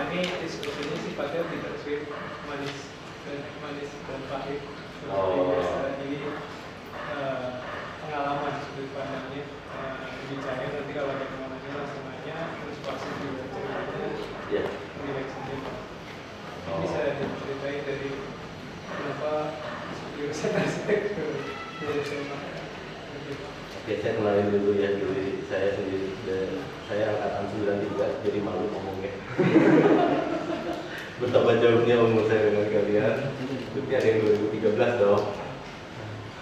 Ini diskusinya sifatnya tidak sih manis dan pahit. Jadi pengalaman sudut pandangnya bicaranya nanti kalau ada kemana-mana langsung nanya, terus pasti juga ceritanya relax sendiri. Bisa diceritain dari kenapa jurusan arsitektur dari tema. Oke, saya kenalin dulu ya diri saya sendiri. Saya angkatan 93, jadi malu ngomongnya. Betapa jauhnya umur saya dengan kalian. Tapi ada yang 2013 dong.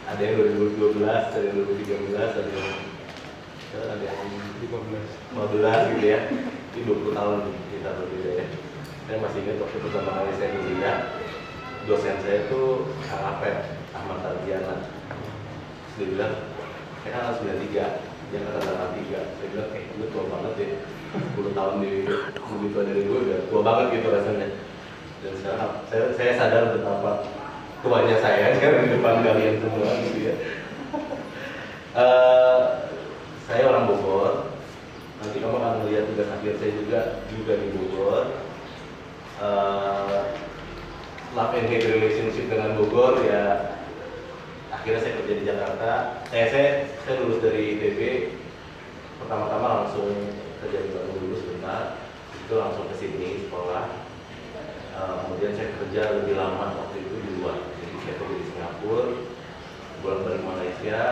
Ada yang 2012, ada yang 2013, ada yang 15 gitu ya. Ini 20 tahun kita berbeda ya. Saya masih ingat waktu pertama kali saya kuliah, dosen saya itu Kang Apep, Ahmad Tardiana. Dia bilang, saya kan anak 93, dia kata 83. Saya bilang, gue tua banget ya, 10 tahun lebih tua dari gue, udah tua banget gitu rasanya. Dan sekarang saya sadar betapa tuanya saya kan di depan kalian semua gitu ya. Saya orang Bogor. Nanti kamu akan melihat tugas akhir saya juga di Bogor. Love and hate relationship dengan Bogor ya. Akhirnya saya kerja di Jakarta. Saya lulus dari ITB. Pertama-tama langsung kerja di Bandung dulu sebentar. Itu langsung ke Sydney sekolah. Kemudian saya kerja lebih lama waktu itu di luar. Jadi saya kerja di Singapura, bolak-balik Malaysia,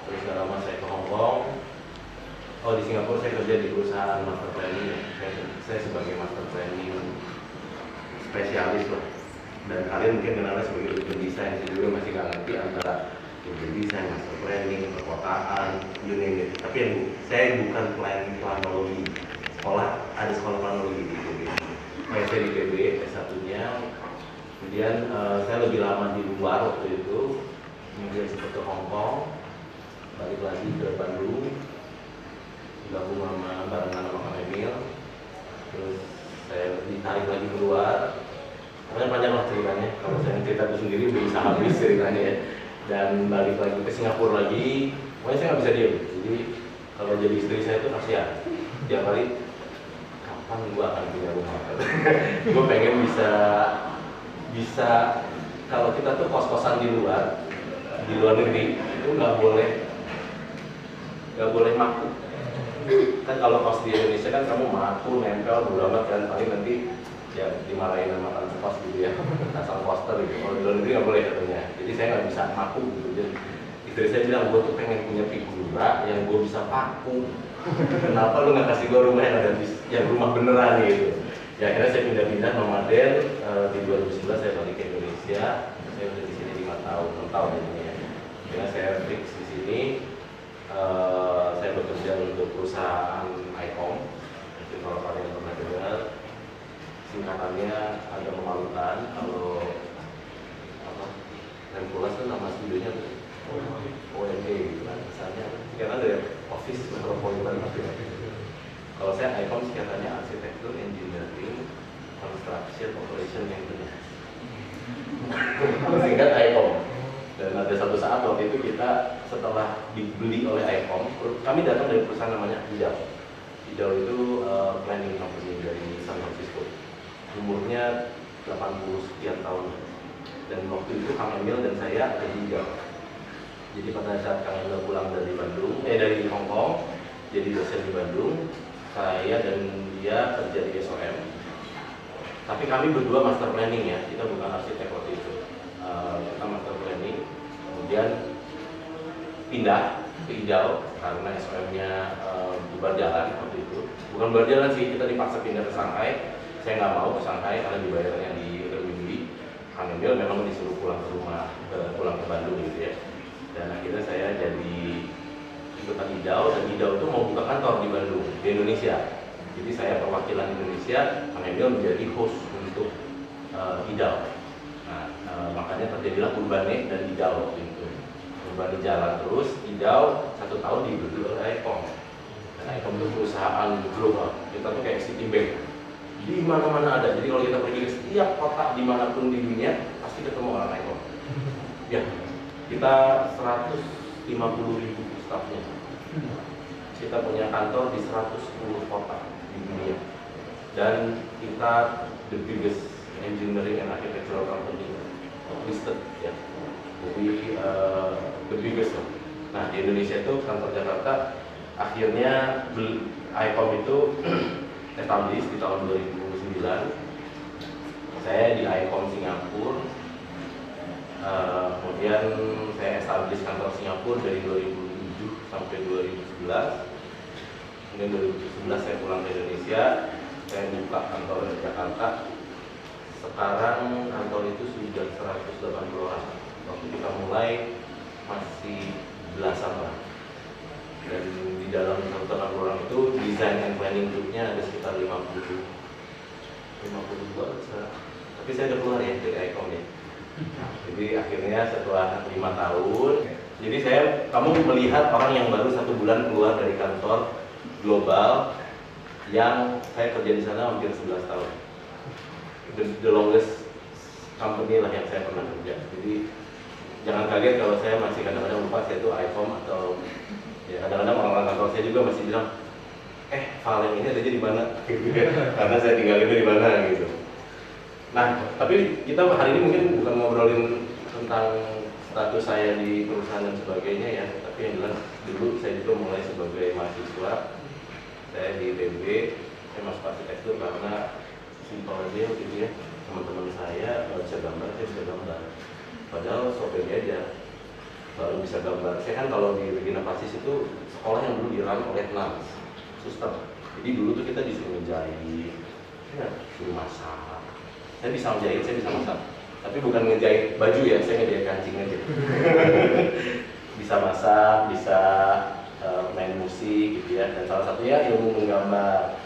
terus gak lama saya ke Hong Kong. Di Singapura saya kerja di perusahaan master planning. Saya sebagai master planning spesialis lah. Dan kalian mungkin kenalnya sebagai urban design. Saya juga masih nggak ngerti antara urban design, master planning, perkotaan, you name it. Tapi saya bukan planologi. Ada sekolah planologi di ITB. Saya di ITB S1-nya. Kemudian saya lebih lama di luar waktu itu. Kemudian sempat ke Hong Kong, balik lagi ke Bandung, gabung barengan sama Kang Emil. Terus saya ditarik lagi keluar. Karena panjang lah ceritanya. Kalau saya cerita itu sendiri bisa habis ceritanya ya. Dan balik lagi ke Singapura lagi. Pokoknya saya nggak bisa diam. Jadi kalau jadi istri saya itu kasihan. Tiap kali kapan gua akan punya rumah? Gue pengen bisa kalau kita tuh kos-kosan di luar negeri itu nggak boleh maku. Kan kalau kos di Indonesia kan kamu maku nempel beramat kan paling nanti ya dimarahin sama tante kos gitu ya, pasang poster gitu. Kalau di luar negeri nggak boleh katanya. Jadi saya nggak bisa maku gitu. Jadi istri saya bilang gue tuh pengen punya figura yang gue bisa paku. Kenapa lu nggak kasih gue rumah yang ada yang rumah beneran gitu? Ya akhirnya saya pindah-pindah nomaden. Di 2011 saya balik ke Indonesia. Saya udah di sini 5 tahun, 6 tahun ini ya. Akhirnya saya fix di sini. Saya bekerja untuk perusahaan ICOM. Mungkin kalau kalian pernah dengar, singkatannya agak memalukan. Kalau Rempulas kan nama studionya OME gitu kan, misalnya singkatan dari Office Metropolitan. Kalau saya ICOM singkatannya Arsitektur, Engineering, Construction, Operation Maintenance. Singkat ICOM. Dan ada satu saat waktu itu kita setelah dibeli oleh ICOM, kami datang dari perusahaan namanya IDAO. IDAO itu planning company dari San Francisco. Umurnya 80 sekian tahun. Dan waktu itu Kang Emil dan saya ada di IDAO. Jadi pada saat Kang Emil pulang dari dari Hong Kong, jadi dosen di Bandung, saya dan dia kerja di SOM. Tapi kami berdua master planning ya, kita bukan arsitek waktu itu. Kita master planning, kemudian pindah ke IDAO karena SOM-nya bubar jalan waktu itu. Bukan bubar jalan sih, kita dipaksa pindah ke Shanghai. Saya nggak mau ke Shanghai karena dibayarnya di Renminbi. Kang Emil memang disuruh pulang ke rumah, pulang ke Bandung gitu ya. Dan akhirnya saya jadi ikutan IDAO, dan IDAO itu mau buka kantor di Bandung, di Indonesia. Jadi saya perwakilan Indonesia, Kang Emil menjadi host untuk IDAO. Nah, makanya terjadilah Urbane dan IDAO waktu itu. Urbane jalan terus, IDAO 1 tahun dibeli oleh ICOM. Dan ICOM itu perusahaan global. Kita tuh kayak Citibank. Di mana-mana ada. Jadi kalau kita pergi ke setiap kota dimanapun di dunia, pasti ketemu orang ICOM. Ya, kita 150.000 stafnya. Kita punya kantor di 110 kota di dunia. dan kita the biggest engineering and architectural company listed ya. Jadi the biggest. Nah di Indonesia itu kantor Jakarta akhirnya ICOM itu established di tahun 2009. Saya di ICOM Singapura. Kemudian saya establish kantor Singapura dari 2007 sampai 2011. Kemudian 2011 saya pulang ke Indonesia, saya buka kantor di Jakarta. Sekarang kantor itu sudah 180 orang. Waktu kita mulai masih belasan orang. Dan di dalam 180 orang itu design and planning groupnya ada sekitar 52 besar. Tapi saya udah keluar ya dari ICOM ya. Jadi akhirnya setelah 5 tahun, jadi kamu melihat orang yang baru 1 bulan keluar dari kantor global yang saya kerja di sana hampir 11 tahun. The longest company lah yang saya pernah kerja. Jadi jangan kaget kalau saya masih kadang-kadang lupa saya itu ICOM atau ya kadang-kadang orang-orang kantor saya juga masih bilang file yang ini adanya di mana gitu ya. Karena saya tinggal itu di mana gitu. Nah, tapi kita hari ini mungkin bukan ngobrolin tentang status saya di perusahaan dan sebagainya ya, tapi yang jelas dulu saya juga mulai sebagai mahasiswa. Saya di ITB, saya masuk arsitektur karena simpel aja gitu ya. Teman-teman saya kalau bisa gambar, saya bisa gambar. Padahal software aja baru bisa gambar. Saya kan kalau di Regina Pacis itu sekolah yang dulu dirun oleh NAMS Suster. Jadi dulu tuh kita disuruh menjahit, ya, disuruh masak. Saya bisa menjahit, saya bisa masak. Tapi bukan ngejahit baju ya, saya ngejahit kancing aja. Bisa masak, bisa main musik gitu ya. Dan salah satunya ilmu menggambar.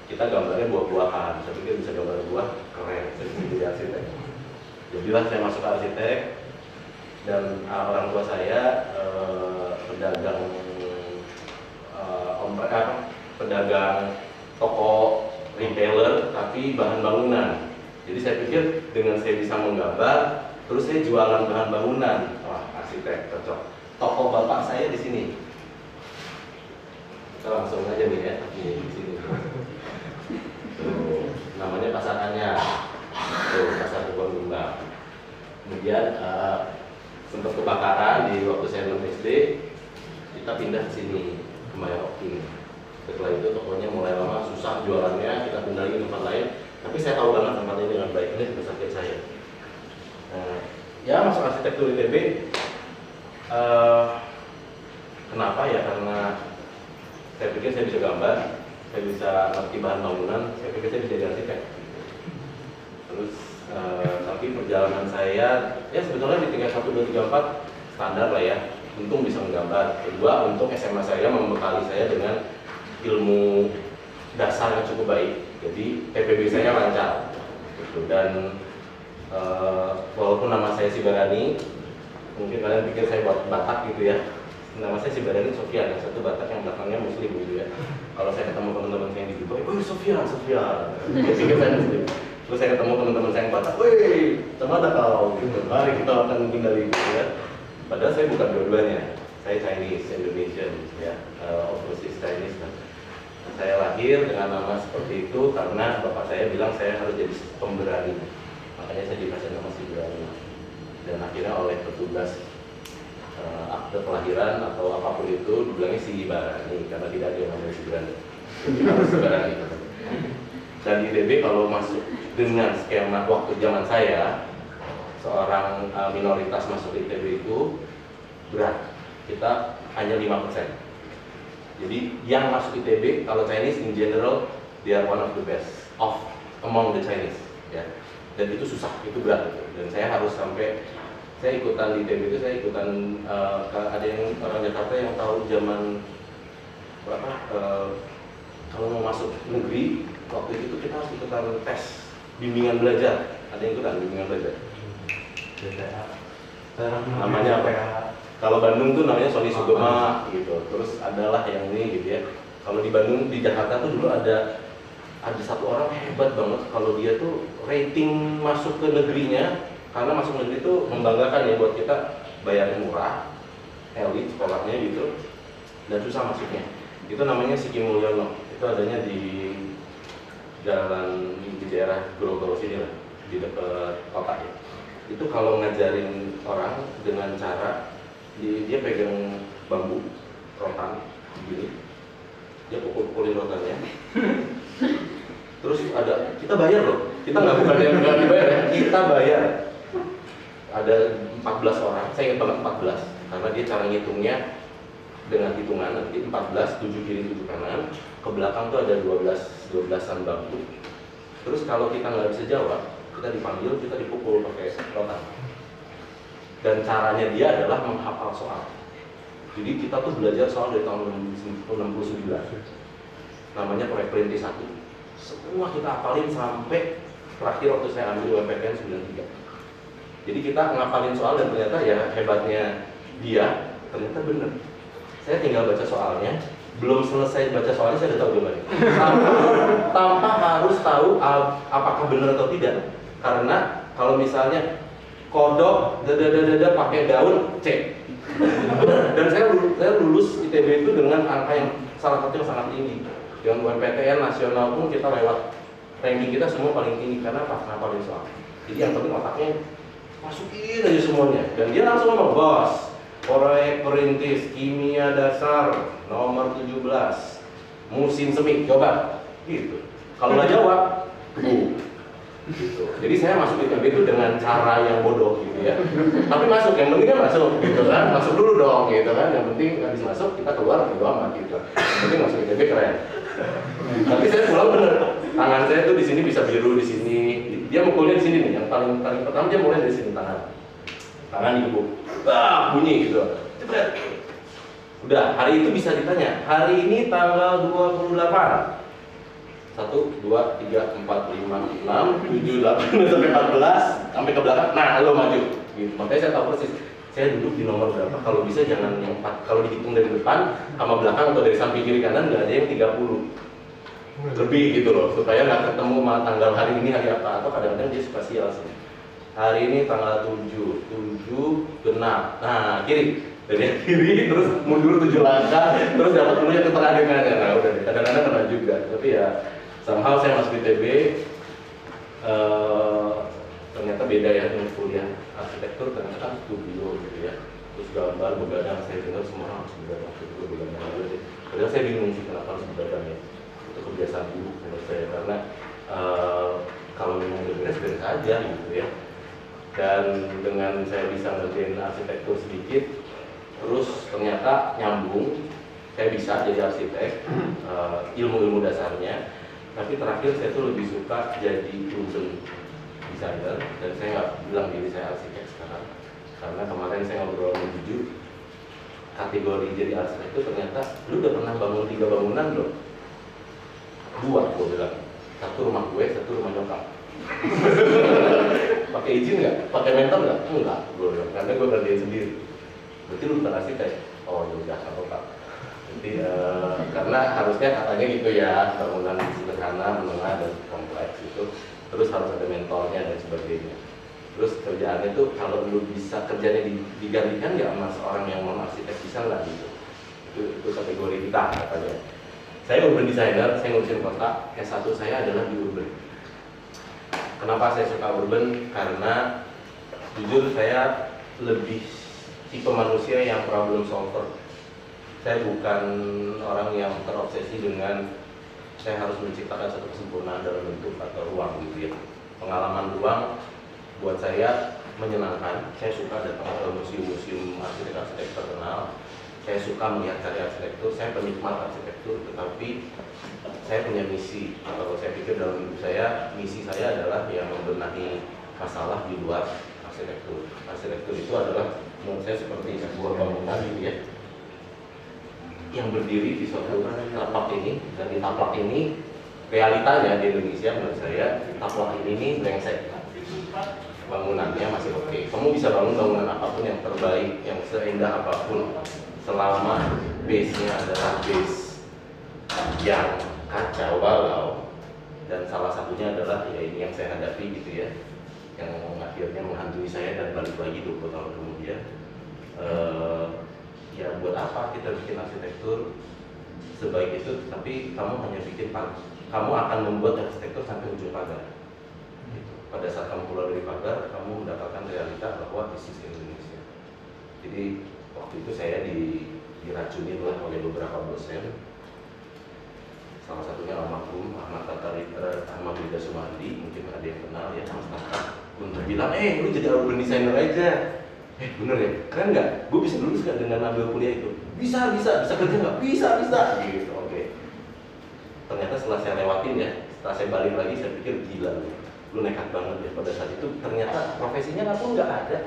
Kita gambarnya buah-buahan. Saya pikir bisa gambar buah, keren. Saya bisa jadi arsitek. Jadilah saya masuk arsitek. Dan orang tua saya pedagang toko retailer tapi bahan bangunan. Jadi saya pikir dengan saya bisa menggambar, terus saya jualan bahan bangunan. Wah, arsitek cocok. Toko bapak saya di sini. Kita langsung aja nih ya, di sini. Tuh, namanya Pasar Anyar. Tuh, Pasar Kebon Gumbang. Kemudian sempat kebakaran di waktu saya 6 SD, kita pindah ke sini, ke Mayokin. Setelah itu tokonya mulai lama susah jualannya, kita pindah lagi ke tempat lain. Tapi saya tahu banget tempat ini dengan baik, ini rumah sakit saya. Ya masuk arsitektur ITB, kenapa ya? Karena saya pikir saya bisa gambar, saya bisa ngerti bahan bangunan, saya pikir saya bisa jadi arsitek. Terus tapi perjalanan saya, ya sebetulnya di tingkat 1, 2, 3, 4 standar lah ya. Untung bisa menggambar. Kedua, untuk SMA saya membekali saya dengan ilmu dasar yang cukup baik. Jadi PPB saya lancar. Gitu. Dan walaupun nama saya Sibarani, mungkin kalian pikir saya Batak gitu ya. Nama saya Sibarani Sofian, yang satu Batak yang belakangnya Muslim gitu ya. Kalau saya ketemu teman-teman saya yang di Dubai, oh Sofian. Dia pikir saya Muslim. Terus saya ketemu teman-teman saya yang Batak, wih, cemana kau? Gitu. Mari kita akan tinggal gitu ya. Padahal saya bukan dua-duanya. Saya Chinese, Indonesian, ya, overseas Chinese. Saya lahir dengan nama seperti itu karena bapak saya bilang saya harus jadi pemberani. Makanya saya dikasih nama si berani. Dan akhirnya oleh petugas akte kelahiran atau apapun itu dibilangnya si Barani karena tidak ada yang namanya si berani. Jadi harus si Barani. Dan di ITB kalau masuk dengan skema waktu zaman saya, seorang minoritas masuk ITB itu berat. Kita hanya 5%. Jadi yang masuk ITB kalau Chinese in general they are one of the best among the Chinese ya. Dan itu susah, itu berat. Dan saya harus sampai saya ikutan di ITB itu saya ikutan ada yang orang Jakarta yang tahu zaman berapa kalau mau masuk negeri waktu itu kita harus ikutan tes bimbingan belajar. Ada yang ikutan bimbingan belajar. Namanya apa? Kalau Bandung tuh namanya Sony Sugema gitu. Terus adalah yang ini gitu ya. Kalau di Bandung, di Jakarta tuh dulu ada satu orang hebat banget kalau dia tuh rating masuk ke negerinya, karena masuk negeri itu membanggakan ya buat kita, bayarnya murah, elit sekolahnya gitu, dan susah masuknya. Itu namanya Siki Mulyono. Itu adanya di jalan di daerah Grogol sini lah, di dekat kota ya. Itu kalau ngajarin orang dengan cara dia pegang bambu rotan begini, dia pukul-pukulin rotannya. Terus kita bayar loh, kita bukan yang nggak dibayar ya, kita bayar. Ada 14 orang, saya ingat banget 14, karena dia cara ngitungnya dengan hitungan nanti 14, 7 kiri 7 kanan, ke belakang tuh ada 12-an bambu. Terus kalau kita nggak bisa jawab, kita dipanggil, kita dipukul pakai rotan. Dan caranya dia adalah menghafal soal. Jadi kita tuh belajar soal dari tahun 69, namanya proyek perintis 1. Semua kita hafalin sampai terakhir waktu saya ambil UMPTN 93. Jadi kita ngapalin soal dan ternyata ya hebatnya dia, ternyata bener. Saya tinggal baca soalnya, belum selesai baca soalnya saya udah tahu jawabannya. Tanpa harus tahu apakah benar atau tidak. Karena kalau misalnya kodok pakai daun C. Dan saya lulus ITB itu dengan angka yang salah satu yang sangat tinggi. Dengan UMPTN nasional pun kita lewat ranking kita semua paling tinggi karena pas ngapalin soal. Jadi yang penting otaknya masukin aja semuanya. Dan dia langsung ngomong, bos, proyek perintis kimia dasar nomor 17 musim semi, coba gitu. Kalau nggak jawab, gitu. Jadi saya masuk ITB itu dengan cara yang bodoh gitu ya. Tapi masuk, yang penting kan masuk gitu kan. Masuk dulu dong gitu kan. Yang penting habis masuk kita keluar gitu amat gitu. Yang penting masuk ITB keren. Tapi saya pulang bener. Tangan saya tuh di sini bisa biru di sini. Dia mukulnya di sini nih. Yang paling pertama dia mulai dari sini tangan digebuk. Bunyi gitu. Cepet. Udah, hari itu bisa ditanya. Hari ini tanggal 28. 1, 2, 3, 4, 5, 6, 7, 8, sampai 14, sampai ke belakang. Nah, lo maju. Gitu. Makanya saya tahu persis. Saya duduk di nomor berapa. Kalau bisa jangan yang 4. Kalau dihitung dari depan sama belakang atau dari samping kiri kanan nggak ada yang 30. Lebih gitu loh. Supaya nggak ketemu sama tanggal hari ini hari apa. Atau kadang-kadang dia spasial sih. Hari ini tanggal 7 genap. Nah, kiri. Dari kiri terus mundur 7 langkah, terus dapat dulunya ke tengah dengan. Nah, udah deh. Kadang-kadang kena juga. Tapi ya somehow saya masuk ITB, ternyata beda ya dengan kuliah arsitektur, ternyata kan studio gitu ya. Terus gambar, begadang, saya dengar semua orang harus begadang, itu begadang aja deh. Padahal saya bingung sih kenapa harus begadang ya. Itu kebiasaan buruk menurut saya, karena kalau memang udah beres aja gitu ya. Dan dengan saya bisa ngerjain arsitektur sedikit, terus ternyata nyambung, saya bisa jadi arsitek, ilmu-ilmu dasarnya. Tapi terakhir saya tuh lebih suka jadi urban designer, dan saya nggak bilang diri saya arsitek sekarang. Karena kemarin saya ngobrol sama Juju, kategori jadi arsitek itu ternyata, lu udah pernah bangun 3 bangunan belum? 2, gue bilang. 1 rumah gue, 1 rumah nyokap. Pakai izin nggak? Pakai mentor nggak? Enggak, gue bilang. Karena gue kerjain sendiri. Berarti lu bukan arsitek? Oh, ya udah, apa Pak? Jadi karena harusnya katanya gitu ya, bangunan sederhana, menengah dan kompleks itu, terus harus ada mentornya dan sebagainya. Terus kerjaannya itu kalau lu bisa kerjanya digantikan ya sama seorang yang non arsitek, bisa nggak gitu? Itu kategori kita katanya. Saya urban designer, saya ngurusin kota. S1 saya adalah di urban. Kenapa saya suka urban? Karena jujur saya lebih tipe manusia yang problem solver. Saya bukan orang yang terobsesi dengan saya harus menciptakan satu kesempurnaan dalam bentuk atau ruang gitu ya. Pengalaman ruang buat saya menyenangkan. Saya suka datang ke museum-museum arsitek-arsitek terkenal. Saya suka melihat karya arsitektur. Saya penikmat arsitektur, tetapi saya punya misi. Atau saya pikir dalam hidup saya, misi saya adalah yang membenahi masalah di luar arsitektur. Arsitektur itu adalah menurut saya seperti sebuah bangunan gitu ya, yang berdiri di suatu tapak ini, dan di tapak ini realitanya di Indonesia menurut saya tapak ini nih brengsek. Bangunannya masih oke. Kamu bisa bangun bangunan apapun yang terbaik, yang seindah apapun, selama base-nya adalah base yang kacau balau. Dan salah satunya adalah ya ini yang saya hadapi gitu ya, yang akhirnya menghantui saya dan balik lagi 20 tahun kemudian. Ya buat apa kita bikin arsitektur sebaik itu, tapi kamu hanya bikin kamu akan membuat arsitektur sampai ujung pagar. Gitu. Pada saat kamu keluar dari pagar, kamu mendapatkan realita bahwa this is Indonesia. Jadi waktu itu saya diracunin oleh beberapa dosen, salah satunya almarhum Ahmad Rida Sumandi, mungkin ada yang kenal ya, Mas Tata. Untuk bilang, lu jadi urban designer aja. Bener ya, keren nggak? Gue bisa lulus nggak dengan ambil kuliah itu? Bisa kerja nggak? Bisa. Gitu, oke. Ternyata setelah saya lewatin ya, setelah saya balik lagi, saya pikir gila lu nekat banget ya. Pada saat itu ternyata profesinya nggak ada.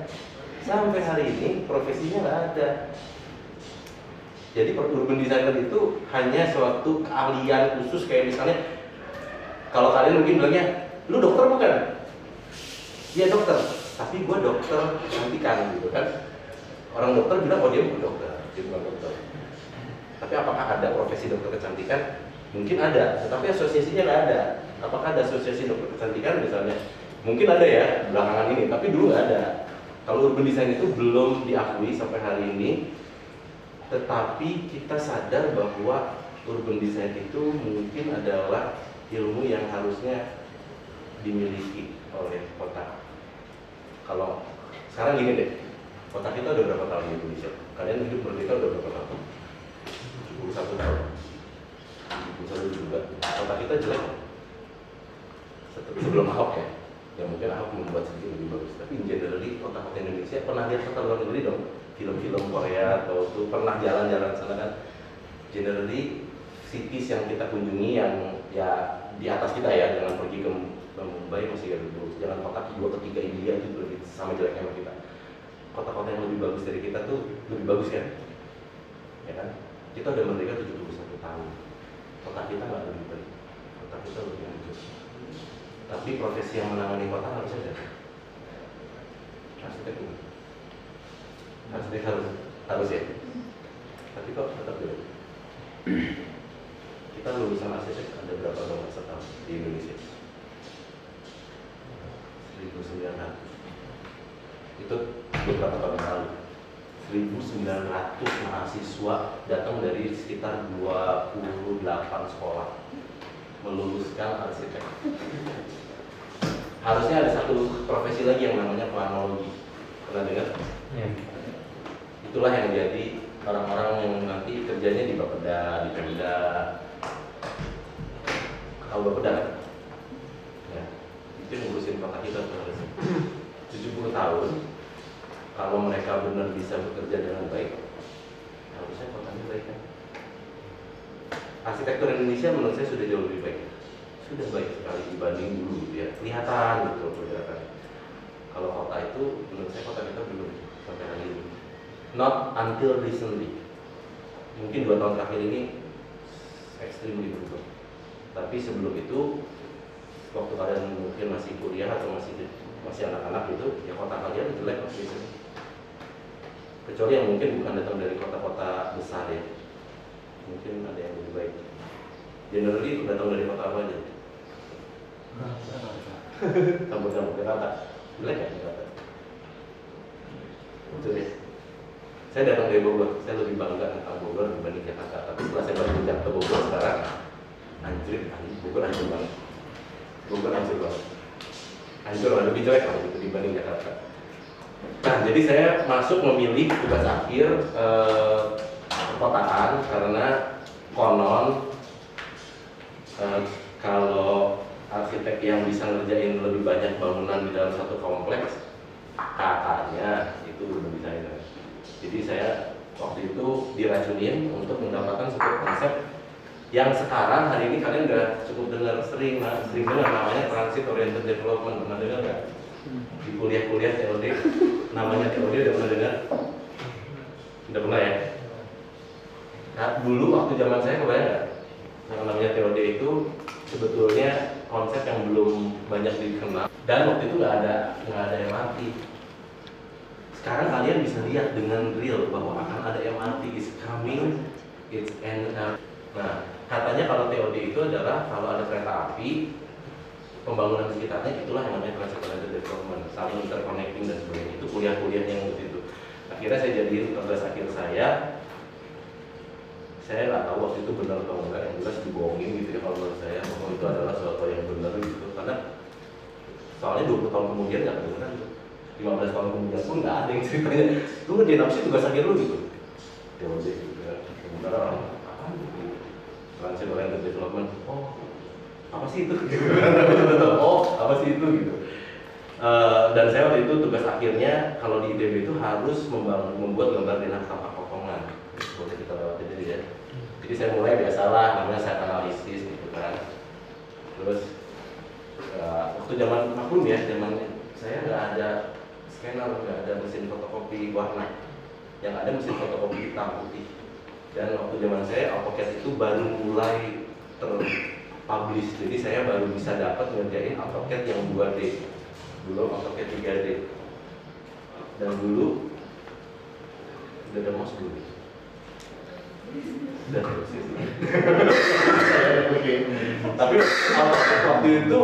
Sampai hari ini profesinya nggak ada. Jadi urban designer itu hanya suatu keahlian khusus, kayak misalnya kalau kalian mungkin bilangnya, lu dokter bukan? Iya dokter, tapi gua dokter kecantikan gitu kan. Orang dokter bilang, dia bukan dokter, dia bukan dokter. Tapi apakah ada profesi dokter kecantikan? Mungkin ada, tetapi asosiasinya nggak ada. Apakah ada asosiasi dokter kecantikan misalnya? Mungkin ada ya belakangan ini, tapi dulu nggak ada. Kalau urban design itu belum diakui sampai hari ini, tetapi kita sadar bahwa urban design itu mungkin adalah ilmu yang harusnya dimiliki oleh kota. Kalau sekarang gini deh, kota kita udah berapa tahun di Indonesia? Kalian hidup merdeka udah berapa tahun? 71 tahun. 71 juga. Kota kita jelek. Sebelum Ahok ya. Ya mungkin Ahok membuat sedikit lebih bagus. Tapi in generally kota-kota Indonesia, pernah lihat kota luar negeri dong? Film-film Korea atau tuh pernah jalan-jalan sana kan? Generally cities yang kita kunjungi yang ya di atas kita ya, jangan pergi ke Mumbai masih agak bagus. Jangan kota kedua ketiga India itu lebih sama jeleknya sama kita. Kota-kota yang lebih bagus dari kita tuh lebih bagus kan? Ya kan? Kita udah merdeka 71 tahun. Kota kita nggak lebih baik. Kota kita lebih bagus. Tapi profesi yang menangani kota harus ada. Arsitek itu. Arsitek harus ya. Tapi kok tetap beda. Kita lulusan arsitek ada berapa banget setahun di Indonesia? 1.900. Itu beberapa tahun lalu. 1.900 mahasiswa datang dari sekitar 28 sekolah meluluskan arsitek. Harusnya ada satu profesi lagi yang namanya planologi. Pernah dengar? Ya. Itulah yang jadi orang-orang yang nanti kerjanya di Bapeda, di Pemda. Tahu Bapeda kan? Ya. Itu yang ngurusin kota kita harusnya. 70 tahun. Kalau mereka benar bisa bekerja dengan baik, harusnya kotanya baik kan? Arsitektur Indonesia menurut saya sudah jauh lebih baik. Sudah baik sekali dibanding dulu gitu ya. Kelihatan gitu pergerakannya. Kalau kota itu menurut saya kota kita belum sampai hari ini. Not until recently. Mungkin 2 tahun terakhir ini ekstrim berubah. Tapi sebelum itu, waktu kalian mungkin masih kuliah atau masih anak-anak gitu, ya kota kalian jelek waktu itu. Kecuali yang mungkin bukan datang dari kota-kota besar ya. Mungkin ada yang lebih baik. Generally itu datang dari kota apa aja? Kampung-kampung Jakarta. Jelek ya Jakarta? Betul ya? Saya datang dari Bogor, saya lebih bangga tentang Bogor dibanding Jakarta. Tapi setelah saya berpindah ke Bogor sekarang, anjir, Bogor hancur banget. Bogor hancur banget. Hancur banget, lebih jelek lah gitu dibanding Jakarta. Nah, jadi saya masuk memilih tugas akhir perkotaan karena konon kalau arsitek yang bisa ngerjain lebih banyak bangunan di dalam satu kompleks katanya itu urban designer. Jadi saya waktu itu diracunin untuk mendapatkan sebuah konsep yang sekarang hari ini kalian udah cukup sering dengar namanya transit oriented development. Pernah dengar nggak? Di kuliah-kuliah TOD namanya TOD udah pernah dengar? Udah pernah ya? Nah, dulu waktu zaman saya kebayang nggak? Yang namanya TOD itu sebetulnya konsep yang belum banyak dikenal dan waktu itu nggak ada MRT. Sekarang kalian bisa lihat dengan real bahwa akan ada MRT is coming, nah katanya kalau TOD itu adalah kalau ada kereta api, pembangunan sekitarnya itulah yang namanya transit oriented development, saling interconnecting dan sebagainya. Itu kuliah-kuliah yang seperti itu. Akhirnya saya jadi tugas akhir saya saya nggak tahu waktu itu benar atau enggak, yang jelas dibohongin gitu ya kalau menurut saya bahwa itu adalah suatu yang benar gitu, karena soalnya 20 tahun kemudian nggak kedengeran tuh, 15 tahun kemudian pun nggak ada yang ceritanya lu ngerjain apa sih tugas akhir lu gitu ya udah gitu ya. Sementara orang apa gitu transit oriented development, oh apa sih itu gitu. Oh apa sih itu gitu. Dan saya waktu itu tugas akhirnya kalau di ITB itu harus membuat gambar denah tampak potongan. Boleh kita lewatin jadi ya. Jadi saya mulai biasalah namanya saya analisis gitu kan. Terus waktu zaman maklum ya, zamannya saya nggak ada scanner, nggak ada mesin fotokopi warna. Yang ada mesin fotokopi hitam putih. Dan waktu zaman saya AutoCAD itu baru mulai terpublish. Jadi saya baru bisa dapat ngerjain AutoCAD yang 2D. Dulu AutoCAD 3D. Dan dulu udah ada mouse dulu. Udah terus itu. Tapi waktu itu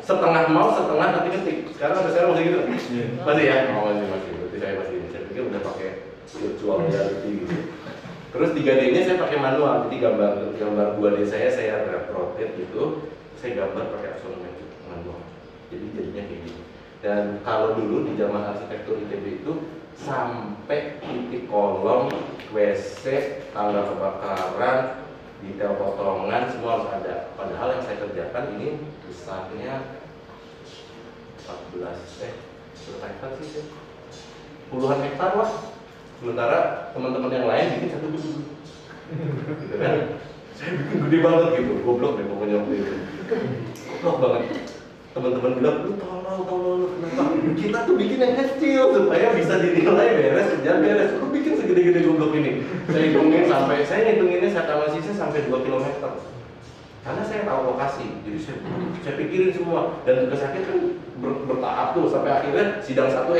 setengah mouse, setengah nanti ketik. Sekarang masih gitu. Masih ya? Oh, masih. Berarti saya masih ini. Saya pikir udah pakai virtual reality gitu. Terus 3D-nya saya pakai manual. Jadi gambar 2D saya rotate gitu. Saya gambar pakai aksonometrik manual. Jadi jadinya kayak gini. Dan kalau dulu di zaman arsitektur ITB itu sampai titik kolom, WC, tangga kebakaran, detail potongan semua harus ada. Padahal yang saya kerjakan ini besarnya 14 berapa hektar sih? Puluhan hektar lah. Sementara teman-teman yang lain bikin satu gedung. Gitu kan? Saya bikin gede banget gitu. Goblok deh pokoknya waktu itu. Goblok banget. Teman-teman bilang, lu tolong, kenapa? Kita tuh bikin yang kecil supaya bisa dinilai beres, kerjaan beres. Lu bikin segede-gede goblok ini. Saya hitunginnya saya analisisnya sampai 2 km. Karena saya tahu lokasi, jadi saya pikirin semua. Dan tugas akhir kan bertahap tuh sampai akhirnya sidang satu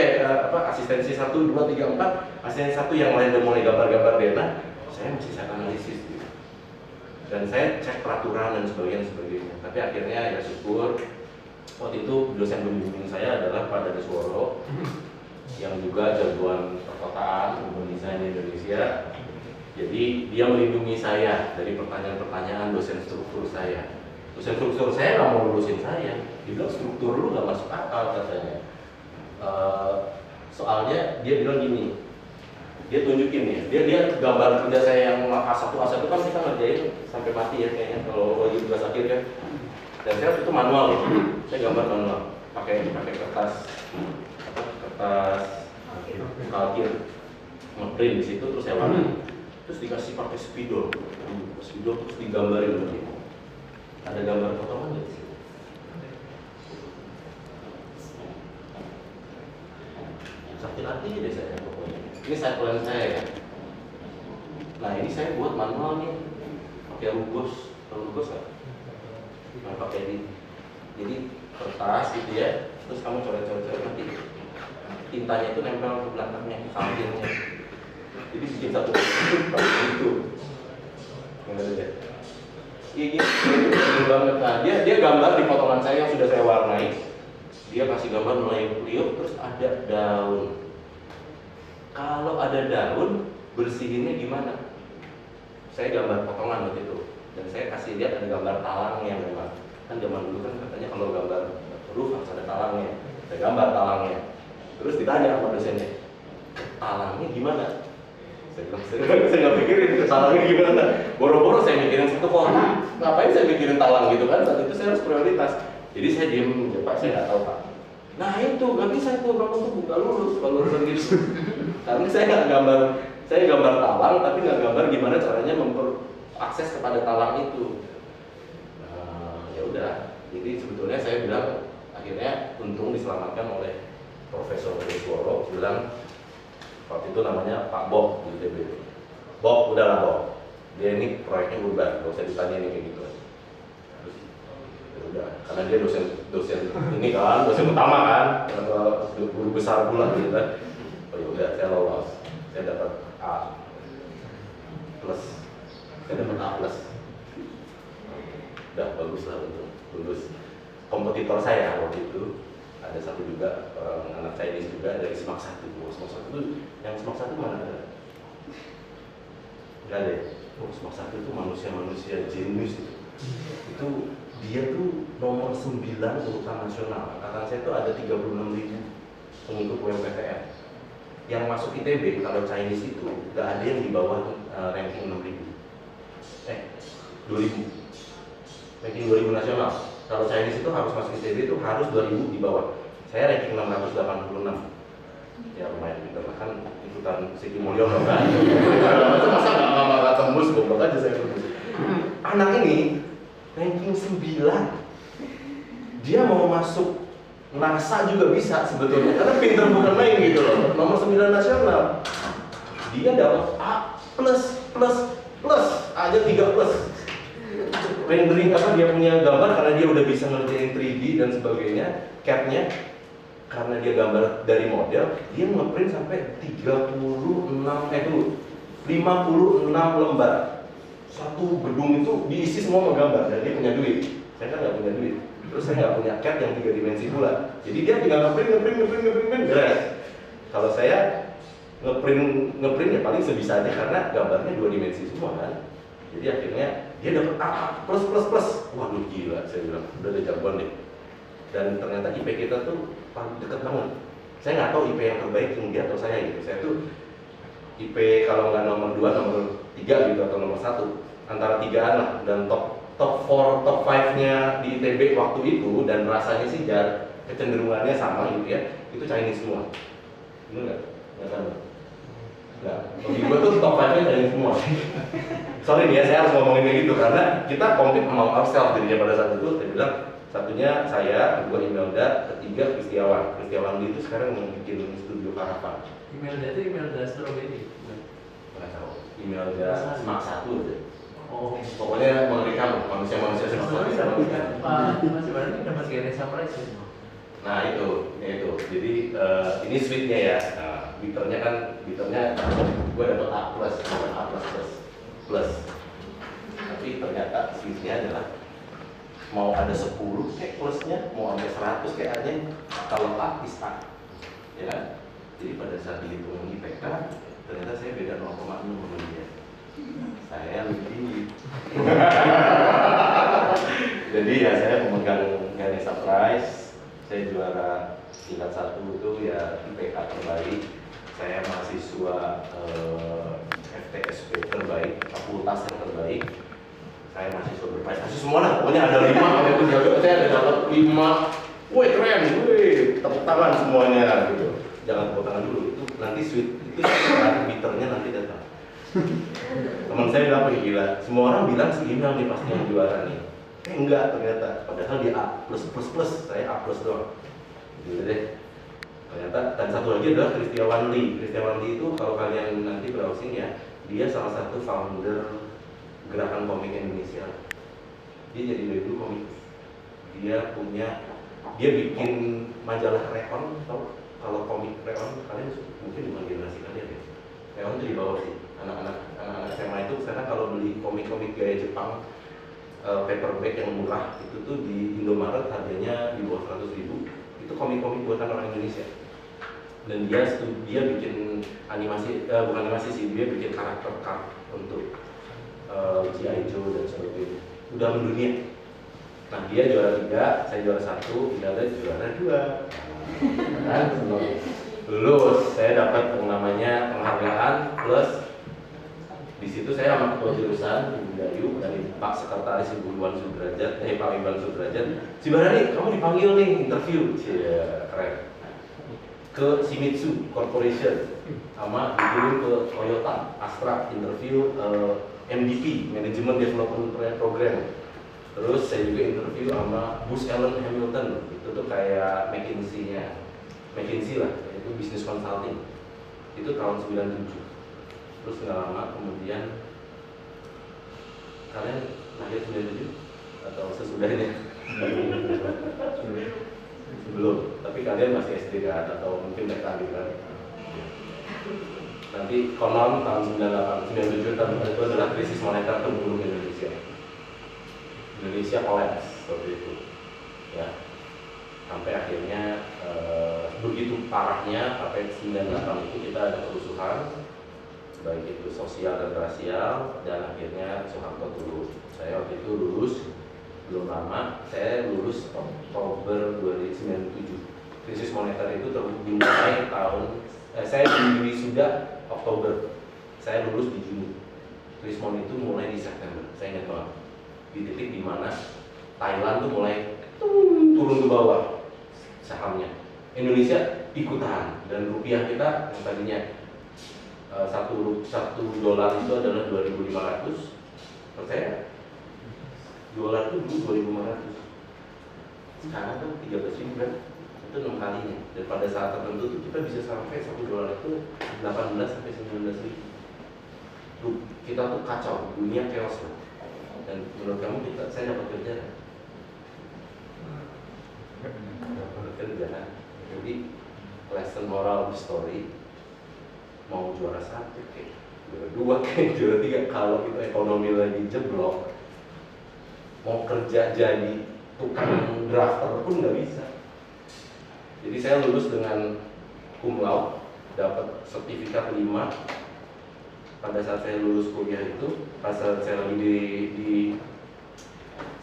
asistensi 1, 2, 3, 4, asistensi 1 yang lain udah mulai gambar-gambar denah, saya mesti saya analisis gitu. Dan saya cek peraturan dan sebagainya. Tapi akhirnya ya syukur. Waktu itu dosen pembimbing saya adalah Pak Dadesworo yang juga jagoan perkotaan urban design di Indonesia. Jadi dia melindungi saya dari pertanyaan-pertanyaan dosen struktur saya. Dosen struktur saya nggak mau lulusin saya. Dia bilang struktur lu nggak masuk akal katanya. Soalnya dia bilang gini, dia tunjukin ya, dia gambar kerja saya yang A1 itu kan kita ngerjain sampai mati ya kayaknya kalau lagi tugas akhir kan. Dan saya itu manual ya, saya gambar manual, pakai kertas kalkir, ngeprint di situ terus saya warna, terus dikasih pakai spidol terus digambarin begini. Ada gambar potongan nggak sih? Sakit hati deh saya pokoknya. Ini side plan saya ya. Nah ini saya buat manual nih, pakai rugos nggak? Nah, pakai ini. Jadi kertas gitu ya, terus kamu coret-coret nanti tintanya itu nempel ke belakangnya, ke sampingnya. Jadi bikin satu itu. Enggak ada. Ini banget. Nah, dia gambar di potongan saya yang sudah saya warnai. Dia kasih gambar meliuk-liuk terus ada daun. Kalau ada daun, bersihinnya gimana? Saya gambar potongan waktu itu. Dan saya kasih lihat ada gambar talangnya memang. Kan zaman dulu kan katanya kalau gambar roof harus ada talangnya. Saya gambar talangnya. Terus ditanya sama dosennya, talangnya gimana? Saya nggak pikirin talangnya gimana. Boro-boro saya mikirin satu kolam. Ngapain saya mikirin talang gitu kan? Saat itu saya harus prioritas. Jadi saya diem, ya Pak, saya nggak tahu Pak. Nah itu nggak bisa itu, kamu tuh nggak lulus kalau urusan gitu. Karena saya gambar talang tapi nggak gambar gimana caranya akses kepada talang itu. Ya udah, jadi sebetulnya saya bilang akhirnya untung diselamatkan oleh Profesor Dadesworo, bilang waktu itu namanya Pak Bob di ITB. Bob, udahlah Bob, dia ini proyeknya urban, gak usah ditanya ini kayak gitu. Terus ya udah, karena dia dosen ini kan, dosen utama kan, guru besar pula gitu kan. Oh ya udah, saya lolos, saya dapat A plus. Saya dapat A+. Udah bagus lah untuk lulus. Kompetitor saya waktu itu ada satu juga orang anak Chinese juga dari SMAK 1. SMAK 1 itu yang SMAK 1 mana ada? Enggak deh. oh Mark I itu manusia jenius itu dia tuh nomor 9 urutan nasional. Angkatan saya itu ada 36.000 pengikut UMPTN. Yang masuk ITB kalau Chinese itu nggak ada yang di bawah ranking 6.000. 2.000. Ranking 2.000 nasional. Kalau Chinese itu harus masuk ITB itu harus 2.000 di bawah. Saya ranking 686. Ya lumayan gitu kan ikutan Siki Mulyono kan. Masa nggak tembus, goblok aja saya tembus. Anak ini ranking 9. Dia mau masuk NASA juga bisa sebetulnya karena pinter bukan main gitu loh. Nomor 9 nasional. Dia dapat A+++, aja 3+. Rendering apa dia punya gambar karena dia udah bisa ngerjain 3D dan sebagainya, CAD-nya karena dia gambar dari model, dia ngeprint sampai 56 lembar. Satu gedung itu diisi semua sama gambar dan dia punya duit. Saya kan nggak punya duit. Terus saya nggak punya CAD yang 3 dimensi pula. Jadi dia tinggal ngeprint beres. Kalau saya ngeprint ya paling sebisanya karena gambarnya 2 dimensi semua kan. Jadi akhirnya dia dapat A+++. Waduh gila, saya bilang udah ada jagoan deh. Dan ternyata IP kita tuh paling deket banget. Saya nggak tahu IP yang terbaik yang dia atau saya gitu. Saya tuh IP kalau nggak nomor 2, nomor 3 gitu atau nomor 1 antara 3-an lah. Dan top 4, top 5-nya di ITB waktu itu dan rasanya sih kecenderungannya sama gitu ya. Itu Chinese semua. Bener nggak? Nggak tahu. Nggak. Bagi gue tuh top 5-nya Chinese semua. Sorry nih ya, saya harus ngomongin kayak gitu karena kita compete among ourselves. Jadinya pada saat itu saya bilang satunya saya, kedua Imelda, ketiga Kristiawan. Kristiawan itu sekarang yang bikin studio Karavan. Imelda itu Imelda Strawberry. Nggak tahu. Imelda Mark I aja. Oh, Pokoknya mengerikan manusia-manusia seperti itu. Pak Mas Ibarani dapat Ganesha Prize ya? Nah itu. Jadi ini sweetnya ya. Nah, biternya gue dapet A+++. Tapi ternyata sweetnya adalah mau ada 10 kayak plusnya, mau ada 100 kayak aja. Kalau A is A, ya kan? Jadi pada saat dihitung IPK, ternyata saya beda 0,6 sama dia. Saya lebih tinggi. Jadi ya saya pemegang Ganesha Prize. Saya juara tingkat 1 itu ya IPK terbaik. Saya mahasiswa FTSP terbaik, fakultas yang terbaik. Saya mahasiswa berprestasi semua lah. Pokoknya ada 5, walaupun saya ada dapat 5. Wih keren, tepuk tangan semuanya gitu. Jangan tepuk tangan dulu, itu nanti sweet itu biternya nanti datang. Teman saya bilang apa gila, semua orang bilang si Imel nih pasti yang juara nih. Enggak ternyata, padahal dia A+++, saya A+ doang. Gitu deh. Ternyata, dan satu lagi adalah Kristiawan Lee. Kristiawan Lee itu kalau kalian nanti browsing ya, dia salah satu founder Gerakan Komik Indonesia. Dia jadi dari dulu komik. Dia bikin majalah Reon, tau? Kalau komik Reon kalian mungkin bukan generasi kalian ya. Reon itu di bawah sih. Anak-anak SMA itu sekarang kalau beli komik-komik gaya Jepang paperback yang murah itu tuh di Indomaret harganya di bawah 100.000. Itu komik-komik buatan orang Indonesia. Dan dia bikin animasi, bukan animasi sih, dia bikin karakter card untuk G.I. Joe dan sebagainya. Udah mendunia. Nah dia juara 3, saya juara 1, Imelda juara 2. Kan lulus, saya dapat yang namanya penghargaan plus di situ saya sama ketua jurusan Ibu Dayu dari Pak Sekretaris Ibu Iwan Sudrajat, Pak Iwan Sudrajat. Si Barani, kamu dipanggil nih interview, keren. Ke Shimizu Corporation sama dikirim ke Toyota Astra interview MDP Management Development Program. Terus saya juga interview sama Booz Allen Hamilton, itu tuh kayak McKinsey lah, itu bisnis consulting. Itu tahun 97. Terus nggak lama kemudian kalian lahir 97 atau sesudahnya? Belum, tapi kalian masih SD kan atau mungkin TK kan? Nanti konon tahun 97 tahun itu adalah krisis moneter terburuk Indonesia. Indonesia collapse seperti itu, ya. Sampai akhirnya begitu parahnya sampai 98 itu kita ada kerusuhan baik itu sosial dan rasial, dan akhirnya Soeharto turun. Saya waktu itu lulus belum lama, saya lulus Oktober 2097. Krisis moneter itu dimulai saya di wisuda Oktober, saya lulus di Juni. Krisis moneter itu mulai di September, saya ingat banget. Di titik dimana Thailand tuh mulai turun ke bawah sahamnya. Indonesia ikutan, dan rupiah kita yang tadinya satu dolar itu adalah 2.500, percaya? Dolar itu dulu 2.500, sekarang tuh 13.000 kan, itu 6 kalinya. Dan pada saat tertentu tuh kita bisa sampai 1 dolar itu 18 sampai 19.000. Kita tuh kacau, dunia chaos loh. Dan menurut kamu saya dapat kerja kan? Dapat kerja kan? Jadi lesson moral of the story, mau juara 1 kayak juara 2 kayak juara 3, kalau kita ekonomi lagi jeblok, mau kerja jadi tukang drafter pun nggak bisa. Jadi saya lulus dengan cum laude, dapat sertifikat 5. Pada saat saya lulus kuliah itu, pas saya lagi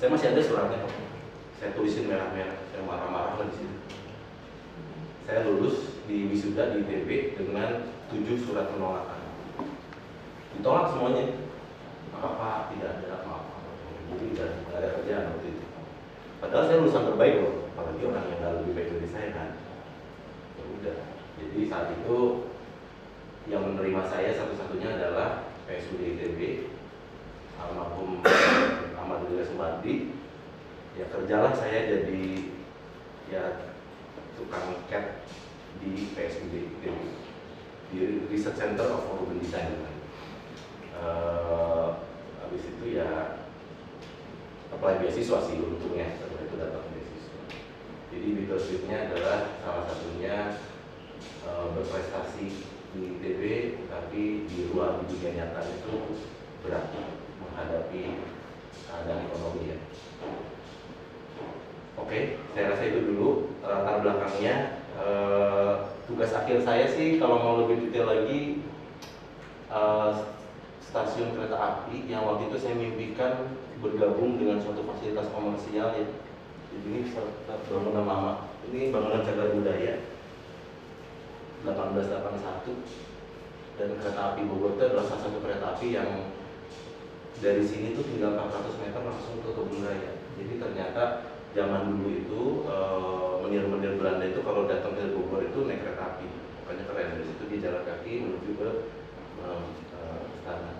saya masih ada suratnya, saya tulisin merah-merah, saya marah-marah lah di sini. Saya lulus di wisuda di ITB dengan 7 surat penolakan. Ditolak semuanya. Apa tidak ada apa-apa. Jadi tidak ada kerjaan waktu itu. Padahal saya lulusan terbaik loh, apalagi orang yang nggak lebih baik dari saya kan. Ya udah. Jadi saat itu yang menerima saya satu-satunya adalah PSUD ITB, almarhum Ahmad Dullah Sumardi. Ya kerjalah saya jadi tukang CAD di PSUD ITB, di Research Center of Urban Design. Habis itu ya apply beasiswa sih untungnya, setelah itu dapat beasiswa. Jadi bittersweetnya adalah salah satunya berprestasi di ITB, tapi di luar dunia nyata itu berat menghadapi keadaan ekonomi ya. Oke, saya rasa itu dulu latar belakangnya. Tugas akhir saya sih kalau mau lebih detail lagi, stasiun kereta api yang waktu itu saya mimpikan bergabung dengan suatu fasilitas komersial ya. Jadi ini bangunan lama, ini bangunan cagar budaya 1881, dan kereta api Bogor itu adalah salah satu kereta api yang dari sini tuh tinggal 400 meter langsung ke Kebun Raya. Jadi ternyata zaman dulu itu menir-menir Belanda itu kalau datang ke Bogor itu naik kereta api, makanya keren. Dari situ dia jalan kaki menuju ke istana.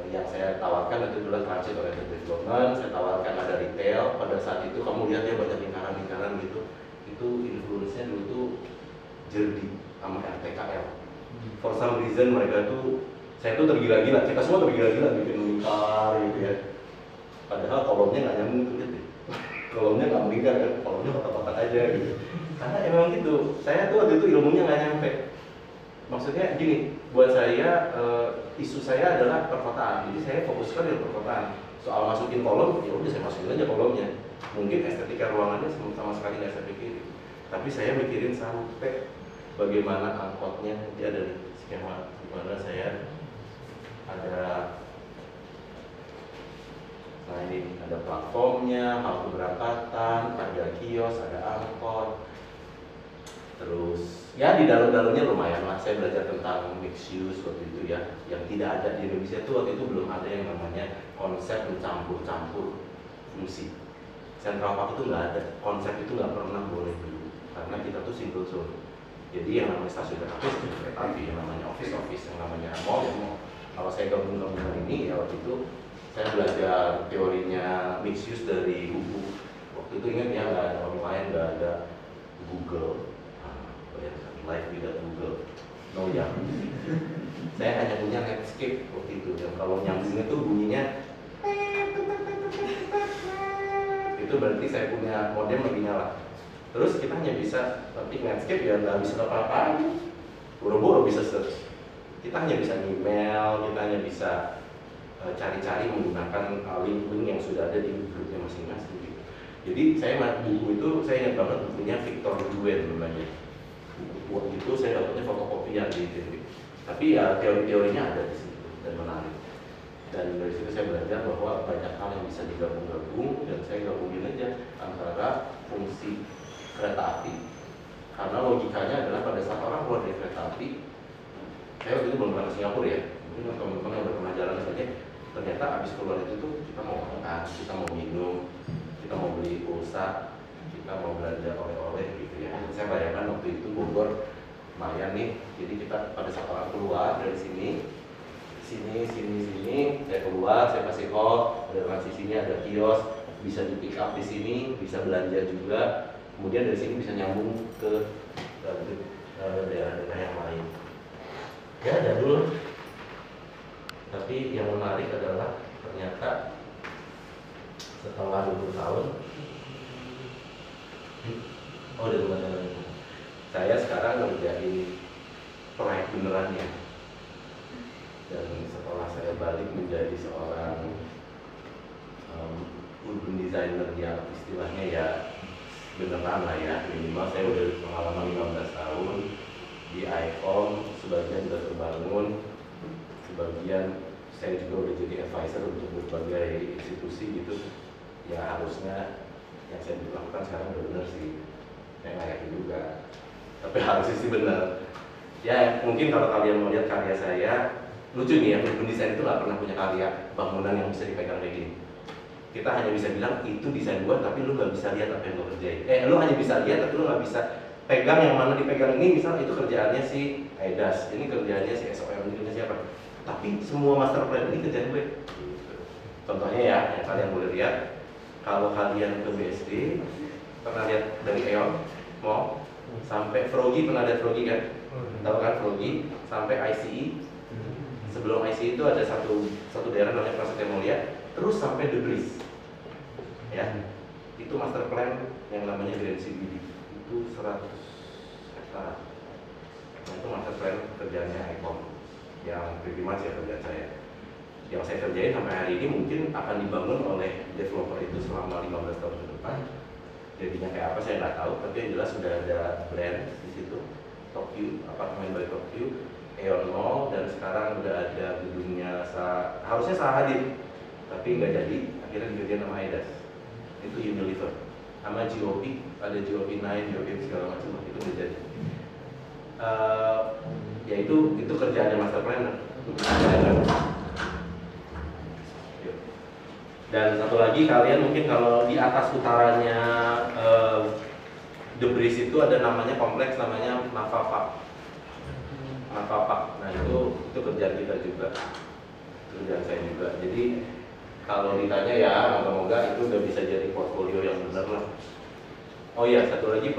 Yang saya tawarkan itu adalah transit oriented development. Saya tawarkan ada retail. Pada saat itu kamu lihat ya banyak lingkaran-lingkaran gitu. Itu influence-nya dulu tuh Jerdi sama RTKL. For some reason mereka tuh, saya tuh tergila-gila, kita semua tergila-gila bikin lingkar gitu ya. Padahal kolomnya nggak nyambung tuh gitu. Kolomnya nggak melingkar kan, kolomnya kotak-kotak aja gitu. Karena emang gitu, saya tuh waktu itu ilmunya nggak nyampe. Maksudnya gini, buat saya isu saya adalah perkotaan, jadi saya fokuskan di perkotaan. Soal masukin kolom, ya udah saya masukin aja kolomnya. Mungkin estetika ruangannya sama sekali nggak saya pikirin, tapi saya mikirin sampai bagaimana angkotnya. Dia ada skema di mana saya ada, nah ini ada platformnya, halte keberangkatan, ada kios, ada angkot. Terus ya di dalam-dalamnya lumayan lah, saya belajar tentang mixed use waktu itu ya, yang tidak ada di Indonesia tuh waktu itu belum ada yang namanya konsep mencampur-campur fungsi. Central Park itu nggak ada, konsep itu nggak pernah boleh dulu, karena kita tuh single zone. Jadi yang namanya stasiun kereta api, yang namanya office, yang namanya mall ya mall. Kalau saya gabung-gabungan ini ya waktu itu saya belajar teorinya mixed use dari UU. Waktu itu ingat ya, nggak ada online, nggak ada Google. Live without Google, no ya. Saya hanya punya Netscape waktu itu, yang kalau nyambungnya tuh bunyinya itu berarti saya punya modem lagi nyala. Terus kita hanya bisa ketik Netscape ya nggak bisa apa-apa, boro-boro bisa search. Kita hanya bisa email, kita hanya bisa cari-cari menggunakan link-link yang sudah ada di grupnya masing-masing. Jadi saya buku itu saya ingat banget bukunya Victor Duen namanya. Waktu itu saya dapatnya fotokopian di ITB. Tapi ya teori-teorinya ada di situ dan menarik. Dan dari situ saya belajar bahwa banyak hal yang bisa digabung-gabung, dan saya gabungin aja antara fungsi kereta api. Karena logikanya adalah pada saat orang keluar dari kereta api, saya waktu itu belum pernah ke Singapura ya, mungkin teman-teman yang udah pernah jalan saja, ternyata abis keluar itu tuh kita mau makan, kita mau minum, kita mau beli pulsa, kita mau belanja oleh-oleh gitu ya. Saya bayangkan waktu itu Bogor lumayan nih, jadi kita pada saat orang keluar dari sini, saya keluar, saya kasih call, ada transisinya, ada kios, bisa di pick up di sini, bisa belanja juga, kemudian dari sini bisa nyambung ke daerah-daerah yang lain. Ya jadul, tapi yang menarik adalah ternyata setelah 20 tahun, udah teman-teman, saya sekarang ngerjain proyek benerannya. Dan setelah saya balik menjadi seorang urban designer yang istilahnya ya beneran lah ya, minimal saya udah pengalaman 15 tahun di ICOM, sebagian sudah terbangun, sebagian saya juga udah jadi advisor untuk berbagai institusi gitu. Ya harusnya yang saya lakukan sekarang udah bener sih, saya nggak yakin juga, tapi harusnya sih bener. Ya mungkin kalau kalian mau lihat karya saya, lucu nih ya, urban design itu nggak pernah punya karya bangunan yang bisa dipegang kayak gini. Kita hanya bisa bilang itu desain gua, tapi lu nggak bisa lihat apa yang gua kerjain. Lu hanya bisa lihat, tapi lu nggak bisa pegang yang mana dipegang ini. Misal itu kerjaannya si Aidas, ini kerjaannya si SOM, ini kerjaannya siapa. Tapi semua master plan ini kerjaan gue. Contohnya ya, yang kalian boleh lihat, kalau kalian ke BSD, pernah lihat dari Eon, mau sampai Froggy, pernah lihat Froggy kan? Tahu kan Froggy, sampai ICE. Sebelum ICE itu ada satu daerah namanya Prasetya Mulia, terus sampai The Breeze. Ya, itu master plan yang namanya Grand CBD, itu 100 hektar. Nah itu master plan kerjanya ICOM, yang pretty much ya kerjaan saya. Yang saya kerjain sampai hari ini mungkin akan dibangun oleh developer itu selama 15 tahun ke depan. Jadinya kayak apa saya nggak tahu, tapi yang jelas sudah ada brand di situ, Tokyo, apartemen by Tokyo, Aeon Mall, dan sekarang udah ada gedungnya harusnya Sahadin, tapi nggak jadi, akhirnya dikerjain sama Aidas. Itu Unilever, sama GOP, ada GOP 9, GOP segala macam, itu udah jadi. Ya itu kerjaannya master planner. Dan satu lagi, kalian mungkin kalau di atas utaranya The Breeze itu ada namanya kompleks namanya Navapak. Nah itu kerjaan kita juga, kerjaan saya juga. Jadi kalau ditanya ya, moga-moga itu udah bisa jadi portfolio yang benar lah. Oh iya, satu lagi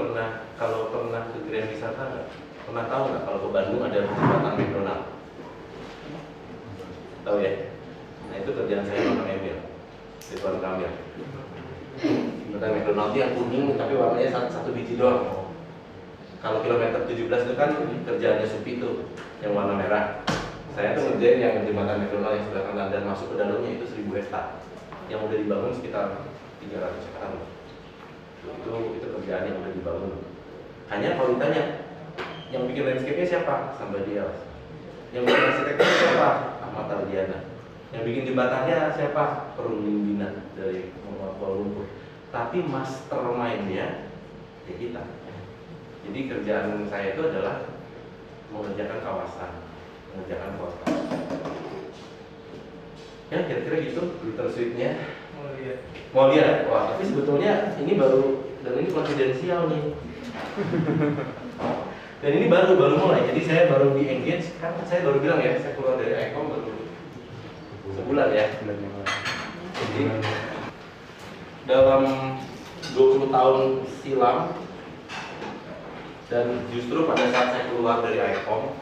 kalau pernah ke Grand Wisata nggak? Pernah tahu nggak kalau ke Bandung ada jembatan McDonald? Tahu ya? Nah itu kerjaan saya sama Emil, Ridwan Kamil. Jembatan McDonald yang kuning tapi warnanya satu biji doang. Kalau kilometer 17 itu kan kerjaannya Supi tuh, yang warna merah. Saya tuh ngerjain yang jembatan McDonald yang sebelah kanan, dan masuk ke dalamnya itu 1000 hektar yang udah dibangun sekitar 300 hektar. Itu kerjaan yang udah dibangun. Hanya kalau ditanya, yang bikin landscape-nya siapa? Somebody else. Yang bikin arsiteknya siapa? Ahmad Ardiana. Yang bikin jembatannya siapa? Perundingan dari Kuala Lumpur. Tapi mastermind-nya ya kita. Jadi kerjaan saya itu adalah mengerjakan kawasan, mengerjakan kota. Ya kira-kira gitu filter suite-nya. Mau lihat? Wah, tapi sebetulnya ini baru, dan ini konfidensial nih. Dan ini baru mulai, jadi saya baru di engage, kan saya baru bilang ya, saya keluar dari ICOM baru sebulan ya. Jadi dalam 20 tahun silam, dan justru pada saat saya keluar dari ICOM,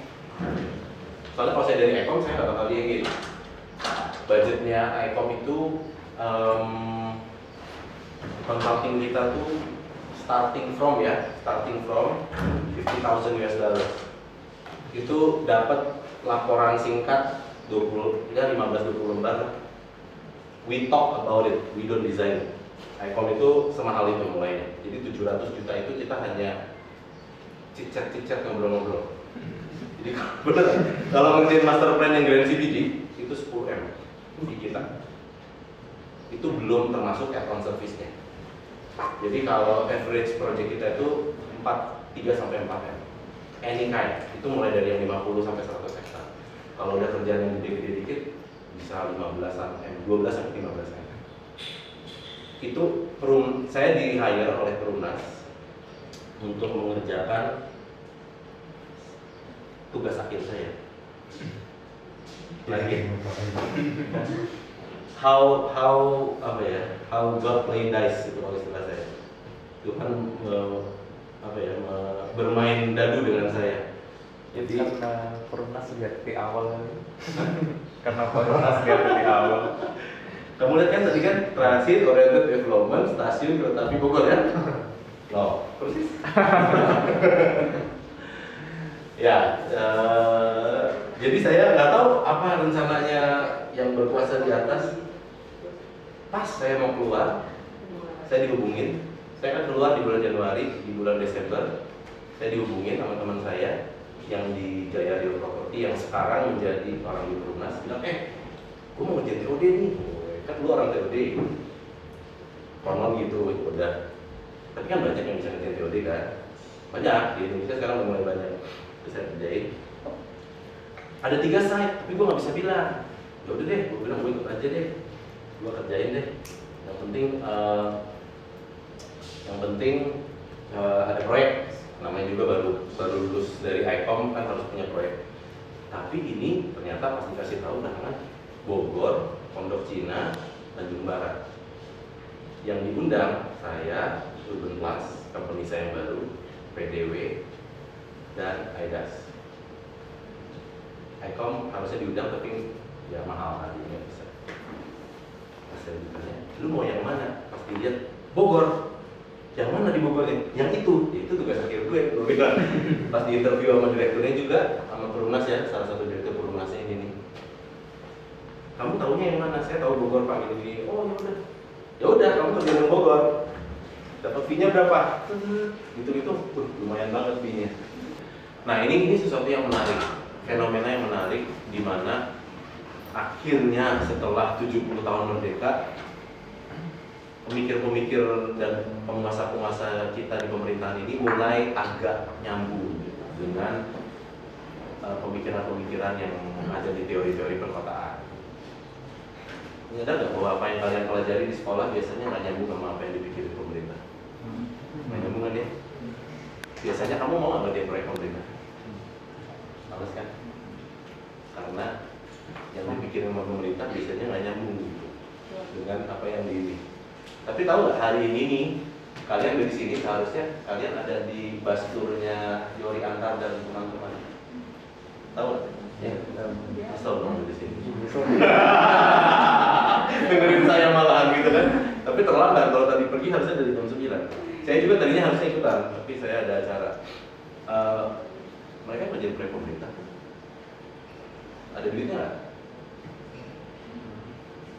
soalnya kalau saya dari ICOM saya nggak bakal di engage. Budgetnya ICOM itu consulting kita tuh starting from 50,000 US dollar. Itu dapat laporan singkat 15-20 lembar. We talk about it, we don't design. ICOM itu semahal itu mulainya. Jadi 700 juta itu kita hanya cicat ngobrol-ngobrol. Jadi beneran, kalau ngerjain master plan yang Grand CBD itu 10 M di kita. Itu belum termasuk add-on service-nya. Jadi kalau average project kita itu 3 sampai 4 M. Any kind, itu mulai dari yang 50 sampai 100 hektar. Kalau udah kerjaan yang gede-gede dikit bisa 15-an M, 12 sampai 15 M. Itu saya di hire oleh Perumnas untuk mengerjakan tugas akhir saya. Lagi how God play dice itu kalau istilah saya. Tuhan bermain dadu dengan saya. Jadi karena Perumnas lihat di awal karena Perumnas lihat di awal. Kamu lihat kan tadi kan transit oriented development stasiun kereta api Bogor ya? No, persis. Ya, jadi saya nggak tahu apa rencananya yang berkuasa di atas. Pas saya mau keluar, saya dihubungin. Saya kan keluar di bulan Januari, di bulan Desember saya dihubungin sama teman saya yang di Jaya Real Property yang sekarang menjadi orang di Perumnas. Bilang, gue mau ngerjain TOD nih. Kan lu orang TOD. Konon gitu, udah. Tapi kan banyak yang bisa ngerjain TOD kan. Banyak, di Indonesia sekarang udah mulai banyak. Terus saya kerjain. Ada 3 site, tapi gue nggak bisa bilang. Ya udah deh, gue bilang gue ikut aja deh. Gue kerjain deh. Yang penting ada proyek. Namanya juga baru lulus dari ICOM kan harus punya proyek. Tapi ini ternyata pas dikasih tahu kan Bogor, Pondok Cina, Tanjung Barat. Yang diundang saya, Urban Plus, company saya yang baru, PDW, dan AIDAS. ICOM harusnya diundang tapi ya mahal harganya bisa. Pas saya ditanya, lu mau yang mana? Pas dilihat, Bogor. Yang mana di Bogor? Yang itu tugas akhir gue bilang. Pas di interview sama direkturnya juga, sama Perumnas ya, salah satu direktur Perumnasnya ini nih. Kamu tahunya yang mana? Saya tahu Bogor Pak gini. Oh ya udah kamu kerja di Bogor. Dapat fee-nya berapa? Gitu lumayan banget fee-nya. Nah ini sesuatu yang menarik, fenomena yang menarik di mana akhirnya setelah 70 tahun merdeka, pemikir-pemikir dan penguasa-penguasa kita di pemerintahan ini mulai agak nyambung dengan pemikiran-pemikiran yang ada di teori-teori perkotaan. Menyadar nggak bahwa apa yang kalian pelajari di sekolah biasanya nggak nyambung sama apa yang dipikirin pemerintah? Nggak nyambung kan ya? Biasanya kamu mau nggak ngerjain proyek pemerintah? Males kan? Karena yang dipikirin sama pemerintah biasanya nggak nyambung gitu dengan apa yang di. Tapi tahu nggak hari ini nih kalian dari sini seharusnya kalian ada di bus tournya Yori Antar dan teman-teman. Tahu nggak? Ya, asal dong di sini. Dengerin saya malahan gitu kan. Tapi terlambat, kalau tadi pergi harusnya dari jam 9. Saya juga tadinya harusnya ikutan, tapi saya ada acara. Mereka kerja proyek pemerintah. Ada duitnya nggak?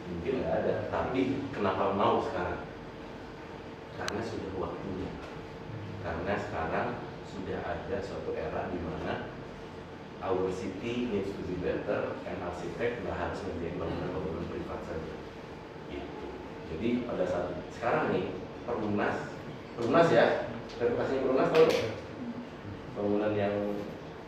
Mungkin nggak ada, tapi kenapa mau sekarang? Karena sudah waktunya. Karena sekarang sudah ada suatu era di mana our city needs to be better, and arsitek nggak harus menjadi bangunan privat saja. Gitu. Jadi pada saat sekarang nih Perumnas ya, reputasinya Perumnas tahu nggak? Bangunan yang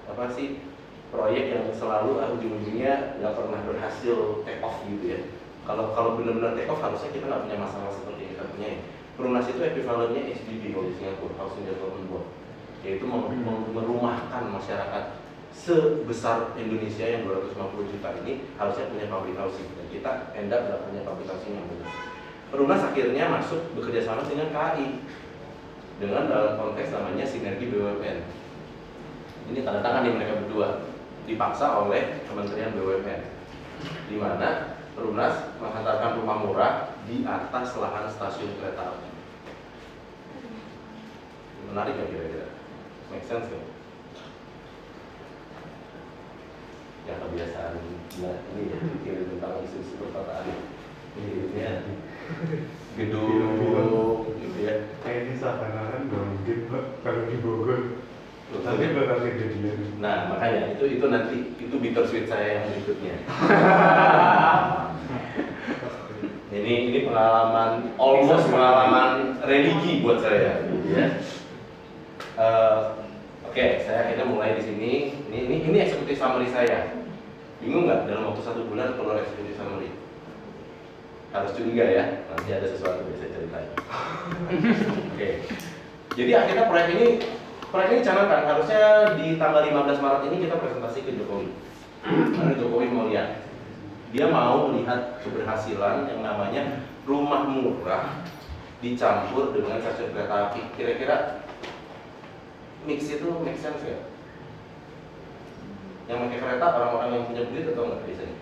apa sih? Proyek yang selalu ujung-ujungnya nggak pernah berhasil take off gitu ya. Kalau benar-benar take off harusnya kita nggak punya masalah seperti yang kita punya. Perumnas itu equivalennya HDB kalau di Singapura, Housing Development Board, yaitu merumahkan masyarakat sebesar Indonesia yang 250 juta ini harusnya punya public housing, dan kita nggak punya public housing yang benar. Perumnas akhirnya masuk bekerja sama dengan KAI dengan dalam konteks namanya sinergi BUMN. Ini tanda tangan nih mereka berdua, dipaksa oleh Kementerian BUMN, di mana Perumnas menghantarkan rumah murah di atas lahan stasiun kereta api. Menarik ya kira-kira? Make sense kan? Ya kebiasaan ini ya pikirin tentang isu-isu perkotaan. Ini ya gedung gitu ya. Kayak di Sabana kan nggak mungkin Pak, kalau di Bogor Tapi bakal kejadian. Nah, makanya itu nanti itu bittersweet saya yang berikutnya. Ini pengalaman almost pengalaman religi buat saya, ya. Oke, saya akhirnya mulai di sini. Ini eksekutif summary saya. Bingung nggak dalam waktu 1 bulan keluar eksekutif summary? Harus curiga ya. Nanti ada sesuatu yang saya ceritain. Oke. Jadi akhirnya proyek ini canangkan harusnya di tanggal 15 Maret ini kita presentasi ke Jokowi. Karena Jokowi mau lihat. Dia mau melihat keberhasilan yang namanya rumah murah dicampur dengan stasiun kereta api. Kira-kira mix itu make sense nggak? Yang pakai kereta orang-orang yang punya duit atau nggak biasanya?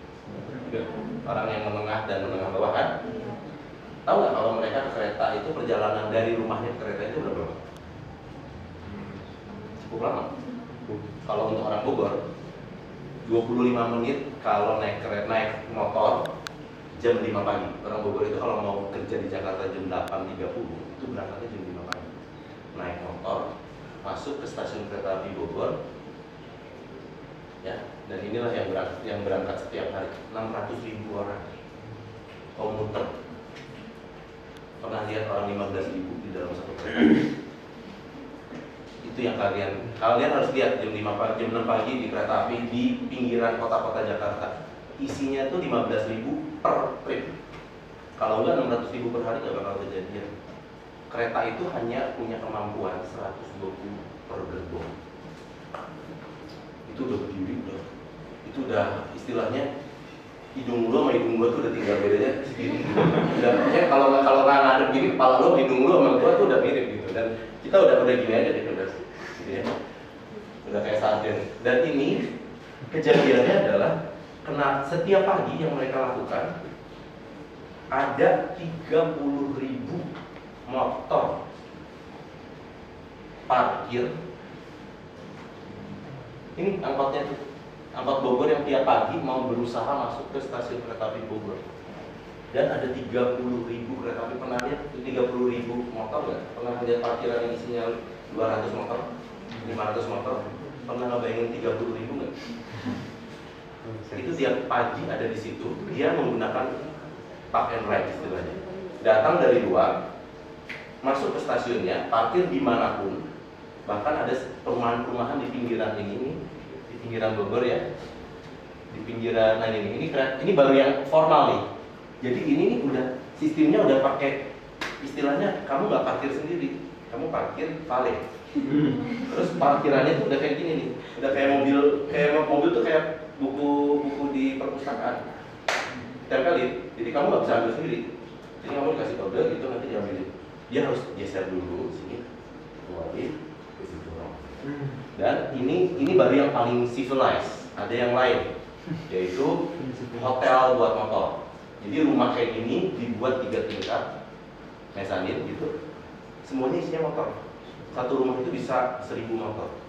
Orang yang menengah dan menengah bawah kan? Tahu nggak kalau mereka ke kereta itu perjalanan dari rumahnya ke kereta itu berapa lama? Cukup lama. Kalau untuk orang Bogor 25 menit kalau naik motor jam 5 pagi. Orang Bogor itu kalau mau kerja di Jakarta jam 8.30 itu berangkatnya jam 5 pagi. Naik motor, masuk ke stasiun kereta api Bogor. Ya, dan inilah yang berangkat setiap hari 600.000 orang komuter. Pernah lihat orang 15.000 di dalam satu kereta? Itu yang kalian harus lihat jam 6 pagi di kereta api di pinggiran kota-kota Jakarta. Isinya tuh 15.000 per trip. Kalau enggak 600.000 per hari nggak bakal kejadian. Kereta itu hanya punya kemampuan 120 per gerbong. Itu udah berdiri, itu udah istilahnya hidung lu sama hidung gua tuh udah tinggal bedanya segini. Udah, kalau nggak ngadep gini, kepala lu sama hidung lu sama gua tuh udah mirip gitu. Dan kita udah gini aja deh, udah gitu ya. Udah kayak sarden. Dan ini kejadiannya adalah setiap pagi yang mereka lakukan ada 30.000 motor parkir. Ini angkotnya tuh, angkot Bogor yang tiap pagi mau berusaha masuk ke stasiun kereta api Bogor. Dan ada 30.000 kereta api. Pernah lihat 30.000 motor nggak? Pernah lihat parkiran yang isinya 200 motor, 500 motor? Pernah ngebayangin 30.000 nggak? Itu tiap pagi ada di situ. Dia menggunakan park and ride istilahnya. Datang dari luar, masuk ke stasiunnya, parkir dimanapun. Bahkan ada perumahan-perumahan di pinggiran ini, di pinggiran Bogor ya, di pinggiran ini baru yang formal nih. Jadi ini nih udah sistemnya udah pakai istilahnya kamu nggak parkir sendiri, kamu parkir valet. Terus parkirannya tuh udah kayak gini nih, udah kayak mobil tuh kayak buku di perpustakaan. Tempelin, jadi kamu nggak bisa ambil sendiri. Jadi kamu dikasih kode gitu nanti diambilin. Dia harus geser dulu sini, keluarin. Dan ini baru yang paling civilized. Ada yang lain, yaitu hotel buat motor. Jadi rumah kayak gini dibuat 3 tingkat, mezanin gitu. Semuanya isinya motor. Satu rumah itu bisa 1.000 motor.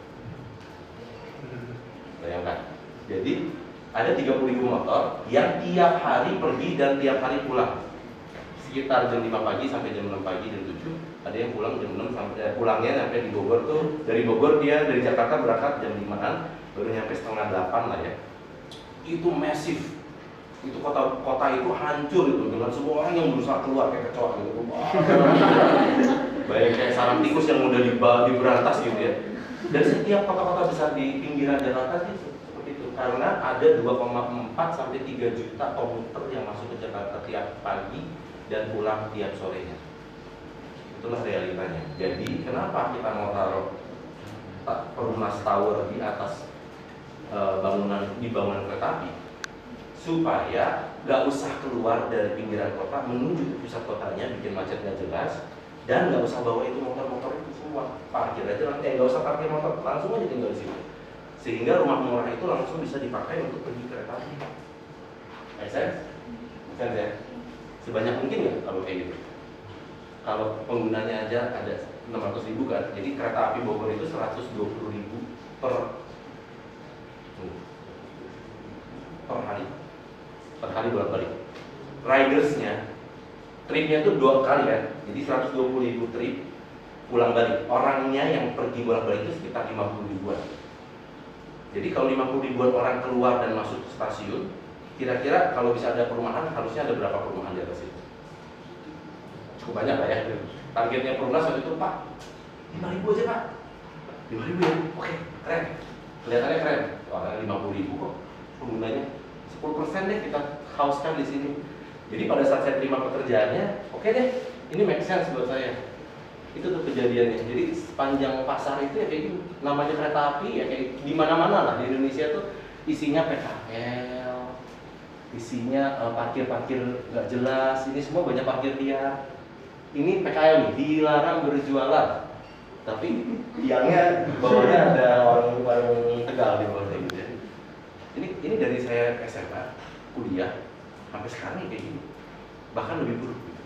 Bayangkan. Jadi ada 30.000 motor yang tiap hari pergi dan tiap hari pulang. Sekitar jam 5 pagi sampai jam 6 pagi, jam 7. Ada yang pulang jam 6 sampai pulangnya sampai di Bogor tuh. Dari Bogor dia dari Jakarta berangkat jam 5-an, baru nyampe setengah 8 lah ya. Itu massive. Itu kota itu hancur itu dengan semua orang yang berusaha keluar kayak kecoa gitu. Bayang kayak sarang tikus yang udah diberantas gitu ya. Dan setiap kota-kota besar di pinggiran Jakarta sih seperti itu. Karena ada 2,4 sampai 3 juta komuter yang masuk ke Jakarta tiap pagi dan pulang tiap sorenya. Itulah realitanya. Jadi kenapa kita mau taruh Perumnas Tower di atas bangunan kereta api? Supaya nggak usah keluar dari pinggiran kota menuju ke pusat kotanya, bikin macet nggak jelas, dan nggak usah bawa itu motor-motor itu semua, parkir aja nanti, nggak usah parkir motor, langsung aja tinggal di situ, sehingga rumah murah itu langsung bisa dipakai untuk pergi kereta api. Make sense? Ya? Sebanyak mungkin nggak kalau kayak gitu? Kalau penggunanya aja ada 600.000 kan, jadi kereta api Bogor itu 120.000 per hari bolak-balik. Ridersnya, tripnya itu 2 kali kan, jadi 120.000 trip pulang balik. Orangnya yang pergi bolak balik itu sekitar 50 ribuan. Jadi kalau 50 ribuan orang keluar dan masuk ke stasiun, kira-kira kalau bisa ada perumahan, harusnya ada berapa perumahan di atas itu? Cukup banyak lah ya. Targetnya Perumnas waktu itu, Pak, 5.000 aja Pak. 5.000 ya? Oke, keren. Kelihatannya keren. Wah, 50.000 kok penggunanya. 10% deh kita hauskan di sini. Jadi pada saat saya terima pekerjaannya, oke deh, ini make sense buat saya. Itu tuh kejadiannya. Jadi sepanjang pasar itu ya kayak gini. Namanya kereta api ya kayak di mana-mana lah di Indonesia tuh isinya PKL, isinya parkir-parkir nggak jelas. Ini semua banyak parkir liar. Ini PKL nih, dilarang berjualan. Tapi tiangnya bawahnya ada orang Tegal di bawahnya gitu ya. Ini dari saya SMA, kuliah, sampai sekarang kayak gini. Bahkan lebih buruk gitu.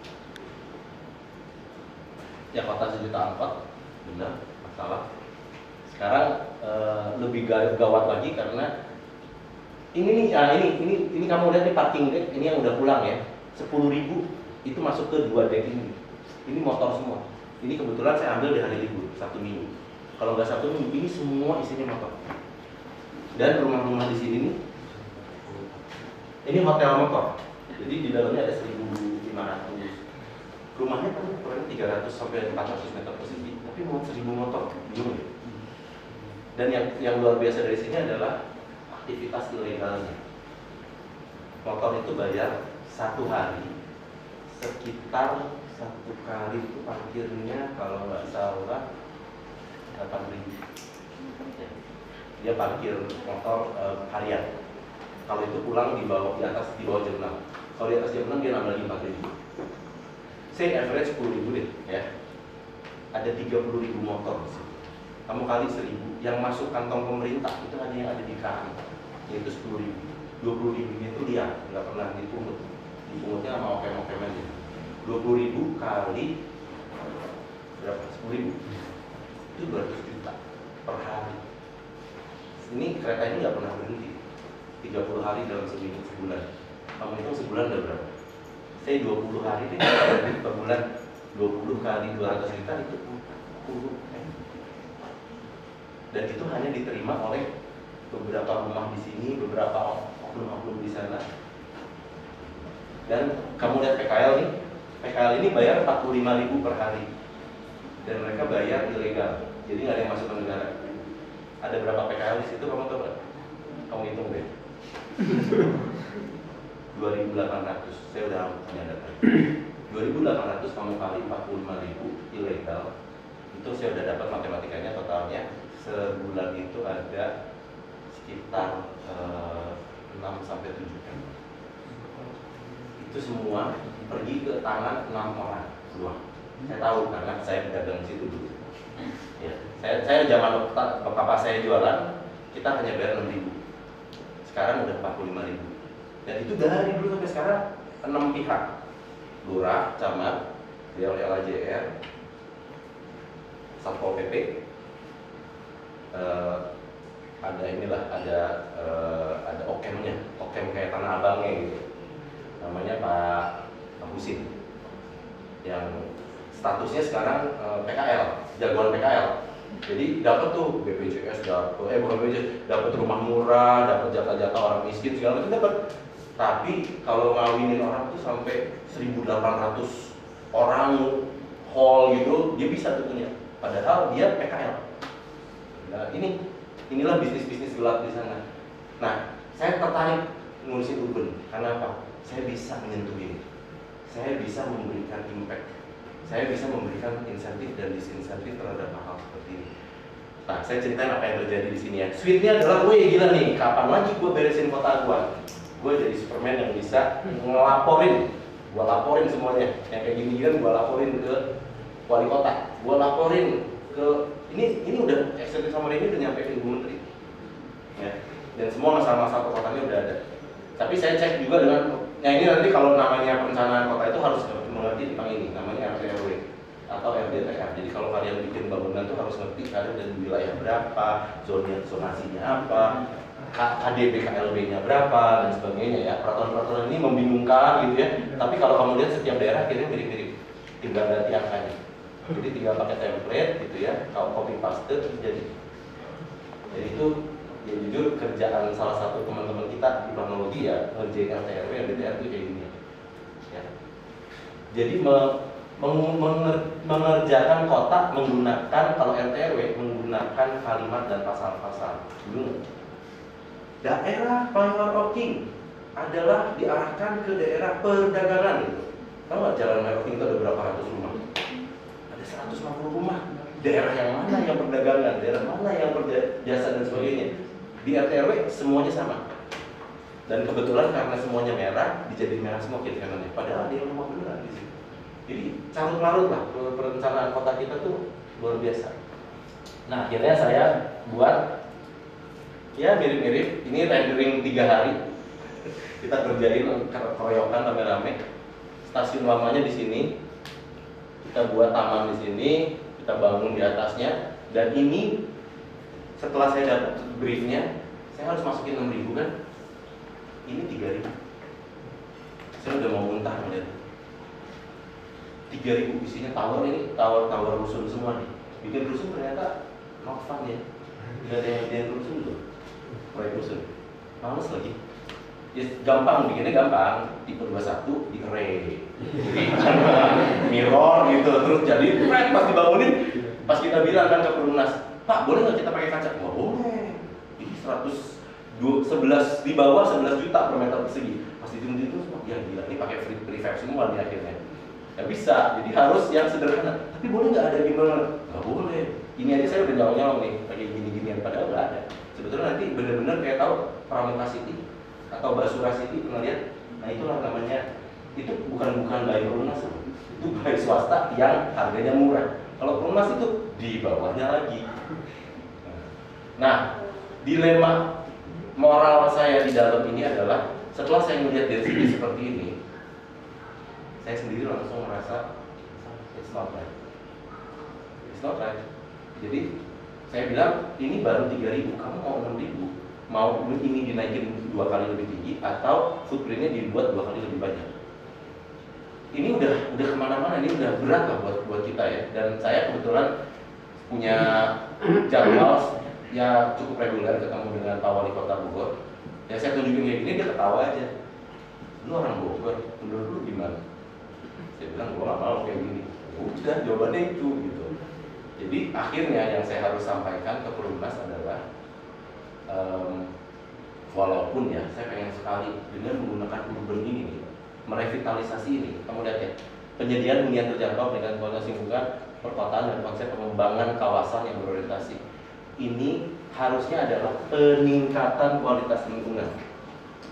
Ya kota sejuta angkot, benar, masalah. Sekarang lebih gawat lagi karena ini kamu lihat nih parking deck, ini yang udah pulang ya, 10.000 itu masuk ke 2 deck ini. Ini motor semua. Ini kebetulan saya ambil di hari libur, Sabtu Minggu. Kalau nggak Sabtu Minggu, ini semua isinya motor. Dan rumah-rumah di sini nih, ini hotel motor. Jadi di dalamnya ada 1.500. Rumahnya kan ukurannya 300 sampai 400 meter persegi, tapi mau 1.000 motor, bingung ya? Dan yang luar biasa dari sini adalah aktivitas ilegalnya. Motor itu bayar 1 hari sekitar 1 kali itu parkirnya kalau nggak salah 8.000. Dia parkir motor harian. Kalau itu pulang di bawah jam 6. Kalau di atas jam 6 dia nambah 4.000. Saya average 10.000 deh ya. Ada 30.000 motor di sini. Kamu kali 1.000 yang masuk kantong pemerintah itu hanya yang ada di KAN, yaitu 10.000. 20.000 itu dia nggak pernah dipungut. Dipungutnya sama okem-okem aja. 20.000 kali berapa? 10.000. Itu 200 juta per hari. Ini kereta ini nggak pernah berhenti. 30 hari dalam sebulan. Kamu hitung sebulan udah berapa? Saya 20 hari ini per bulan 20 kali 200 juta itu 10 M. Dan itu hanya diterima oleh beberapa rumah di sini, beberapa oknum-oknum di sana. Dan kamu lihat PKL nih, PKL ini bayar 45.000 per hari. Dan mereka bayar ilegal, jadi nggak ada yang masuk ke negara. Ada berapa PKL di situ kamu tahu nggak? Kamu hitung deh. 2.800, saya udah punya data. 2.800 kamu kali 45.000 ilegal, itu saya udah dapat matematikanya totalnya. Sebulan itu ada sekitar 6 sampai 7 M. Itu semua pergi ke tangan 6 orang keluar. Saya tahu karena saya berdagang di situ dulu. Ya, saya zaman bapak saya jualan, kita hanya bayar 6.000. Sekarang udah 45.000. Dan itu dari dulu sampai sekarang 6 pihak. Lurah, camat, LJR, Satpol PP, ada okemnya, okem kayak Tanah Abangnya gitu. Namanya Pak Husin. Yang statusnya sekarang PKL, jagoan PKL. Jadi dapat tuh BPJS, bukan BPJS, dapat rumah murah, dapat jatah-jatah orang miskin segala macam dapat. Tapi kalau ngawinin orang tuh sampai 1.800 orang hall gitu, dia bisa tuh punya. Padahal dia PKL. Nah, inilah bisnis-bisnis gelap di sana. Nah, saya tertarik ngurusin urban. Karena apa? Saya bisa menyentuh ini. Saya bisa memberikan impact. Saya bisa memberikan insentif dan disinsentif terhadap hal seperti ini. Nah, saya ceritain apa yang terjadi di sini ya. Sweetnya adalah, wih gila nih, kapan lagi gue beresin kota gue? Gue jadi Superman yang bisa ngelaporin. Gue laporin semuanya. Yang kayak gini-gini gue laporin ke wali kota. Gue laporin ke ini udah eksekutif sama ini udah nyampe ke Ibu Menteri. Ya. Dan semua masalah-masalah kotanya udah ada. Tapi saya cek juga dengan, nah ini nanti kalau namanya perencanaan kota itu harus mengerti tentang ini, namanya RT/RW atau RDTR. Jadi kalau kalian bikin bangunan tuh harus ngerti kalian dan wilayah berapa, zonasinya apa, KDB KLB-nya berapa dan sebagainya ya. Peraturan-peraturan ini membingungkan gitu ya. Tapi kalau kamu lihat setiap daerah akhirnya mirip-mirip, tinggal ganti angkanya. Jadi tinggal pakai template gitu ya, kalau copy paste terus jadi. Jadi itu ya jujur kerjaan salah satu teman-teman kita di planologi ya ngerjain RT/RW yang DTR itu kayak gini ya. Jadi mengerjakan kotak menggunakan, kalau RT/RW menggunakan kalimat dan pasal-pasal. Dulu daerah Mayorking adalah diarahkan ke daerah perdagangan gitu. Tahu nggak jalan Mayorking itu ada berapa ratus rumah? Ada 150 rumah. Daerah yang mana yang perdagangan, daerah mana yang jasa dan sebagainya. Di RT/RW semuanya sama. Dan kebetulan karena semuanya merah, dijadiin merah semua kiri kanannya. Padahal dia rumah beneran di sini. Jadi carut marut lah perencanaan kota kita tuh luar biasa. Nah akhirnya saya buat ya mirip-mirip. Ini rendering 3 hari. Kita kerjain keroyokan rame-rame. Stasiun lamanya di sini. Kita buat taman di sini. Kita bangun di atasnya. Dan ini setelah saya dapat briefnya, saya harus masukin 6.000 kan? Ini 3.000. Saya udah mau muntah melihat. 3.000 isinya tower, ini tower rusun semua nih. Bikin rusun ternyata not fun ya. Tidak ada yang bikin rusun tuh. Proyek rusun. Males lagi. Ya gampang, bikinnya gampang. Tipe 21 di array. Mirror gitu. Terus jadi pas dibangunin, pas kita bilang kan ke Perumnas, Pak, boleh nggak kita pakai kaca? Nggak boleh. Ini 11 di bawah 11 juta per meter persegi. Pas dihitung semua, ya gila, ini pakai prefab semua di akhirnya. Nggak bisa, jadi harus yang sederhana. Tapi boleh nggak ada gimana? Nggak boleh. Ini aja saya udah nyolong nih, pakai gini-ginian, padahal nggak ada. Sebetulnya nanti benar-benar kayak tahu Pramuka City atau Basura City, pernah lihat? Nah itulah namanya. Itu bukan by Perumnas, itu by swasta yang harganya murah. Kalau Perumnas itu di bawahnya lagi. Nah, dilema moral saya di dalam ini adalah setelah saya melihat density seperti ini, saya sendiri langsung merasa it's not right. It's not right. Jadi saya bilang ini baru 3.000, kamu mau 6.000, mau ini dinaikin 2 kali lebih tinggi atau footprintnya dibuat 2 kali lebih banyak. Ini udah kemana-mana, ini udah berat lah buat kita ya. Dan saya kebetulan punya jadwal ya cukup reguler ketemu dengan Pak Wali Kota Bogor. Ya saya tunjukin kayak gini, dia ketawa aja. Lu orang Bogor, menurut lu gimana? Saya bilang gua nggak mau kayak gini. Udah jawabannya itu gitu. Jadi akhirnya yang saya harus sampaikan ke Perumnas adalah walaupun ya saya pengen sekali dengan menggunakan urban ini nih, merevitalisasi ini, kamu lihat ya, penyediaan hunian terjangkau dengan kualitas lingkungan, perkotaan dan konsep pengembangan kawasan yang berorientasi. Ini harusnya adalah peningkatan kualitas lingkungan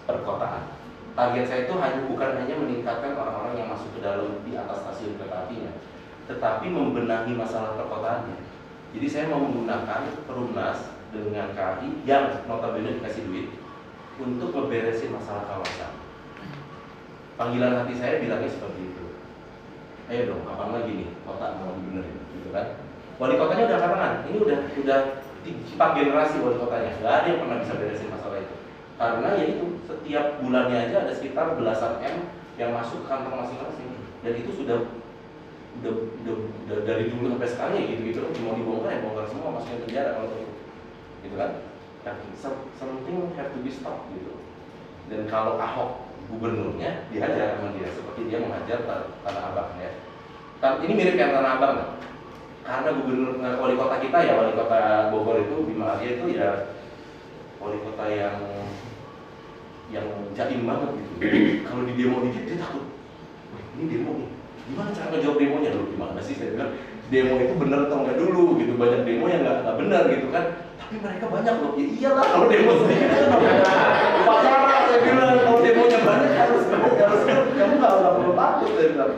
perkotaan. Target saya itu bukan hanya meningkatkan orang-orang yang masuk ke dalam di atas stasiun kereta apinya, tetapi membenahi masalah perkotaannya. Jadi saya mau menggunakan Perumnas dengan KAI yang notabene dikasih duit untuk ngeberesin masalah kawasan. Panggilan hati saya bilangnya seperti itu. Ayo dong, kapan lagi nih kota mau dibenerin, gitu kan? Wali kotanya udah kapan? Ini udah 4 generasi wali kotanya, nggak ada yang pernah bisa beresin masalah itu. Karena ya itu setiap bulannya aja ada sekitar belasan M yang masuk ke kantong masing-masing, dan itu sudah dari dulu sampai sekarang ya gitu mau dibongkar ya bongkar semua, masukin penjara kalau gitu kan? Something have to be stopped gitu. Dan kalau Ahok gubernurnya dihajar sama dia seperti dia menghajar Tanah Abang ya. Ini mirip kayak Tanah Abang kan? Karena gubernur wali kota kita ya, wali kota Bogor itu Bima Arya itu ya wali kota yang jaim banget gitu. Kalau di demo dikit dia takut. Wah, ini demo nih. Gimana cara ngejawab demonya? Loh gimana sih? Saya bilang demo itu benar atau enggak dulu gitu. Banyak demo yang enggak benar gitu kan. Tapi mereka banyak loh. Ya iyalah kalau demo sedikit kan upacara. Saya bilang kalau demonya banyak harus kamu nggak perlu takut, saya bilang.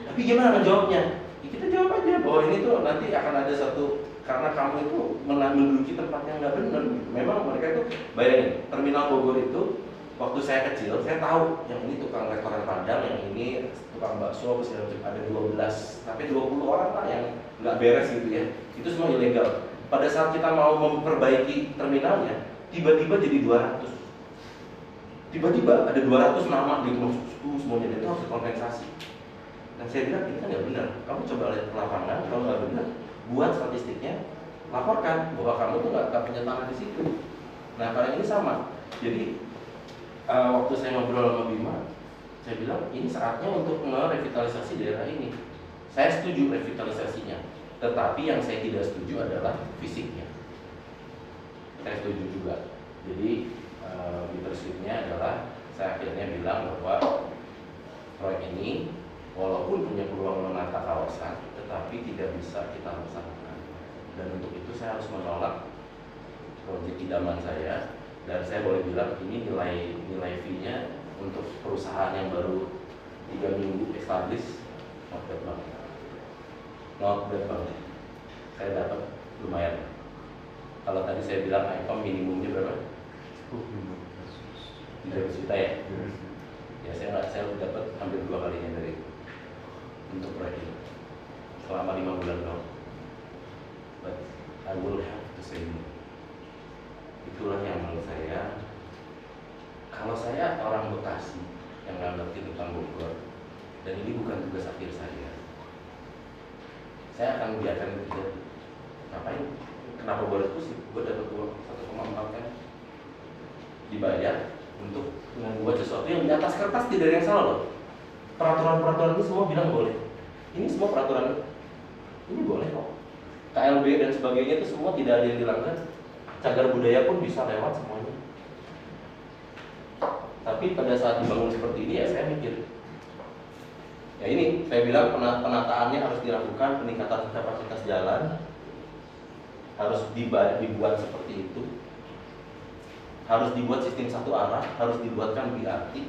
Tapi gimana menjawabnya? Ya kita jawab aja bahwa ini tuh nanti akan ada satu, karena kamu itu menduduki tempat yang nggak benar. Memang mereka itu bayangin terminal Bogor itu waktu saya kecil saya tahu yang ini tukang restoran Padang, yang ini tukang bakso, ada 12 sampai 20 orang lah yang nggak beres gitu ya. Itu semua ilegal. Pada saat kita mau memperbaiki terminalnya, tiba-tiba jadi 200. Tiba-tiba ada 200 nama di semuanya, dan itu harus dikompensasi. Dan saya bilang ini kan nggak benar. Kamu coba lihat ke lapangan, kalau nggak benar, buat statistiknya, laporkan bahwa kamu tuh nggak punya tanah di situ. Nah kali ini sama. Jadi waktu saya ngobrol sama Bima, saya bilang ini saatnya untuk merevitalisasi daerah ini. Saya setuju revitalisasinya, tetapi yang saya tidak setuju adalah fisiknya. Saya setuju juga. Jadi leadershipnya adalah saya akhirnya bilang bahwa proyek ini walaupun punya peluang menata kawasan, tetapi tidak bisa kita laksanakan. Dan untuk itu saya harus menolak proyek idaman saya. Dan saya boleh bilang ini nilai fee-nya untuk perusahaan yang baru 3 minggu establish not bad banget. Saya dapat lumayan. Kalau tadi saya bilang IPAM minimumnya berapa? 300 juta ya? Ya saya dapat hampir 2 kalinya dari untuk proyek ini selama 5 bulan doang. But I will have to say no. Itulah yang menurut saya, kalau saya orang Bekasi yang nggak ngerti tentang Bogor, dan ini bukan tugas akhir saya akan biarkan itu terjadi. Ngapain? Kenapa gue harus pusing? Gue dapat uang 1,4 kan dibayar untuk membuat sesuatu yang di atas kertas tidak ada yang salah loh. Peraturan-peraturan ini semua bilang boleh. Ini semua peraturan ini boleh kok. KLB dan sebagainya itu semua tidak ada yang dilanggar. Cagar budaya pun bisa lewat semuanya. Tapi pada saat dibangun seperti ini ya saya mikir, ya ini saya bilang penataannya harus dilakukan, peningkatan kapasitas jalan harus dibuat seperti itu, harus dibuat sistem satu arah, harus dibuatkan BRT.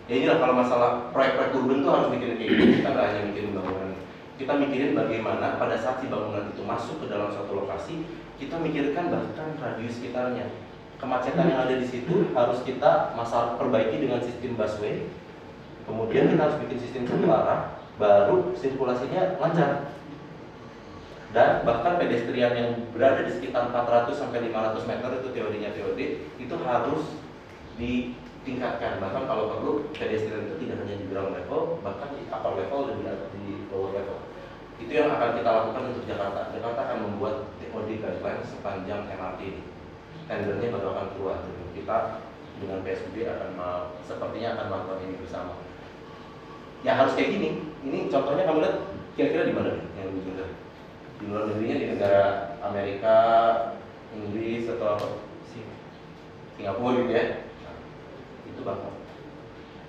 Ya inilah kalau masalah proyek-proyek urban itu harus mikirin kayak gitu. Kita nggak hanya mikirin bangunan, kita mikirin bagaimana pada saat si bangunan itu masuk ke dalam suatu lokasi, kita mikirkan bahkan radius sekitarnya. Kemacetan yang ada di situ harus kita perbaiki dengan sistem busway. Kemudian kita harus bikin sistem satu arah, baru sirkulasinya lancar. Dan bahkan pedestrian yang berada di sekitar 400 sampai 500 meter itu teorinya itu harus ditingkatkan. Bahkan kalau perlu pedestrian itu tidak hanya di ground level, bahkan di upper level dan di lower level. Itu yang akan kita lakukan untuk Jakarta. Jakarta akan membuat TOD guidelines sepanjang MRT ini. Tendernya baru akan keluar. Kita dengan PSBB sepertinya akan melakukan ini bersama. Ya harus kayak gini. Ini contohnya kamu lihat kira-kira di mana nih yang ditunjuk? Di luar negerinya di negara Amerika, Inggris atau apa? Singapura gitu ya. Nah, itu Bangkok.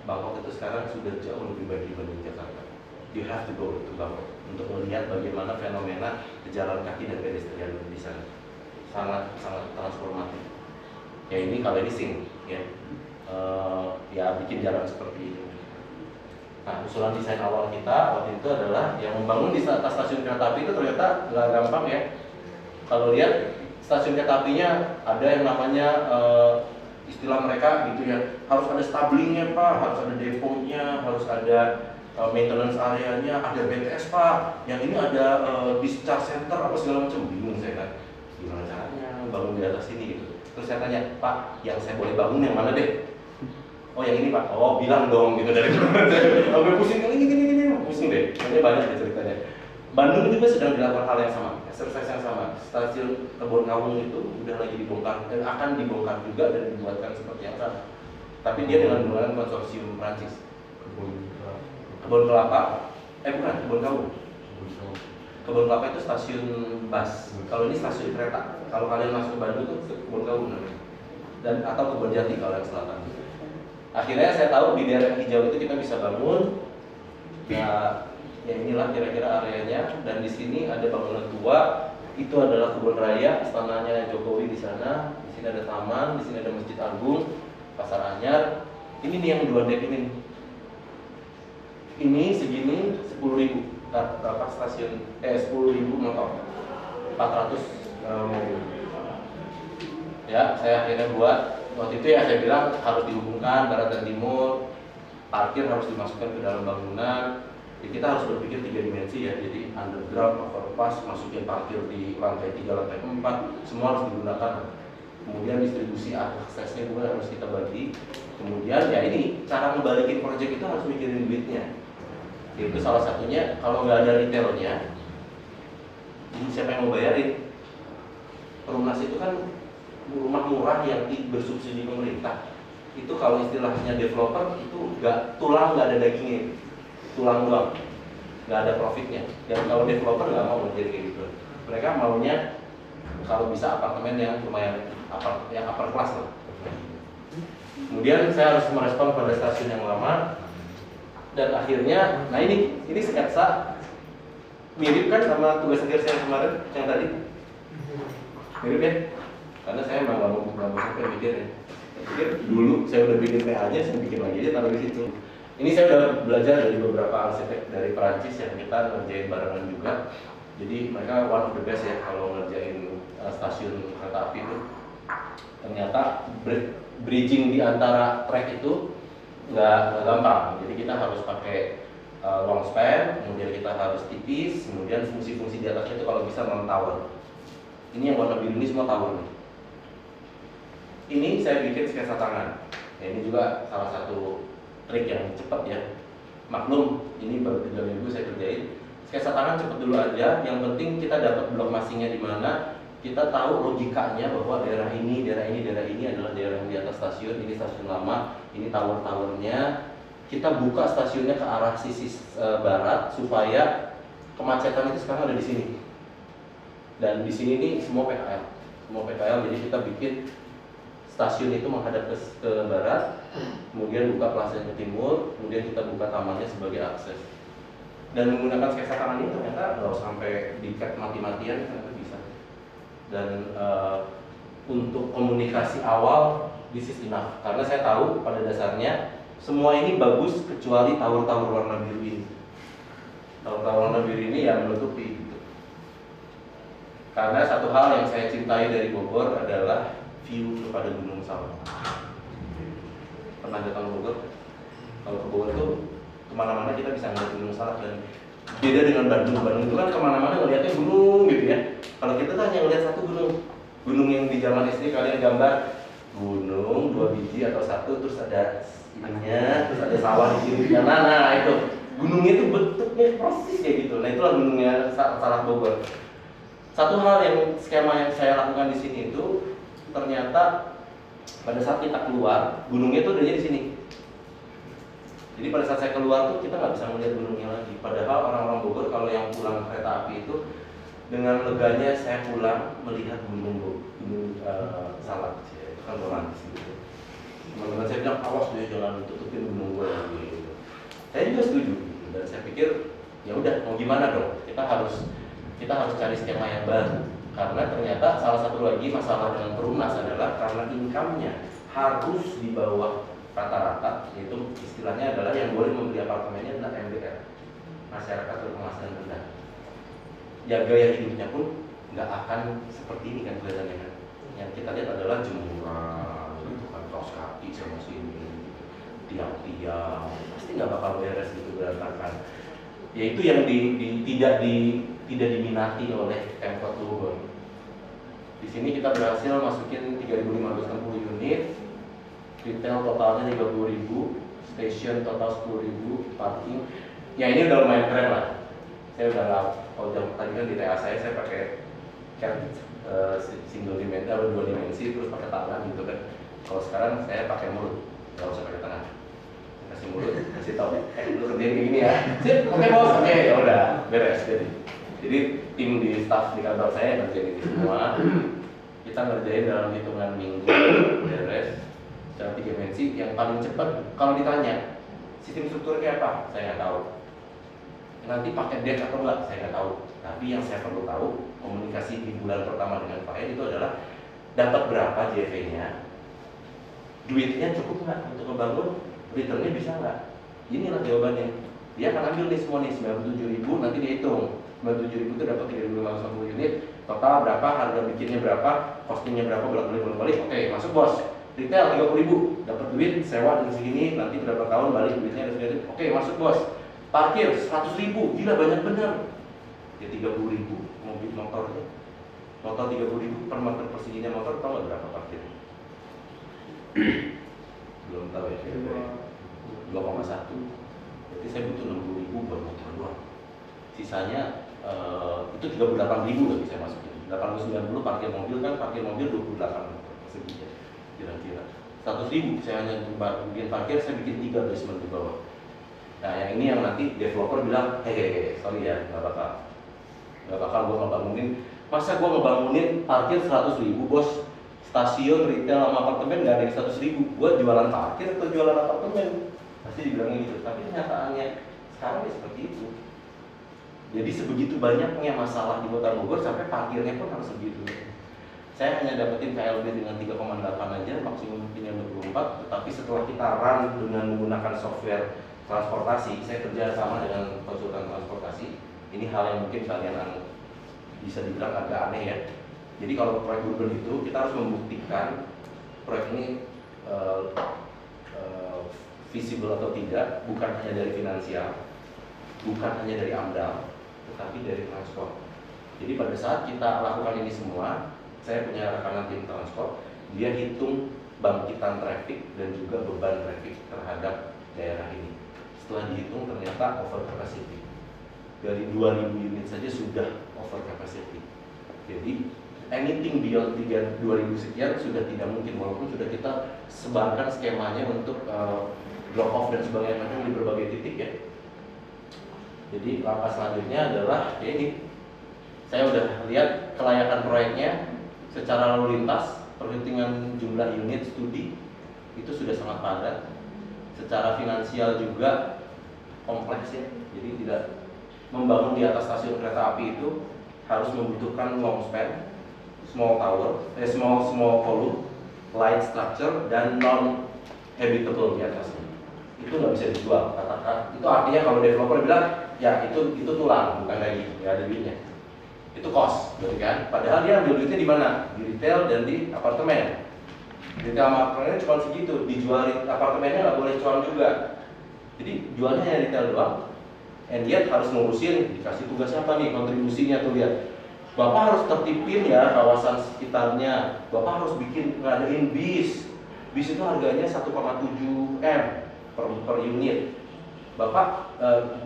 Bangkok itu sekarang sudah jauh lebih baik dibanding Jakarta. You have to go to Bangkok untuk melihat bagaimana fenomena pejalan kaki dan pedestrian di sana. Sangat transformatif. Ya ini kalau ini sing, ya, ya bikin jalan seperti ini. Nah usulan desain awal kita waktu itu adalah yang membangun di atas stasiun kereta api itu ternyata nggak gampang ya. Kalau lihat stasiun kereta apinya ada yang namanya istilah mereka gitu ya, harus ada stablingnya pak, harus ada deponya, harus ada maintenance areanya, ada BTS pak, yang ini ada discharge center apa segala macam. Bingung saya kan, gimana caranya bangun di atas ini gitu. Terus saya tanya, Pak, yang saya boleh bangun yang mana deh? Oh yang ini pak, oh bilang dong gitu dari sampai pusing ini pusing deh, banyak banyak deh ceritanya. Bandung juga sedang dilakukan hal yang sama, exercise yang sama. Stasiun Kebon Kawung itu udah lagi dibongkar dan akan dibongkar juga dan dibuatkan seperti yang sama. Tapi dia dengan menggunakan konsorsium Prancis. Kebon Kelapa, bukan Kebon Kawung. Kebon Kelapa itu stasiun bus. Kalau ini stasiun kereta. Kalau kalian masuk ke Bandung itu Kebon Kawung namanya. Dan atau Kebon Jati kalau yang selatan. Akhirnya saya tahu di daerah hijau itu kita bisa bangun. Ya inilah kira-kira areanya. Dan di sini ada bangunan tua. Itu adalah kebun raya, istananya Jokowi di sana. Di sini ada taman, di sini ada Masjid Agung, Pasar Anyar. Ini nih yang dua dek ini. Ini segini 10.000. Berapa stasiun? 10.000 motor. 400 mobil. Ya, saya akhirnya buat. Waktu itu ya saya bilang harus dihubungkan barat dan timur, parkir harus dimasukkan ke dalam bangunan. Jadi kita harus berpikir 3 dimensi ya. Jadi underground, overpass, masukin parkir di lantai 3, lantai 4, semua harus digunakan. Kemudian distribusi aksesnya juga harus kita bagi. Kemudian ya ini cara membalikin proyek itu harus mikirin duitnya. Itu salah satunya, kalau nggak ada retailnya, ini siapa yang mau bayarin? Perumnas itu kan rumah murah yang bersubsidi pemerintah. Itu kalau istilahnya developer itu tulang nggak ada dagingnya, tulang doang, nggak ada profitnya. Dan kalau developer nggak mau jadi kayak gitu. Mereka maunya kalau bisa apartemen yang lumayan upper class lah. Kemudian saya harus merespon pada stasiun yang lama, dan akhirnya, nah ini sketsa mirip kan sama tugas akhir saya kemarin yang tadi, mirip ya? Karena saya memang nggak mau sampai mikir ya. Saya pikir dulu saya udah bikin PA-nya, saya bikin lagi aja taruh di situ. Ini saya udah belajar dari beberapa arsitek dari Perancis yang kita ngerjain barengan juga. Jadi mereka one of the best ya kalau ngerjain stasiun kereta api itu. Ternyata bridging di antara track itu nggak gampang. Jadi kita harus pakai long span, kemudian kita harus tipis, kemudian fungsi-fungsi di atasnya itu kalau bisa non-tower. Ini yang warna biru ini semua tower nih. Ini saya bikin sketsa tangan. Ya, ini juga salah satu trik yang cepat ya. Maklum, ini baru 3 minggu saya kerjain. Sketsa tangan cepat dulu aja. Yang penting kita dapat blok masingnya di mana. Kita tahu logikanya bahwa daerah ini adalah daerah yang di atas stasiun. Ini stasiun lama, ini tower-towernya. Kita buka stasiunnya ke arah sisi barat supaya kemacetan itu sekarang ada di sini. Dan di sini nih semua PKL. Jadi kita bikin stasiun itu menghadap ke barat, kemudian buka plaza ke timur, kemudian kita buka tamannya sebagai akses. Dan menggunakan sketsa tangan ini ternyata nggak sampai di-cut mati-matian, ternyata bisa. Dan untuk komunikasi awal, this is enough. Karena saya tahu pada dasarnya semua ini bagus kecuali tower-tower warna biru ini. Tower-tower warna biru ini yang menutupi gitu. Karena satu hal yang saya cintai dari Bogor adalah view kepada Gunung Salak. Pernah datang ke Bogor? Kalau ke Bogor itu kemana-mana kita bisa ngeliat Gunung Salak, dan beda dengan Bandung. Bandung itu kan kemana-mana ngeliatnya gunung gitu ya. Kalau kita tuh hanya ngeliat satu gunung yang di zaman SD kalian gambar gunung 2 biji atau 1, terus ada ininya, terus ada sawah di sini. Nah itu gunungnya itu bentuknya persis kayak gitu. Nah itulah gunungnya Salak Bogor. Satu hal yang skema yang saya lakukan di sini itu ternyata pada saat kita keluar gunungnya itu udah di sini. Jadi pada saat saya keluar tuh kita nggak bisa melihat gunungnya lagi. Padahal orang-orang Bogor kalau yang pulang kereta api itu dengan leganya saya pulang melihat gunung Salak. Itu kan romantis gitu. Teman-teman saya bilang awas dia jangan tutupin gunung gue lagi. Gitu. Saya juga setuju. Dan saya pikir ya udah mau gimana dong? Kita harus cari skema yang baru. Karena ternyata salah satu lagi masalah dengan Perumnas adalah karena income-nya harus di bawah rata-rata, yaitu istilahnya adalah yang boleh membeli apartemennya adalah MBR, masyarakat berpenghasilan rendah. Ya gaya hidupnya pun nggak akan seperti ini kan kelihatannya kan. Yang kita lihat adalah jemuran, gitu kan, kaos kaki sama sini, tiang-tiang, pasti nggak bakal beres gitu berantakan. Ya itu yang tidak diminati oleh Pemkot Bogor. Di sini kita berhasil masukin 3.560 unit, retail totalnya 30.000, station total 10.000, parking. Ya ini udah lumayan keren lah. Saya udah nggak, kalau jam tadi kan di TA saya pakai cat single dimensi atau 2 dimensi terus pakai tangan gitu kan. Kalau sekarang saya pakai mulut, nggak usah pakai tangan. Kasih mulut, kasih tahu, lu kerjain kayak gini ya. Sip, oke bos, oke, ya udah beres jadi tim di staff di kantor saya ngerjain itu semua. Kita ngerjain dalam hitungan minggu beres secara 3 dimensi. Yang paling cepat kalau ditanya sistem struktur kayak apa, saya nggak tahu. Nanti pakai deck atau enggak, saya nggak tahu. Tapi yang saya perlu tahu, komunikasi di bulan pertama dengan Pak Ed itu adalah dapat berapa JV-nya, duitnya cukup nggak untuk membangun, returnnya bisa nggak. Inilah jawabannya. Dia akan ambil nih semua nih 97.000, nanti dihitung 97.000 itu dapat 3.560 unit, total berapa, harga bikinnya berapa, costingnya berapa, bolak-balik. Oke, masuk bos. Retail 30.000, dapat duit sewa dengan segini, nanti berapa tahun balik duitnya ada segini. Oke, masuk bos. Parkir 100.000, gila banyak bener. Ya 30.000 mobil motornya. Total 30.000 per meter perseginya motor, tahu nggak berapa parkir? Belum tahu ya, 2,1. Berarti saya butuh 60.000. ribu buat motor doang. Sisanya itu 38.000 lagi saya masukin. 890 parkir mobil kan, parkir mobil 28 persegi ya, kira-kira. 100.000 saya hanya untuk bikin parkir, saya bikin 3 basement di bawah. Nah yang ini yang nanti developer bilang, sorry ya, nggak bakal gue ngebangunin. Masa gue ngebangunin parkir 100.000 bos, stasiun, retail, sama apartemen nggak ada yang 100.000. Gue jualan parkir atau jualan apartemen? Pasti dibilangnya gitu. Tapi kenyataannya sekarang ya seperti itu. Jadi sebegitu banyaknya masalah di Kota Bogor sampai parkirnya pun harus segitu. Saya hanya dapetin KLB dengan 3,8 aja, maksimum tinggal 24. Tetapi setelah kita run dengan menggunakan software transportasi, saya kerja sama dengan konsultan transportasi. Ini hal yang mungkin kalian bisa dibilang agak aneh ya. Jadi kalau proyek urban itu kita harus membuktikan proyek ini visible atau tidak, bukan hanya dari finansial, bukan hanya dari AMDAL, tetapi dari transport. Jadi pada saat kita lakukan ini semua, saya punya rekanan tim transport, dia hitung bangkitan traffic dan juga beban traffic terhadap daerah ini. Setelah dihitung ternyata over capacity. Dari 2.000 unit saja sudah over capacity. Jadi anything beyond 2.000 sekian sudah tidak mungkin, walaupun sudah kita sebarkan skemanya untuk drop off dan sebagainya macam di berbagai titik ya. Jadi langkah selanjutnya adalah ya ini, saya udah lihat kelayakan proyeknya secara lalu lintas, perhitungan jumlah unit studi itu sudah sangat padat. Secara finansial juga kompleks ya. Jadi tidak membangun di atas stasiun kereta api itu harus membutuhkan long span, small tower, small volume, light structure dan non habitable di atasnya. Itu nggak bisa dijual, katakan. Itu artinya kalau developer bilang ya itu tulang, bukan lagi ya ada duitnya. Itu cost, berarti kan? Padahal dia ambil duitnya di mana? Di retail dan di apartemen. Retail sama apartemennya cuma segitu, dijualin apartemennya nggak boleh cuan juga. Jadi jualnya hanya retail doang. And yet harus ngurusin, dikasih tugas apa nih, kontribusinya tuh lihat. Bapak harus tertipin ya kawasan sekitarnya. Bapak harus ngadain bis. Bis itu harganya 1,7 M per unit. Bapak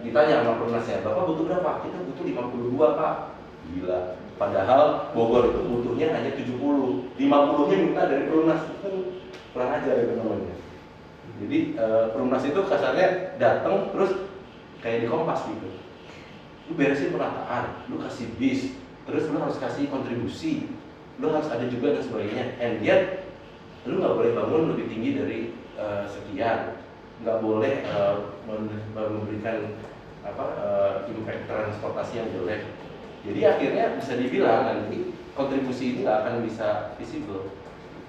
ditanya sama Perumnasnya, Bapak butuh berapa? Kita butuh 52 Pak. Gila. Padahal Bogor itu butuhnya hanya 70. 50-nya minta dari Perumnas. Itu kurang ajar ya namanya. Jadi Perumnas itu kasarnya datang terus kayak di Kompas gitu. Lu beresin penataan, lu kasih bis, terus lu harus kasih kontribusi, lu harus ada juga dan sebagainya. And yet lu nggak boleh bangun lebih tinggi dari sekian, nggak boleh memberikan impact transportasi yang jelek. Jadi akhirnya bisa dibilang nanti kontribusi ini nggak akan bisa visible.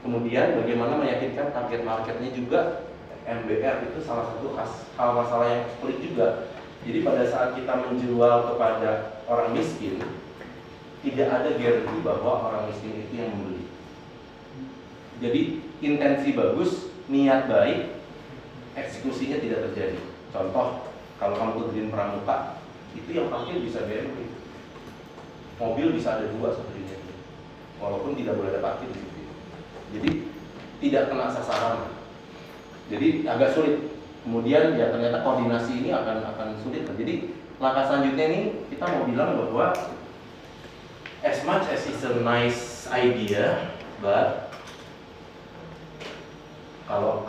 Kemudian bagaimana meyakinkan target marketnya juga, MBR itu salah satu hal masalah yang pelik juga. Jadi pada saat kita menjual kepada orang miskin, tidak ada garansi bahwa orang miskin itu yang membeli. Jadi intensi bagus, niat baik, eksekusinya tidak terjadi. Contoh, kalau kamu kudurin pramuka, itu yang parkir bisa BMP. Mobil bisa ada 2 sebenarnya, walaupun tidak boleh ada parkir di situ. Jadi tidak kena sasaran. Jadi agak sulit. Kemudian ya ternyata koordinasi ini akan sulit. Jadi langkah selanjutnya ini kita mau bilang bahwa as much as it's a nice idea, but kalau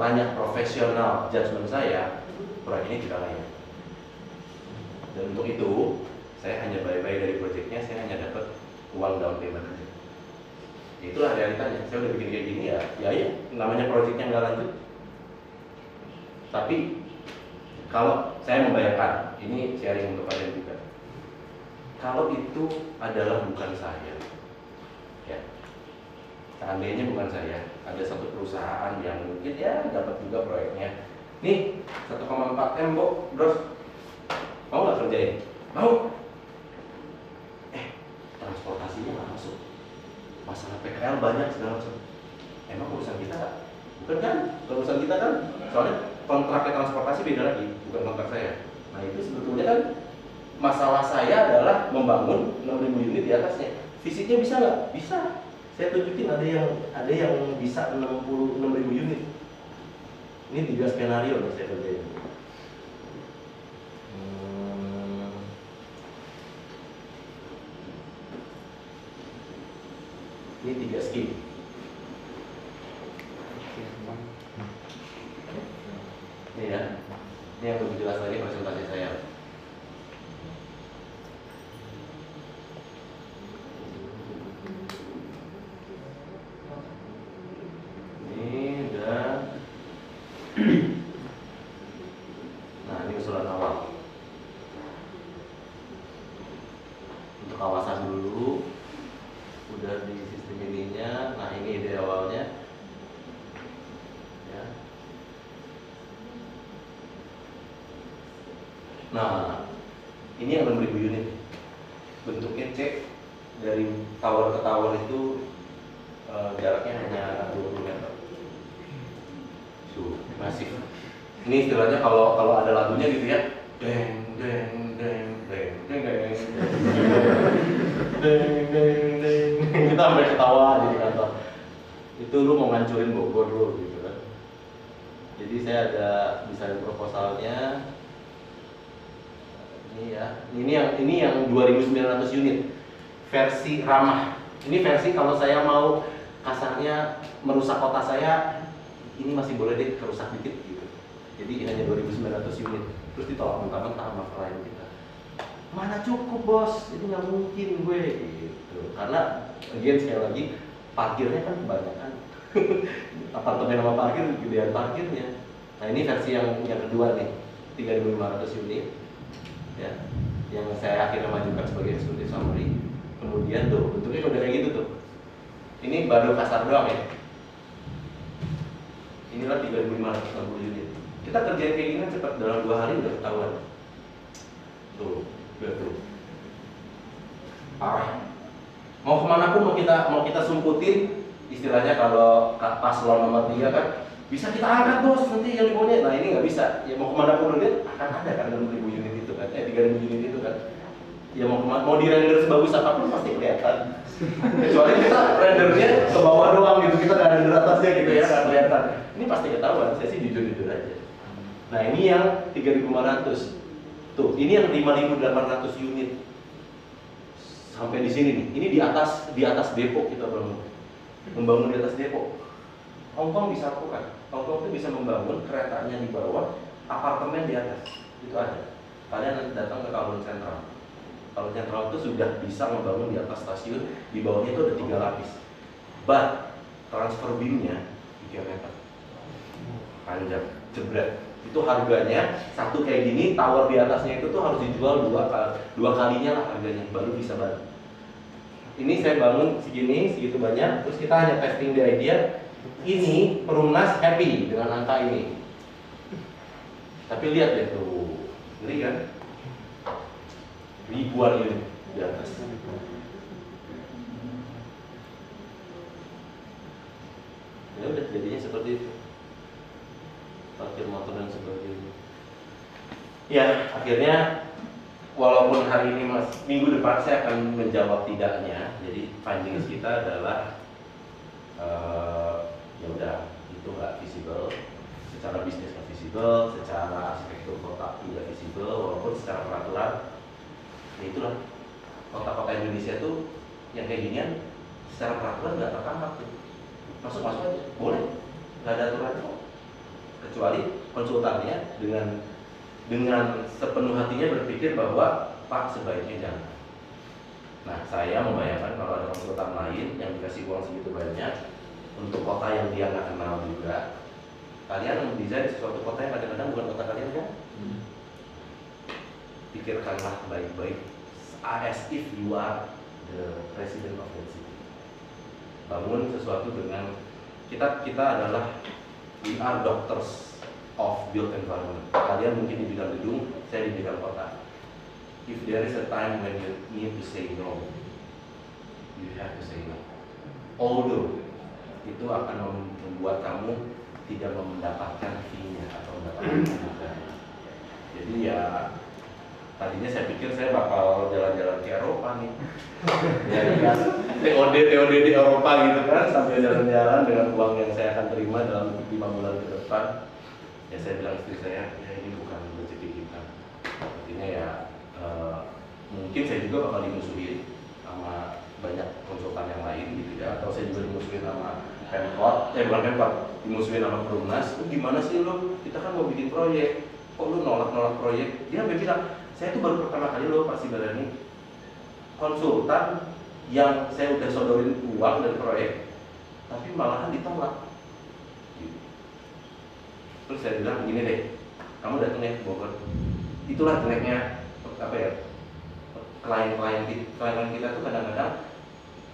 tanya profesional judgement saya, proyek ini tidak layak. Dan untuk itu saya hanya bye-bye dari proyeknya, saya hanya dapat uang down payment aja. Itulah realitanya. Saya udah bikin kayak gini ya namanya proyeknya nggak lanjut. Tapi kalau saya membayangkan, ini sharing untuk kalian juga. Kalau itu adalah bukan saya, ya, seandainya bukan saya, ada satu perusahaan yang mungkin ya dapat juga proyeknya. Nih 1,4 M bros, mau nggak kerjain? Mau? Transportasinya nggak masuk. Masalah PKL banyak segala macam. Emang urusan kita nggak? Bukan kan? Urusan kita kan? Soalnya kontraknya transportasi beda lagi, bukan kontrak saya. Nah itu sebetulnya kan masalah saya adalah membangun 6.000 unit di atasnya. Fisiknya bisa nggak? Bisa. Saya tunjukin ada yang bisa 6.000 unit. Ini 3 skenario yang saya kerjain. Ini 3 skim. Ini ya, ini yang lebih jelas lagi presentasi saya. Ini udah. Nah, ini usulan awal. Untuk kawasan dulu, udah di sistem ininya. Nah, ini ide awalnya. Ya. Nah, ini yang 6.000 unit. Bentuknya C, dari tower ke tower itu jaraknya hanya 20 meter. Tuh, masif. Ini istilahnya kalau ada lagunya gitu ya. Deng deng deng deng deng deng deng deng deng. Kita sampai ketawa di kantor. Itu lu mau ngancurin Bogor lu gitu kan. Jadi saya ada desain proposalnya. Ini ya, ini yang 2.900 unit versi ramah. Ini versi kalau saya mau kasarnya merusak kota saya, ini masih boleh deh kerusak dikit gitu. Jadi hanya 2.900 unit. Terus ditolak mentah-mentah sama klien kita. Mana cukup bos, ini nggak mungkin gue gitu. Karena again sekali lagi parkirnya kan kebanyakan. Apartemen sama parkir, gedean parkirnya. Nah ini versi yang kedua nih, 3.500 unit. Ya, yang saya akhirnya majukan sebagai executive summary. Kemudian tuh bentuknya udah kayak gitu tuh. Ini baru kasar doang ya. Inilah 3.560 unit. Kita kerjain kayak gini cepat, dalam 2 hari udah ketahuan. Tuh, udah tuh. Parah. Mau kemana pun mau kita sumputin, istilahnya kalau paslon nomor 3 kan bisa kita angkat bos nanti yang dimaunya. Nah ini nggak bisa. Ya mau kemana pun lihat akan ada kan 6.000 unit itu kan, 3.000 unit itu kan. Ya mau di render sebagus apapun pasti kelihatan. Kecuali kita rendernya ke bawah doang gitu, kita nggak render atasnya gitu ya, nggak kelihatan. Ini pasti ketahuan. Saya sih jujur aja. Nah ini yang 3.500. Tuh, ini yang 5.800 unit. Sampai di sini nih. Ini di atas depo kita bangun. Membangun di atas depo. Hongkong bisa lakukan. Hongkong itu bisa membangun keretanya di bawah, apartemen di atas. Itu ada. Kalian nanti datang ke Kowloon Central. Kowloon Central itu sudah bisa membangun di atas stasiun, di bawahnya itu ada 3 lapis. But transfer beam-nya 3 meter. Panjang, jebret. Itu harganya satu kayak gini, tower di atasnya itu tuh harus dijual dua kalinya lah harganya, baru bisa bangun. Ini saya bangun segini, segitu banyak, terus kita hanya testing the idea. Ini Perumnas happy dengan angka ini. Tapi lihat deh tuh, ngeri kan? Ribuan unit di atas. Ya udah jadinya seperti itu. Parkir motor dan sebagainya. Ya, akhirnya walaupun hari ini minggu depan saya akan menjawab tidaknya. Jadi findings kita adalah ya udah itu nggak visible, secara bisnis nggak visible, secara arsitektur kota tidak visible, walaupun secara peraturan ya itulah kota-kota Indonesia tuh yang kayak ginian secara peraturan nggak tertangkap tuh. Masuk aja, boleh, nggak ada aturan kok. Kecuali konsultannya dengan sepenuh hatinya berpikir bahwa Pak sebaiknya jangan. Nah, saya membayangkan kalau ada konsultan lain yang dikasih uang segitu banyak untuk kota yang dia nggak kenal juga, kalian mendesain sesuatu kota yang kadang-kadang bukan kota kalian kan? Pikirkanlah baik-baik, as if you are the president of that city. Bangun sesuatu dengan kita adalah we are doctors of built environment. Kalian mungkin di bidang gedung, saya di bidang kota. If there is a time when you need to say no, you have to say no. Although itu akan membuat kamu tidak mendapatkan fee-nya atau mendapatkan keuntungan. Jadi ya tadinya saya pikir saya bakal jalan-jalan ke Eropa nih. Ya kan, TOD di Eropa gitu kan, sambil jalan-jalan dengan uang yang saya akan terima dalam 5 bulan ke depan. Ya saya bilang istri saya, ya ini bukan rezeki kita. Artinya ya mungkin saya juga bakal dimusuhin sama banyak konsultan yang lain gitu ya, atau saya juga dimusuhin sama Pemkot, bukan Pemkot, dimusuhin sama Perumnas. Gimana sih lo? Kita kan mau bikin proyek, kok lo nolak proyek? Dia sampai bilang, saya tuh baru pertama kali lo Pak Sibarani konsultan yang saya udah sodorin uang dari proyek, tapi malahan ditolak. Gitu. Terus saya bilang gini deh, kamu datang ya ke Bogor. Itulah jeleknya apa ya, klien kita tuh kadang-kadang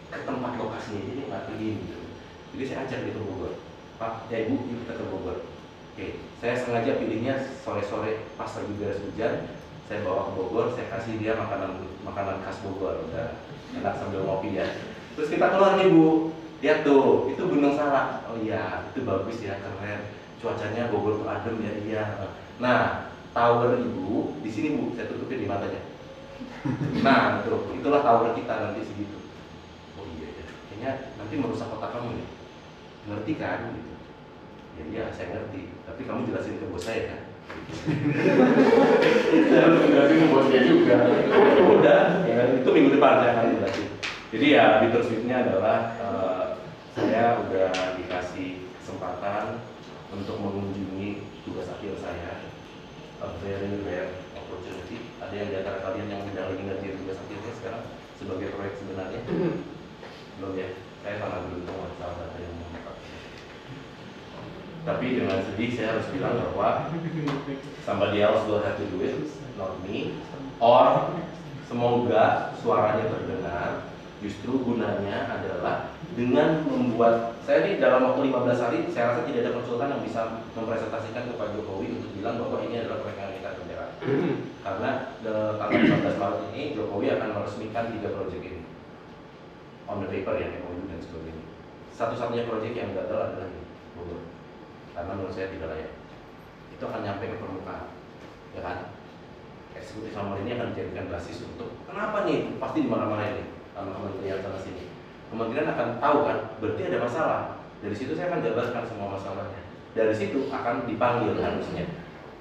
ke tempat lokasinya jadi nggak pergi gitu. Jadi saya ajak dia ke Bogor, Pak, ya Ibu, yuk kita ke Bogor. Oke, saya sengaja pilihnya sore-sore pas lagi beres hujan. Saya bawa ke Bogor, saya kasih dia makanan khas Bogor, udah enak sambil ngopi ya. Terus kita keluar nih Bu, lihat tuh, itu Gunung Salak. Oh iya, itu bagus ya, keren. Cuacanya Bogor tuh adem ya, iya. Nah, tower Ibu di sini Bu, saya tutupin di matanya. Nah, tuh, itulah tower kita nanti segitu. Oh iya, kayaknya nanti merusak otak kamu nih. Ngerti kan? Gitu. Ya iya, saya ngerti. Tapi kamu jelasin ke bos saya kan? Saya harus jelasin ke bos dia juga. Udah, ya kan? Itu minggu depan saya akan jelasin. Jadi ya, bittersweetnya adalah saya udah dikasih kesempatan untuk mengunjungi tugas akhir saya. A very rare opportunity. Ada yang di antara kalian yang udah lagi ngerjain tugas akhirnya sekarang sebagai proyek sebenarnya? Belum ya? Saya sangat beruntung salah satu yang mengangkat. Tapi dengan sedih saya harus bilang bahwa somebody else will have to do it, not me. Or semoga suaranya terdengar. Justru gunanya adalah dengan membuat, saya ini dalam waktu 15 hari saya rasa tidak ada konsultan yang bisa mempresentasikan ke Pak Jokowi untuk bilang bahwa ini adalah proyek yang kita kerjakan. Karena tanggal 15 Maret ini Jokowi akan meresmikan 3 proyek ini on the paper ya, MOU dan sebagainya. Satu-satunya proyek yang gagal adalah ini, Bogor. Karena menurut saya tidak layak. Itu akan nyampe ke permukaan, ya kan? Eksekutif sama ini akan dijadikan basis untuk kenapa nih? Pasti dimarah-marahin nih sama kementerian sana sini. Kementerian akan tahu kan, berarti ada masalah. Dari situ saya akan jabarkan semua masalahnya. Dari situ akan dipanggil harusnya.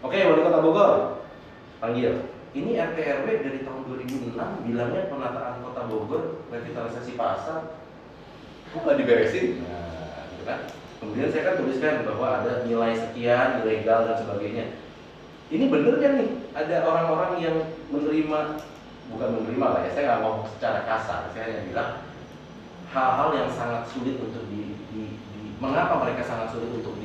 Oke, Wali Kota Bogor, panggil. Ini RT RW dari tahun 2006 bilangnya penataan Kota Bogor, revitalisasi pasar, kok nggak diberesin? Nah, gitu kan? Kemudian saya kan tuliskan bahwa ada nilai sekian, ilegal dan sebagainya. Ini bener kan nih? Ada orang-orang yang menerima, bukan menerima lah ya, saya nggak ngomong secara kasar, saya hanya bilang hal-hal yang sangat sulit untuk mengapa mereka sangat sulit untuk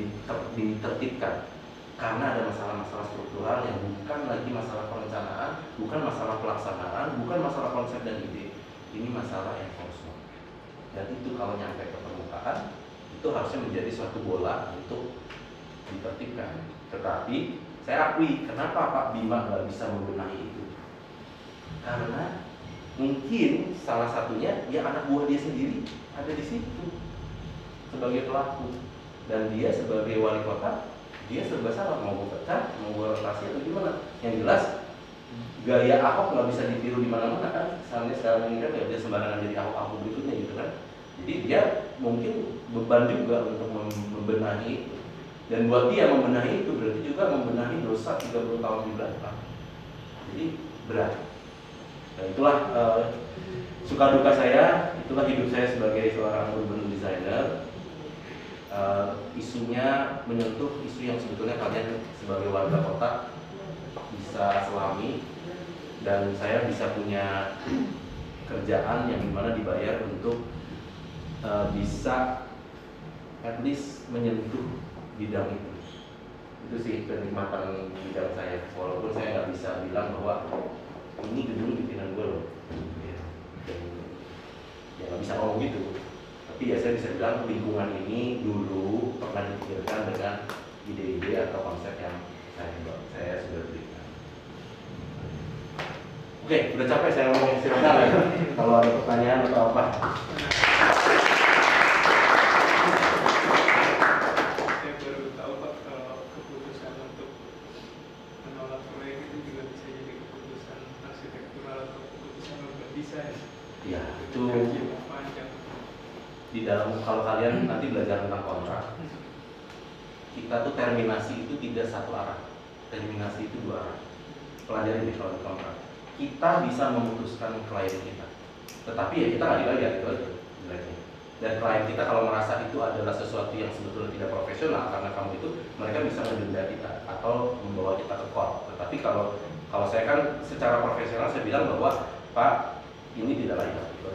ditertibkan? Karena ada masalah-masalah struktural yang bukan lagi masalah perencanaan, bukan masalah pelaksanaan, bukan masalah konsep dan ide. Ini masalah enforcement. Dan itu kalau nyampe ke permukaan, itu harusnya menjadi suatu bola untuk ditertibkan. Tetapi saya akui, kenapa Pak Bima nggak bisa membenahi itu? Karena mungkin salah satunya ya anak buah dia sendiri ada di situ sebagai pelaku, dan dia sebagai wali kota dia serba salah, mau gue pecat, mau gue rotasi atau gimana. Yang jelas gaya Ahok nggak bisa ditiru di mana-mana kan. Sekarang ini kan ya dia sembarangan jadi Ahok berikutnya gitu kan. Jadi dia mungkin beban juga untuk membenahi itu. Dan buat dia membenahi itu berarti juga membenahi dosa 30 tahun di belakang. Jadi berat. Dan itulah suka duka saya, itulah hidup saya sebagai seorang urban designer. Isunya menyentuh isu yang sebetulnya kalian sebagai warga kota bisa selami, dan saya bisa punya kerjaan yang dimana dibayar untuk bisa at least menyentuh bidang itu. Itu sih kenikmatan bidang saya, walaupun saya nggak bisa bilang bahwa ini gedung bikinan gue loh ya, dan ya nggak bisa ngomong gitu. Tapi ya saya bisa bilang lingkungan ini dulu pernah dipikirkan dengan ide-ide atau konsep yang saya sudah berikan. Oke, udah capek saya ngomong, silakan kalau ada pertanyaan atau apa. Saya baru tahu Pak, kalau keputusan untuk menolak proyek itu juga bisa jadi keputusan arsitektural atau keputusan urban design. Ya, itu Panjang. di dalam, kalau kalian nanti belajar tentang kontrak, kita tuh terminasi itu tidak satu arah, terminasi itu 2 arah. pelajari di kalau di kontrak. Kita bisa memutuskan klien kita, tetapi ya kita nggak dibayar, itu aja jeleknya. Dan klien kita kalau merasa itu adalah sesuatu yang sebetulnya tidak profesional karena kamu itu, mereka bisa mendenda kita atau membawa kita ke court. Tetapi kalau saya kan secara profesional saya bilang bahwa Pak, ini tidak layak gitu.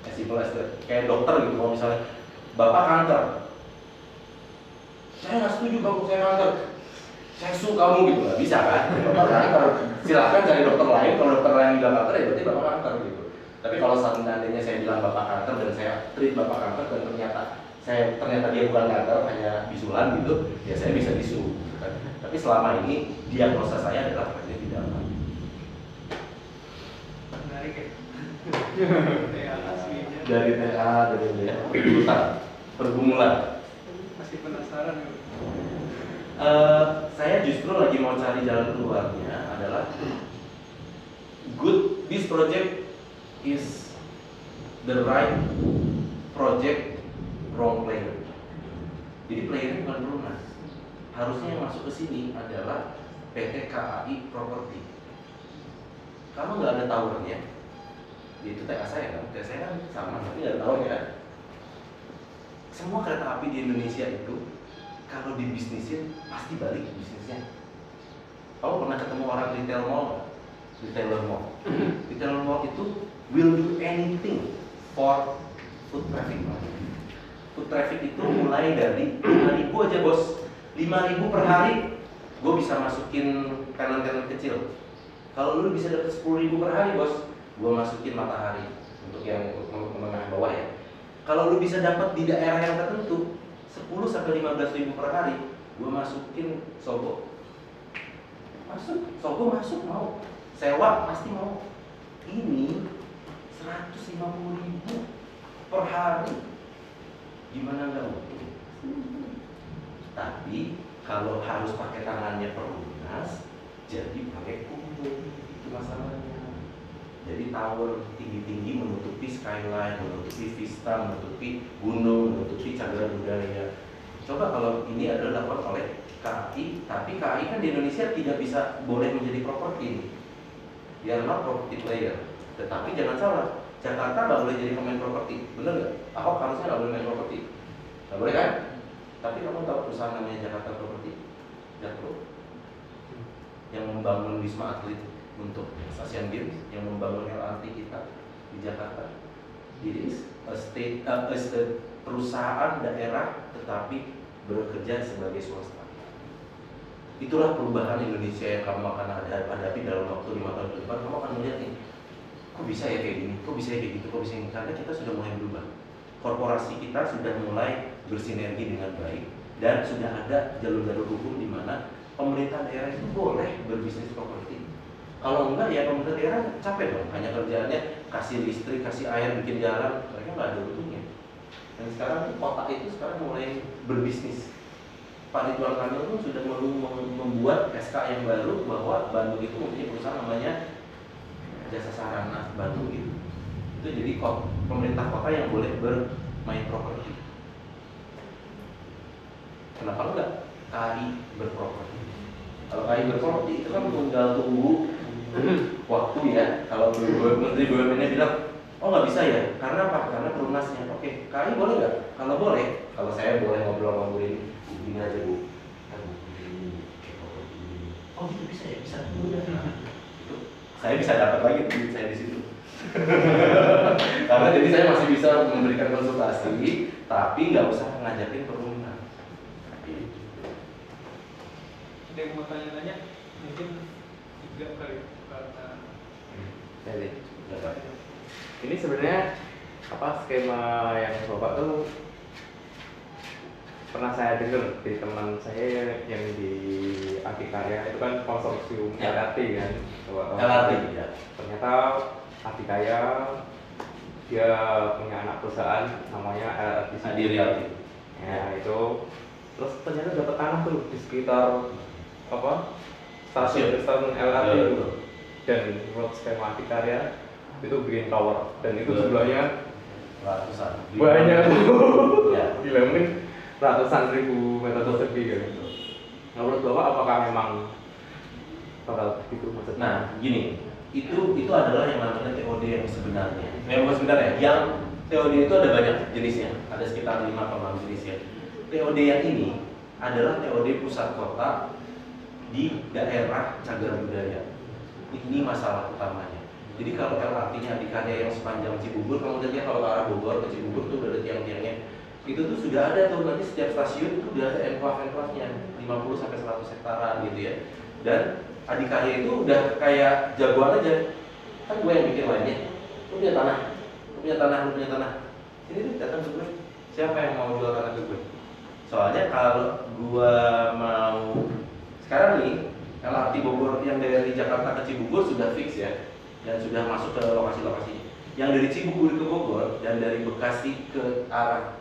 As simple as that. Kayak dokter gitu, kalau misalnya Bapak kanker, saya nggak setuju kamu, saya kanker, saya sue kamu gitu, nggak bisa kan? Bapak kanker, silahkan cari dokter lain. Kalau dokter lain bilang kanker, ya berarti Bapak kanker gitu. Tapi kalau seandainya saya bilang Bapak kanker dan saya treat Bapak kanker dan ternyata dia bukan kanker, hanya bisulan gitu, ya saya bisa disu. Kan? Tapi selama ini diagnosa saya adalah dia tidak aman. Menarik ya. TA aslinya. Dari TA, dari hutan, pergumulan. Masih penasaran ya. Saya justru lagi mau cari jalan keluarnya adalah this project is the right project, wrong player. Jadi playernya bukan pelunas. Harusnya yang masuk ke sini adalah PT KAI Property. Kamu nggak ada towernya, itu TA saya kan, TA saya kan sama, tapi nggak ada towernya kan. Semua kereta api di Indonesia itu kalau dibisnisin pasti balik bisnisnya. Kamu pernah ketemu orang retail mall? Retailer mall. Retailer mall itu will do anything for foot traffic. Foot traffic itu mulai dari 5.000 aja bos. 5.000 per hari, gue bisa masukin tenan-tenan kecil. Kalau lu bisa dapat 10.000 per hari bos, gue masukin matahari untuk yang menengah bawah ya. Kalau lu bisa dapat di daerah yang tertentu 10 sampai 15.000 per hari, gue masukin Sogo. Sogo masuk mau. Sewa pasti mau. Ini 150.000 per hari. Gimana nggak mungkin? Tapi kalau harus pakai tangannya pelunas, jadi pakai kumbu. Itu masalahnya. Jadi tower tinggi-tinggi menutupi skyline, menutupi vista, menutupi gunung, menutupi cagar budaya. Coba kalau ini adalah dilakukan oleh KAI, tapi KAI kan di Indonesia tidak bisa boleh menjadi properti. Dia not property player. Tetapi jangan salah, Jakarta nggak boleh jadi pemain properti, bener nggak? Ahok harusnya nggak boleh main properti, nggak boleh kan? Tapi kamu tahu perusahaan namanya Jakarta Property, Jakpro, yang membangun Wisma Atlet untuk Asian Games, yang membangun LRT kita di Jakarta. It is a perusahaan daerah tetapi bekerja sebagai swasta. Itulah perubahan Indonesia yang kamu akan hadapi dalam waktu 5 tahun ke depan. Kamu akan melihat nih, kok bisa ya kayak gini, kok bisa ya kayak gitu, kok bisa ini. Karena kita sudah mulai berubah. Korporasi kita sudah mulai bersinergi dengan baik dan sudah ada jalur-jalur hukum di mana pemerintah daerah itu boleh berbisnis properti. Kalau enggak ya pemerintah daerah capek dong, hanya kerjaannya kasih listrik, kasih air, bikin jalan, mereka nggak ada untungnya. Dan sekarang kota itu sekarang mulai berbisnis. Pak Ridwan Kamil pun sudah membuat SK yang baru bahwa Bandung itu mempunyai perusahaan namanya Jasa Sarana Bandung gitu. Itu jadi pemerintah kota yang boleh bermain properti. Kenapa enggak KAI berproperti? Kalau KAI berproperti itu kan tinggal tunggu waktu ya. Kalau Menteri BUMN-nya bilang, oh nggak bisa ya, karena apa? Karena perunasnya. Oke, KAI boleh nggak? Kalau boleh, kalau saya boleh ngobrol sama Bu Rini, ini aja Bu. Oh gitu bisa ya, bisa. Saya bisa dapat lagi duit saya di situ. Karena jadi saya masih bisa memberikan konsultasi, tapi nggak usah ngajakin perumahan. Ada yang mau tanya-tanya? Mungkin 3 kali karena Jadi, ini sebenarnya apa skema yang Bapak tuh pernah saya dengar dari teman saya yang di Adikarya itu kan konsorsium Ya. LRT kan. LRT ya. Ternyata Adikarya dia punya anak perusahaan namanya LRT Adikarya. Ya itu terus ternyata dapat tanah tuh di sekitar apa stasiun LRT itu. Dan menurut skema Adikarya itu bikin tower dan itu jumlahnya Ratusan. banyak Ya. gila mungkin ratusan ribu meter persegi kan. Nah, menurut Bapak apakah memang bakal begitu maksudnya. Nah, gini, itu adalah yang namanya TOD yang sebenarnya. Yang bukan sebenarnya, yang TOD itu ada banyak jenisnya, ada sekitar 5 atau 6 jenisnya. TOD yang ini adalah TOD pusat kota di daerah cagar budaya. Ini masalah utamanya. Jadi kalau LRT-nya Adikarya yang sepanjang Cibubur, kamu lihat ya kalau ke arah Bogor ke Cibubur tuh udah ada tiang-tiangnya. Itu tuh sudah ada tuh, nanti setiap stasiun itu udah ada enclave-nya 50 sampai 100 hektaran gitu ya. Dan Adikarya itu udah kayak jagoan aja. Kan gue yang bikin lainnya. Lu punya tanah, lu punya tanah, lu punya tanah. Sini tuh datang ke gue. Siapa yang mau jual tanah ke gue? Soalnya kalau gue mau sekarang nih LRT Bogor yang dari Jakarta ke Cibubur sudah fix ya, dan sudah masuk ke lokasi-lokasi. Yang dari Cibubur ke Bogor dan dari Bekasi ke arah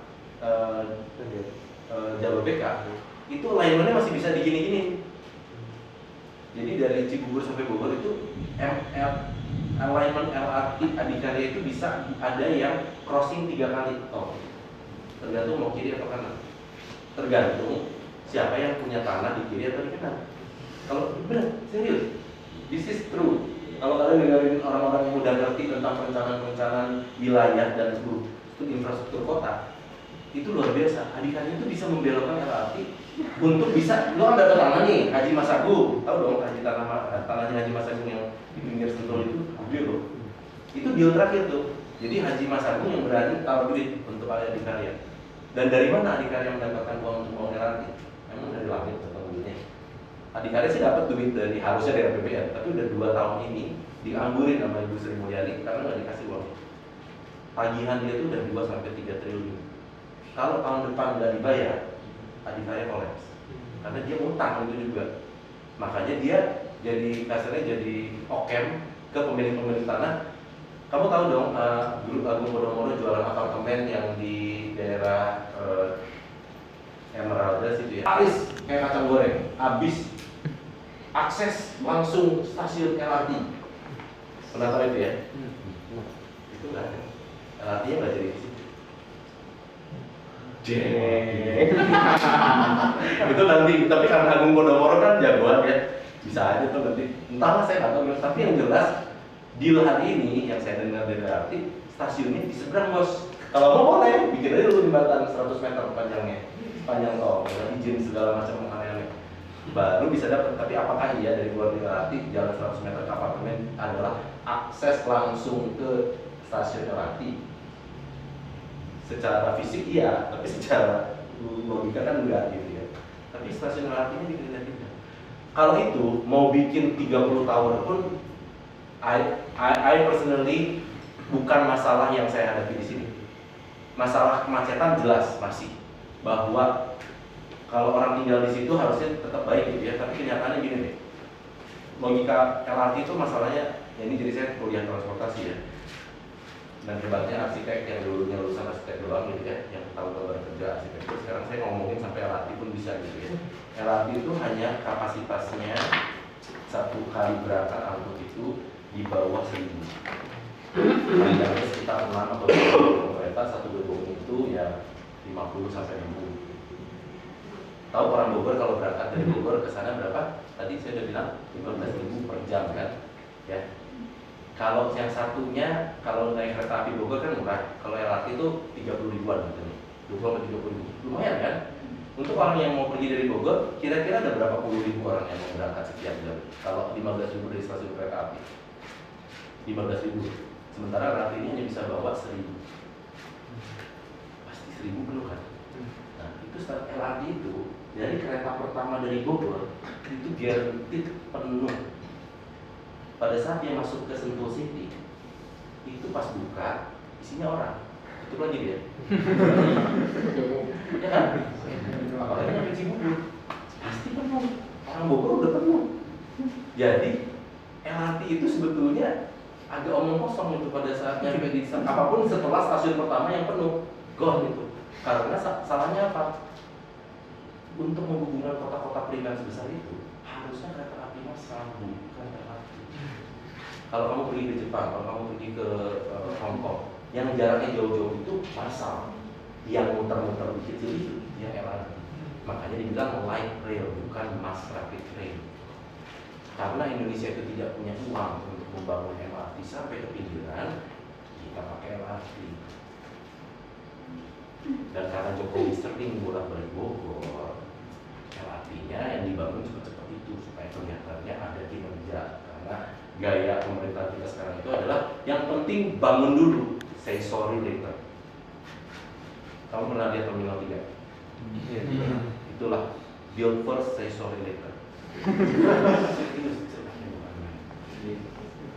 Jababeka itu alignmentnya masih bisa digini-gini. Jadi dari Cibubur sampai Bogor itu alignment LRT Adikarya itu bisa ada yang crossing 3 kali tol. Tergantung mau kiri atau kanan. Tergantung siapa yang punya tanah di kiri atau di kanan. Kalau benar, serius, this is true. Kalau kalian dengerin orang-orang yang udah ngerti tentang perencanaan wilayah dan seluruh infrastruktur kota, itu luar biasa. Adikarya itu bisa membelokkan LRT untuk bisa, lo kan dapat tanah nih, Haji Mas Agung, tahu dong tanahnya Haji Mas Agung yang di pinggir Sentul itu, gede loh. Itu deal terakhir tuh. Jadi Haji Mas Agung yang berani taruh duit untuk Adikarya. Dan dari mana Adikarya mendapatkan uang untuk bangun LRT? Memang dari langit atau duitnya. Adikarya sih dapat duit dari harusnya dari APBN, tapi udah 2 tahun ini dianggurin sama Ibu Sri Mulyani karena nggak dikasih uang. Tagihan dia tuh udah 2 sampai 3 triliun. Kalau tahun depan nggak dibayar, Adikarya kolaps. Karena dia utang itu juga. Makanya dia jadi kasarnya jadi okem ke pemilik-pemilik tanah. Kamu tahu dong, dulu Agung Podomoro jualan apartemen yang di daerah Emerald situ ya. Habis kayak kacang goreng, habis akses langsung stasiun LRT. Pernah tahu itu ya? Itu nggak ada. LRT-nya nggak jadi di situ. Itu nanti, tapi karena Agung Podomoro kan jagoan ya, bisa aja tuh nanti. Entahlah saya nggak tahu, tapi yang jelas deal hari ini yang saya dengar dari LRT, stasiunnya di seberang bos. Kalau mau boleh, bikin aja dulu jembatan 100 meter panjangnya, panjang tol, izin segala macam aneh-aneh. Baru bisa dapat. Tapi apakah iya dari luar LRT jalan 100 meter ke apartemen adalah akses langsung ke stasiun LRT? Secara fisik iya, tapi secara logika kan enggak gitu ya. Tapi stasiun LRT-nya dipindah-pindah. Kalau itu mau bikin 30 tahun pun, I personally bukan masalah yang saya hadapi di sini. Masalah kemacetan jelas masih, bahwa kalau orang tinggal di situ harusnya tetap baik gitu ya. Tapi kenyataannya gini deh. Logika LRT itu masalahnya, ya ini jadi saya kuliah transportasi ya. Dan hebatnya arsitek yang dulunya lulusan arsitek doang gitu ya, yang tahu kalau kerja arsitektur. Sekarang saya ngomongin sampai LRT pun bisa gitu ya. LRT itu hanya kapasitasnya satu kali berangkat angkut itu di bawah 1000. Panjangnya sekitar 6 atau 7 kereta, satu gerbong itu ya 50 sampai 1000. Tahu orang Bogor kalau berangkat dari Bogor ke sana berapa? Tadi saya udah bilang 15.000 per jam kan, ya. Kalau yang satunya, kalau naik kereta api Bogor kan murah. Kalau LRT itu 30 ribuan gitu nih, 20 sampai 30 ribu, lumayan kan? Untuk orang yang mau pergi dari Bogor, kira-kira ada berapa puluh ribu orang yang mau berangkat setiap jam? Kalau 15.000 dari stasiun kereta api, 15.000. Sementara LRT ini hanya bisa bawa 1.000. Pasti 1.000 penuh kan? Nah, itu LRT itu dari kereta pertama dari Bogor itu guaranteed penuh. Pada saat dia masuk ke Sentul City, itu pas buka isinya orang. Itu lagi dia. Ya kan? Apalagi nyampe Cibubur, pasti penuh. Orang Bogor udah penuh. Jadi LRT itu sebetulnya agak omong kosong itu pada saat nyampe di apapun setelah stasiun pertama yang penuh, gone itu. Karena salahnya apa? Untuk menghubungkan kota-kota primer sebesar itu, harusnya kereta api massal, bukan LRT. Kalau kamu pergi ke Jepang, kalau kamu pergi ke Hong Kong, yang jaraknya jauh-jauh itu massal, yang muter-muter kecil itu yang LRT. Makanya dibilang light rail, bukan mass rapid rail. Karena Indonesia itu tidak punya uang untuk membangun MRT sampai ke pinggiran, kita pakai LRT. Dan karena Jokowi sering bolak-balik Bogor, LRT-nya yang dibangun cepat-cepat itu supaya kelihatannya ada kinerja. Karena gaya pemerintah kita sekarang itu adalah yang penting bangun dulu, say sorry later. Kamu pernah lihat Terminal 3? Itulah build first, say sorry later.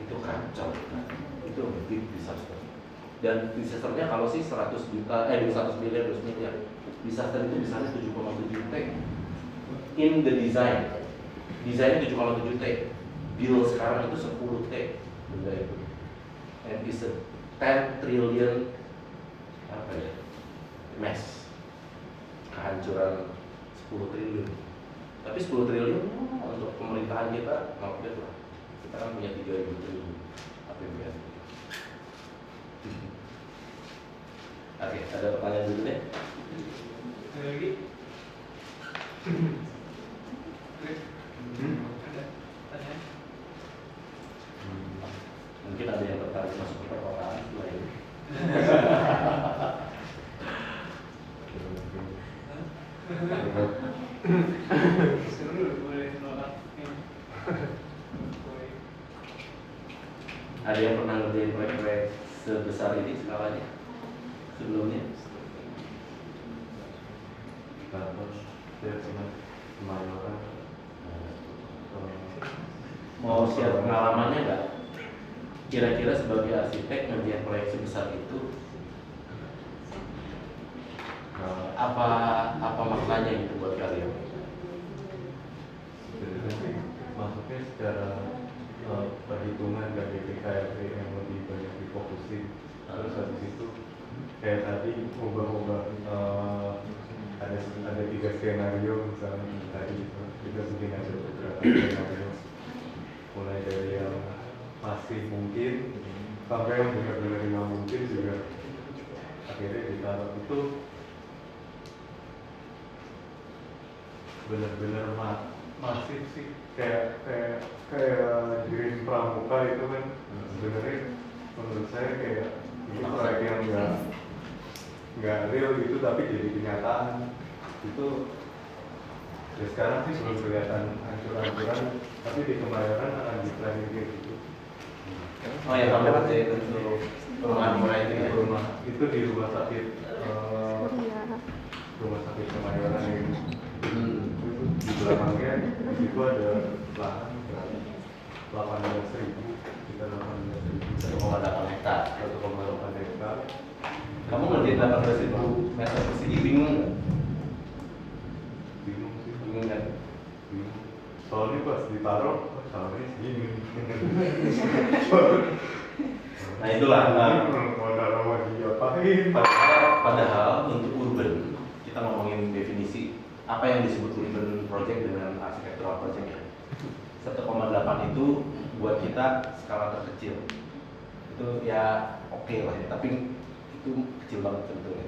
Itu kacau, itu big disaster. Dan disasternya kalau sih 100 miliar, 200 miliar, disaster itu misalnya 7,7 T. In the design, desainnya 7,7 T, bill sekarang itu 10 T benda itu. And it's a 10 trillion mess, kehancuran 10 triliun. Tapi 10 triliun untuk pemerintahan kita nggak beda lah. Kita kan punya 3.000 triliun APBN. Oke, ada pertanyaan dulu deh. Ada lagi? Ada pertanyaan? Mungkin ada yang tertarik masuk ke perkotaan setelah ini. Seru boleh nolak. Ada yang pernah ngerjain proyek-proyek sebesar ini skalanya sebelumnya? Mau share pengalamannya nggak? Kira-kira sebagai arsitek ngerjain proyek sebesar itu apa maknanya itu buat kalian? Maksudnya secara perhitungan dan DPKRT yang lebih banyak difokusin. Terus habis itu kayak tadi ubah-ubah ada 3 skenario misalnya tadi itu kita mungkin ada beberapa skenario mulai dari yang masih mungkin sampai yang benar-benar nggak mungkin juga akhirnya ditaruh itu benar-benar masif sih kayak Green Pramuka itu kan sebenarnya menurut saya kayak ini proyek yang nggak real gitu tapi jadi kenyataan itu ya sekarang sih belum kelihatan hancur-hancuran tapi di Kemayoran akan di planning kayak gitu. Oh ya, kamu kerjain untuk perumahan murah itu ya? Rumah itu di rumah sakit Kemayoran yang di belakangnya itu ada lahan 18.000 kita 18.000 1,8 hektar. 1,8 hektar. Kamu ngerjain 18.000 meter persegi bingung nggak? Bingung sih, Bingung kan? bingung. Soalnya pas ditaruh sampai segini. Nah itulah. Modal sama diapain? Padahal untuk urban kita ngomongin definisi apa yang disebut urban project dengan architectural project ya. 1,8 itu buat kita skala terkecil. Itu ya oke lah ya, tapi itu kecil banget sebetulnya.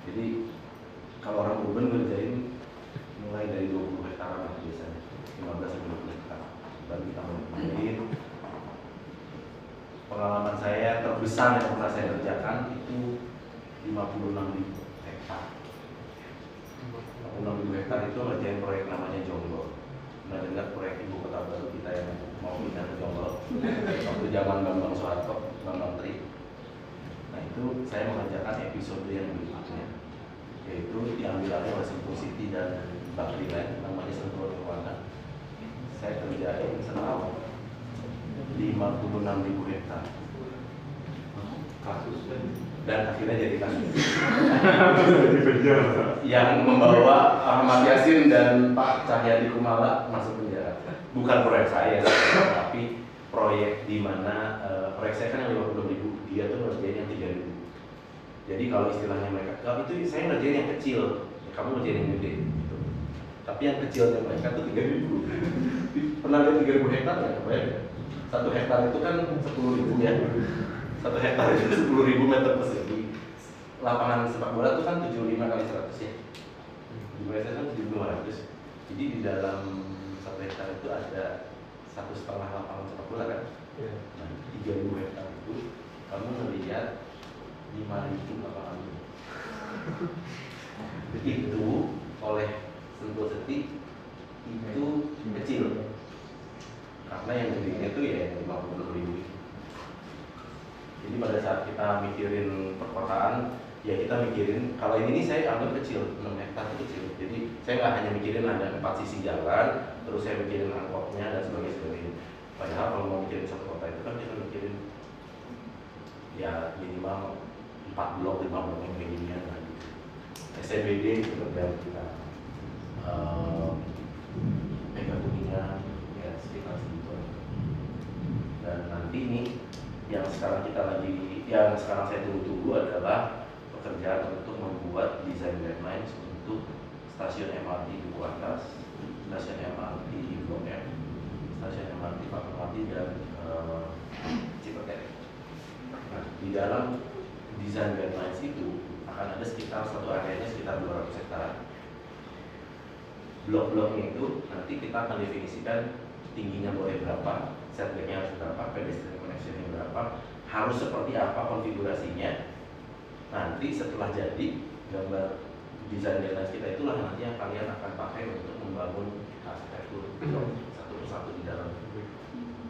Jadi kalau orang urban ngerjain mulai dari 20 hektar lah biasanya, 15 sampai 20 hektar. Baru kita mulai. Pengalaman saya terbesar yang pernah saya kerjakan itu 56.000 hektar. 56.000 hektar itu ngerjain proyek namanya Jonggol. Pernah dengar proyek ibu kota baru kita yang mau pindah ke Jonggol waktu zaman Bambang Soeharto, Bambang Tri. Nah itu saya mengerjakan episode yang berikutnya, yaitu diambil alih oleh Sentul City dan Bakriland, namanya Sentul Nirwana. Saya kerjain setahun 56.000 hektar. Kasus kan? Dan akhirnya jadi kasus. Di penjara. Yang membawa Ahmad Yasin dan Pak Cahyadi Kumala masuk penjara. Bukan proyek saya, tapi proyek di mana proyek saya kan yang 50.000, dia tuh ngerjain yang 3.000. Jadi kalau istilahnya mereka, kalau itu saya ngerjain yang kecil, ya, kamu ngerjain yang gede. Gitu. Tapi yang kecilnya mereka tuh 3.000. Pernah lihat 3.000 hektar nggak? Kebayang? 1 hektar itu kan 10.000 ya. 1 hektar itu 10.000 meter persegi. Lapangan sepak bola itu kan 75 kali 100 ya. Di Malaysia kan 1.200. Jadi di dalam 1 hektar itu ada 1,5 lapangan sepak bola kan. Iya. Nah, 3.000 hektar itu kamu melihat 5.000 lapangan itu oleh Sentul City itu kecil karena yang gedenya itu ya 50.000. Jadi pada saat kita mikirin perkotaan, ya kita mikirin kalau ini saya anggap kecil, 6 hektar itu kecil. Jadi saya nggak hanya mikirin ada 4 sisi jalan, terus saya mikirin angkotnya dan sebagainya. Padahal kalau mau mikirin satu kota itu kan kita mikirin ya minimal 4 blok, 5 blok yang kayak ginian lah gitu. SCBD itu berdalam kita Mega Kuningan ya sekitar segitu. Dan nanti nih yang sekarang saya tunggu-tunggu adalah pekerjaan untuk membuat desain guidelines untuk stasiun MRT Duku Atas, stasiun MRT Blok M, stasiun MRT Fatmawati dan Cipete. Nah, di dalam desain guidelines itu akan ada sekitar satu areanya sekitar 200 hektar. Blok-bloknya itu nanti kita akan definisikan tingginya boleh berapa, setbacknya harus berapa, pedestrian connectionnya berapa, harus seperti apa konfigurasinya. Nanti setelah jadi gambar desain guidelines kita itulah nanti yang kalian akan pakai untuk membangun arsitektur satu persatu di dalam.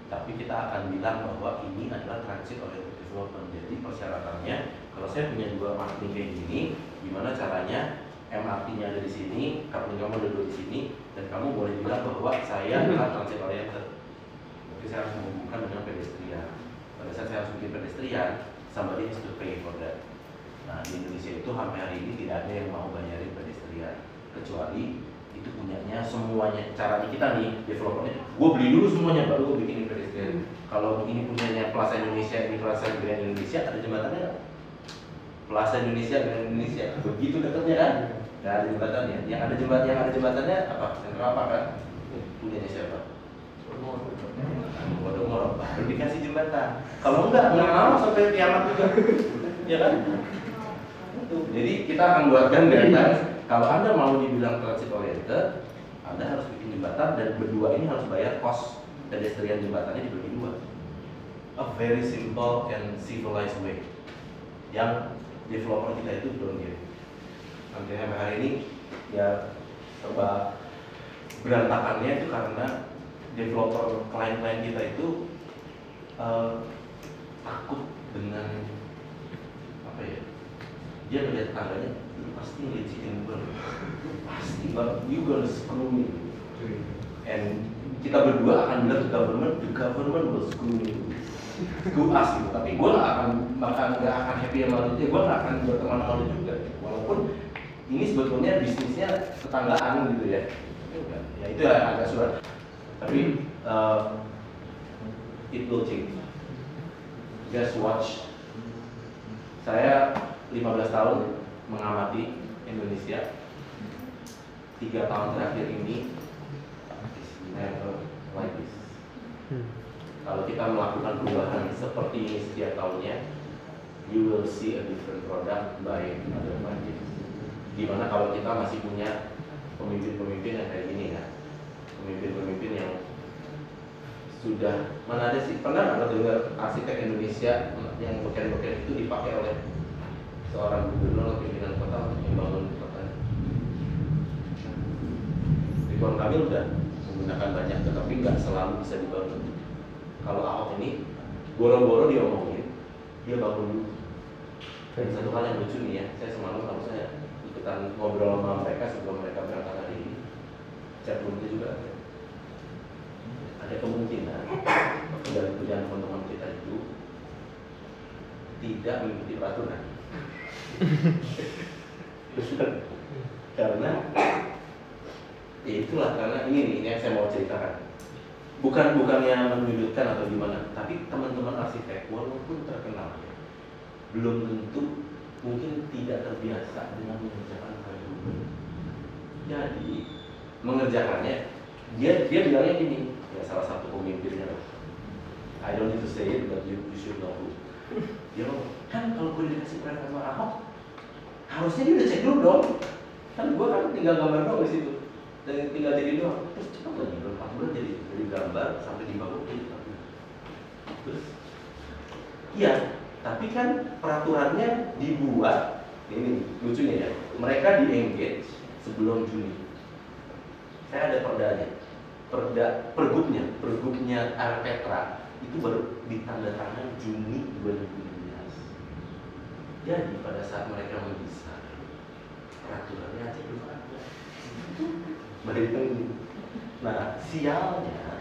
Tapi kita akan bilang bahwa ini adalah transit oriented development. Jadi persyaratannya kalau saya punya 2 marketing kayak gini, gimana caranya MRT-nya ada di sini, kamu duduk di sini, dan kamu boleh bilang bahwa saya adalah transit oriented. Berarti saya harus menghubungkan dengan pedestrian. Pada saat saya harus bikin pedestrian, somebody has to pay for that. Nah, di Indonesia itu sampai hari ini tidak ada yang mau bayarin pedestrian, kecuali itu punyanya semuanya. Caranya kita nih, developernya, gue beli dulu semuanya baru gue bikinin pedestrian. Kalau ini punyanya Plaza Indonesia, ini Plaza Grand Indonesia, ada jembatannya nggak? Plaza Indonesia, Grand Indonesia, begitu dekatnya kan? Nggak ada jembatannya. Yang ada jembatannya apa? Sentral apa kan? Punyanya siapa? Bodoh-bodoh, baru dikasih jembatan. Kalau enggak mau sampai kiamat juga, ya kan? Jadi kita akan buatkan guidelines. Kalau Anda mau dibilang transit oriented, Anda harus bikin jembatan dan berdua ini harus bayar kos pedestrian jembatannya dibagi 2. A very simple and civilized way yang developer kita itu belum get. Sampai hari ini ya serba berantakannya itu karena developer klien-klien kita itu takut dengan apa ya? Dia melihat tangganya, pasti ngelicitin gue, pasti banget, you gonna screw me. And kita berdua akan bilang ke government, the government will screw me. To us gitu, tapi gue nggak akan happy sama lu, gue nggak akan berteman sama lu juga. Walaupun ini sebetulnya bisnisnya tetanggaan gitu ya. Ya itu ya agak surat. Tapi it will change. Just watch. Saya 15 tahun mengamati Indonesia. 3 tahun terakhir ini is never like this. Kalau kita melakukan perubahan seperti ini setiap tahunnya, you will see a different product by other market. Gimana kalau kita masih punya pemimpin-pemimpin yang kayak gini ya, pemimpin-pemimpin yang sudah mana ada sih, pernah nggak dengar arsitek Indonesia yang beken-beken itu dipakai oleh seorang gubernur atau pimpinan kota untuk membangun kota? Ridwan Kamil udah menggunakan banyak, tetapi nggak selalu bisa dibangun. Kalau Ahok ini boro-boro diomongin, dia bangun dulu. Dan satu hal yang lucu nih ya, saya semalam kalau saya ikutan ngobrol sama mereka sebelum mereka berangkat hari ini, chat roomnya juga ada kemungkinan pekerjaan teman-teman kita itu tidak mengikuti peraturan. Karena ya itulah, karena ini nih yang saya mau ceritakan. Bukannya menyudutkan atau gimana, tapi teman-teman arsitek walaupun terkenal belum tentu, mungkin tidak terbiasa dengan mengerjakan hal itu. Jadi mengerjakannya dia bilangnya gini, ya salah satu pemimpinnya lah. I don't need to say it, but you should know who. Dia ngomong, kan kalau gue dikasih proyek sama Ahok, harusnya dia udah cek dulu dong. Kan gue kan tinggal gambar doang di situ. dan tinggal jadi doang, terus cepat lagi 4 bulan jadi dari gambar sampai dibangun jadi 4 bulan. Terus iya, tapi kan peraturannya dibuat, ini lucunya ya, mereka di-engage sebelum Juni. Saya ada perdanya, pergubnya Arpetra itu baru ditandatangan Juni 2016. Jadi pada saat mereka mendesain peraturannya aja belum ada. Bayangin. Nah, sialnya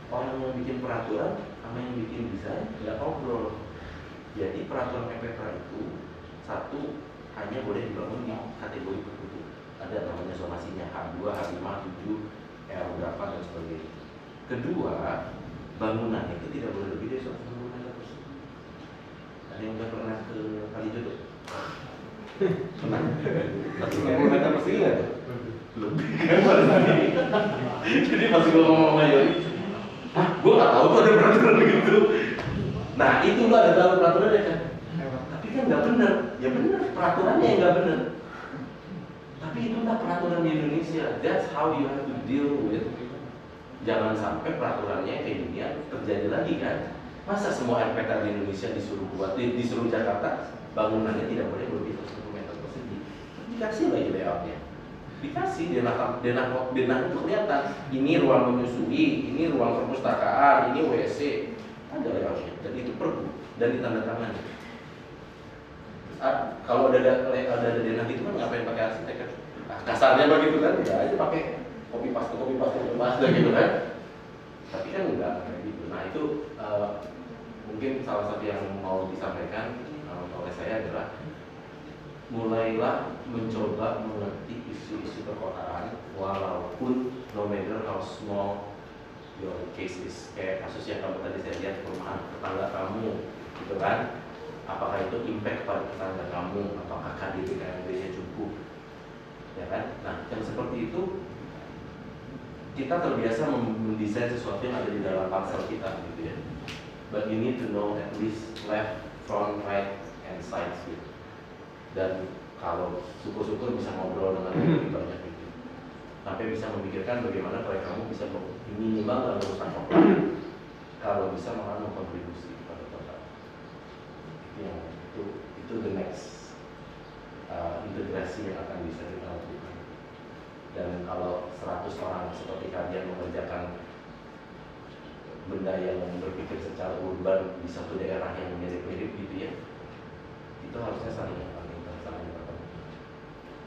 orang yang bikin peraturan sama yang bikin desain nggak ngobrol. Jadi peraturan Arpetra itu satu hanya boleh dibangun di kategori tertentu. Ada namanya zonasinya H2, H5, 7, R berapa dan sebagainya. Kedua, bangunan itu tidak boleh lebih dari 150 meter persegi. Ada yang udah pernah ke Kalijodo? Pernah? 150 meter persegi nggak tuh? Lebih kan pada saat ini. Jadi pas gue ngomong sama Yori, hah? Gue nggak tahu tuh ada peraturan begitu. Nah itu lo ada tahu peraturannya kan? Tapi kan nggak benar. Ya benar, peraturannya yang nggak benar. Tapi itulah peraturan di Indonesia. That's how you have to deal with. Jangan sampai peraturannya kayak gini terjadi lagi kan? Masa semua RPT di Indonesia disuruh buat di seluruh Jakarta bangunannya tidak boleh lebih dari 1 meter persegi. Dikasih lagi layoutnya. Dikasih denah itu kelihatan. Ini ruang menyusui, ini ruang perpustakaan, ini WC. Ada layoutnya. Dan itu perlu dan ditandatangani. Kalau ada denah itu kan ngapain pakai arsitek kan? Nah, kasarnya begitu kan, udah aja pakai copy paste gitu kan. Tapi kan enggak kayak gitu. Nah itu mungkin salah satu yang mau disampaikan oleh saya adalah mulailah mencoba mengerti isu-isu perkotaan walaupun no matter how small your case is. Kayak kasus yang kamu tadi saya lihat perumahan tetangga kamu gitu kan. Apakah itu impact pada tetangga kamu, apakah KDP KMB-nya cukup, ya kan? Nah, yang seperti itu kita terbiasa mendesain sesuatu yang ada di dalam pansel kita, gitu ya. But you need to know at least left, front, right, and sides gitu. Dan kalau syukur-syukur bisa ngobrol dengan lebih banyak gitu, sampai bisa memikirkan bagaimana proyek kamu bisa minimal dalam urusan kota, kalau bisa malah mengkontribusi kepada kota. Itu the next integrasi yang akan bisa kita lakukan. Dan kalau 100 orang seperti kalian mengerjakan benda yang berpikir secara urban di satu daerah yang mirip-mirip gitu ya, itu harusnya saling bertemu.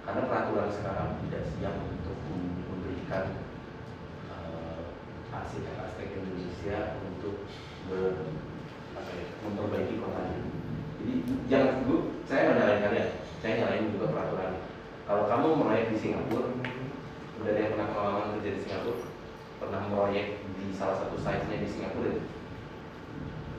Karena peraturan sekarang tidak siap untuk memberikan arsitek-arsitek Indonesia untuk memperbaiki kotanya. Jadi jangan dulu, saya nggak nyalain kalian, saya nyalain juga peraturan. Kalau kamu proyek di Singapura, udah ada yang pernah pengalaman kerja di Singapura, pernah proyek di salah satu site-nya di Singapura,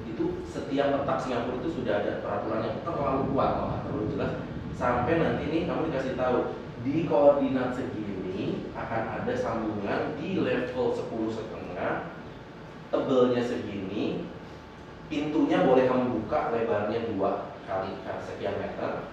itu setiap letak Singapura itu sudah ada peraturan yang terlalu kuat, terlalu jelas, sampai nanti nih kamu dikasih tahu di koordinat segini akan ada sambungan di level 10,5, tebelnya segini. Pintunya boleh kamu buka lebarnya 2 kali sekian meter.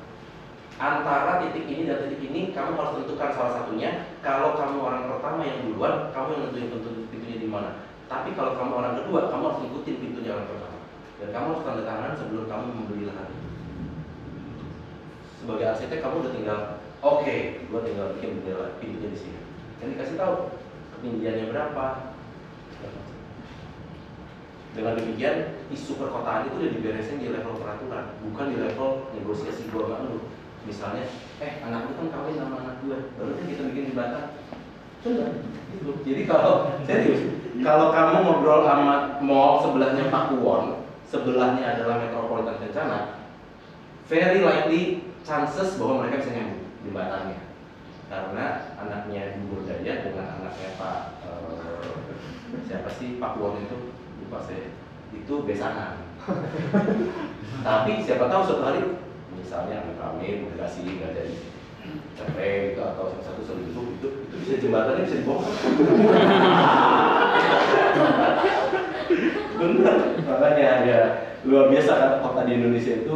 Antara titik ini dan titik ini kamu harus tentukan salah satunya. Kalau kamu orang pertama yang duluan, kamu yang nentuin pintunya di mana. Tapi kalau kamu orang kedua, kamu harus ikutin pintunya orang pertama. Dan kamu harus tanda tangan sebelum kamu membeli lahan. Sebagai arsitek kamu udah tinggal, oke, gua tinggal bikin pintunya di sini. Dan dikasih tahu ketinggiannya berapa. Dengan demikian, isu perkotaan itu udah diberesin di level peraturan, bukan di level negosiasi gua sama lu. Misalnya, anak lu kan kawin sama anak gue, baru kan kita bikin jembatan. Sudah, gitu. Jadi kalau serius, kalau kamu ngobrol sama mall sebelahnya Pakuwon, sebelahnya adalah Metropolitan Kencana, very likely chances bahwa mereka bisa nyambung jembatannya. Karena anaknya Gubernur Daya dengan anaknya siapa sih Pakuwon itu? Itu besanan. Tapi siapa tahu suatu hari misalnya kami mengkasih nggak jadi cerai gitu, atau salah satu selingkuh itu bisa jembatannya bisa dibongkar. Benar, makanya ya luar biasa kan kota di Indonesia itu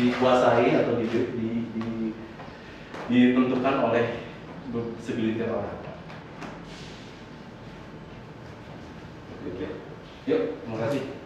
dikuasai atau ditentukan oleh segelintir orang. Yuk, terima kasih.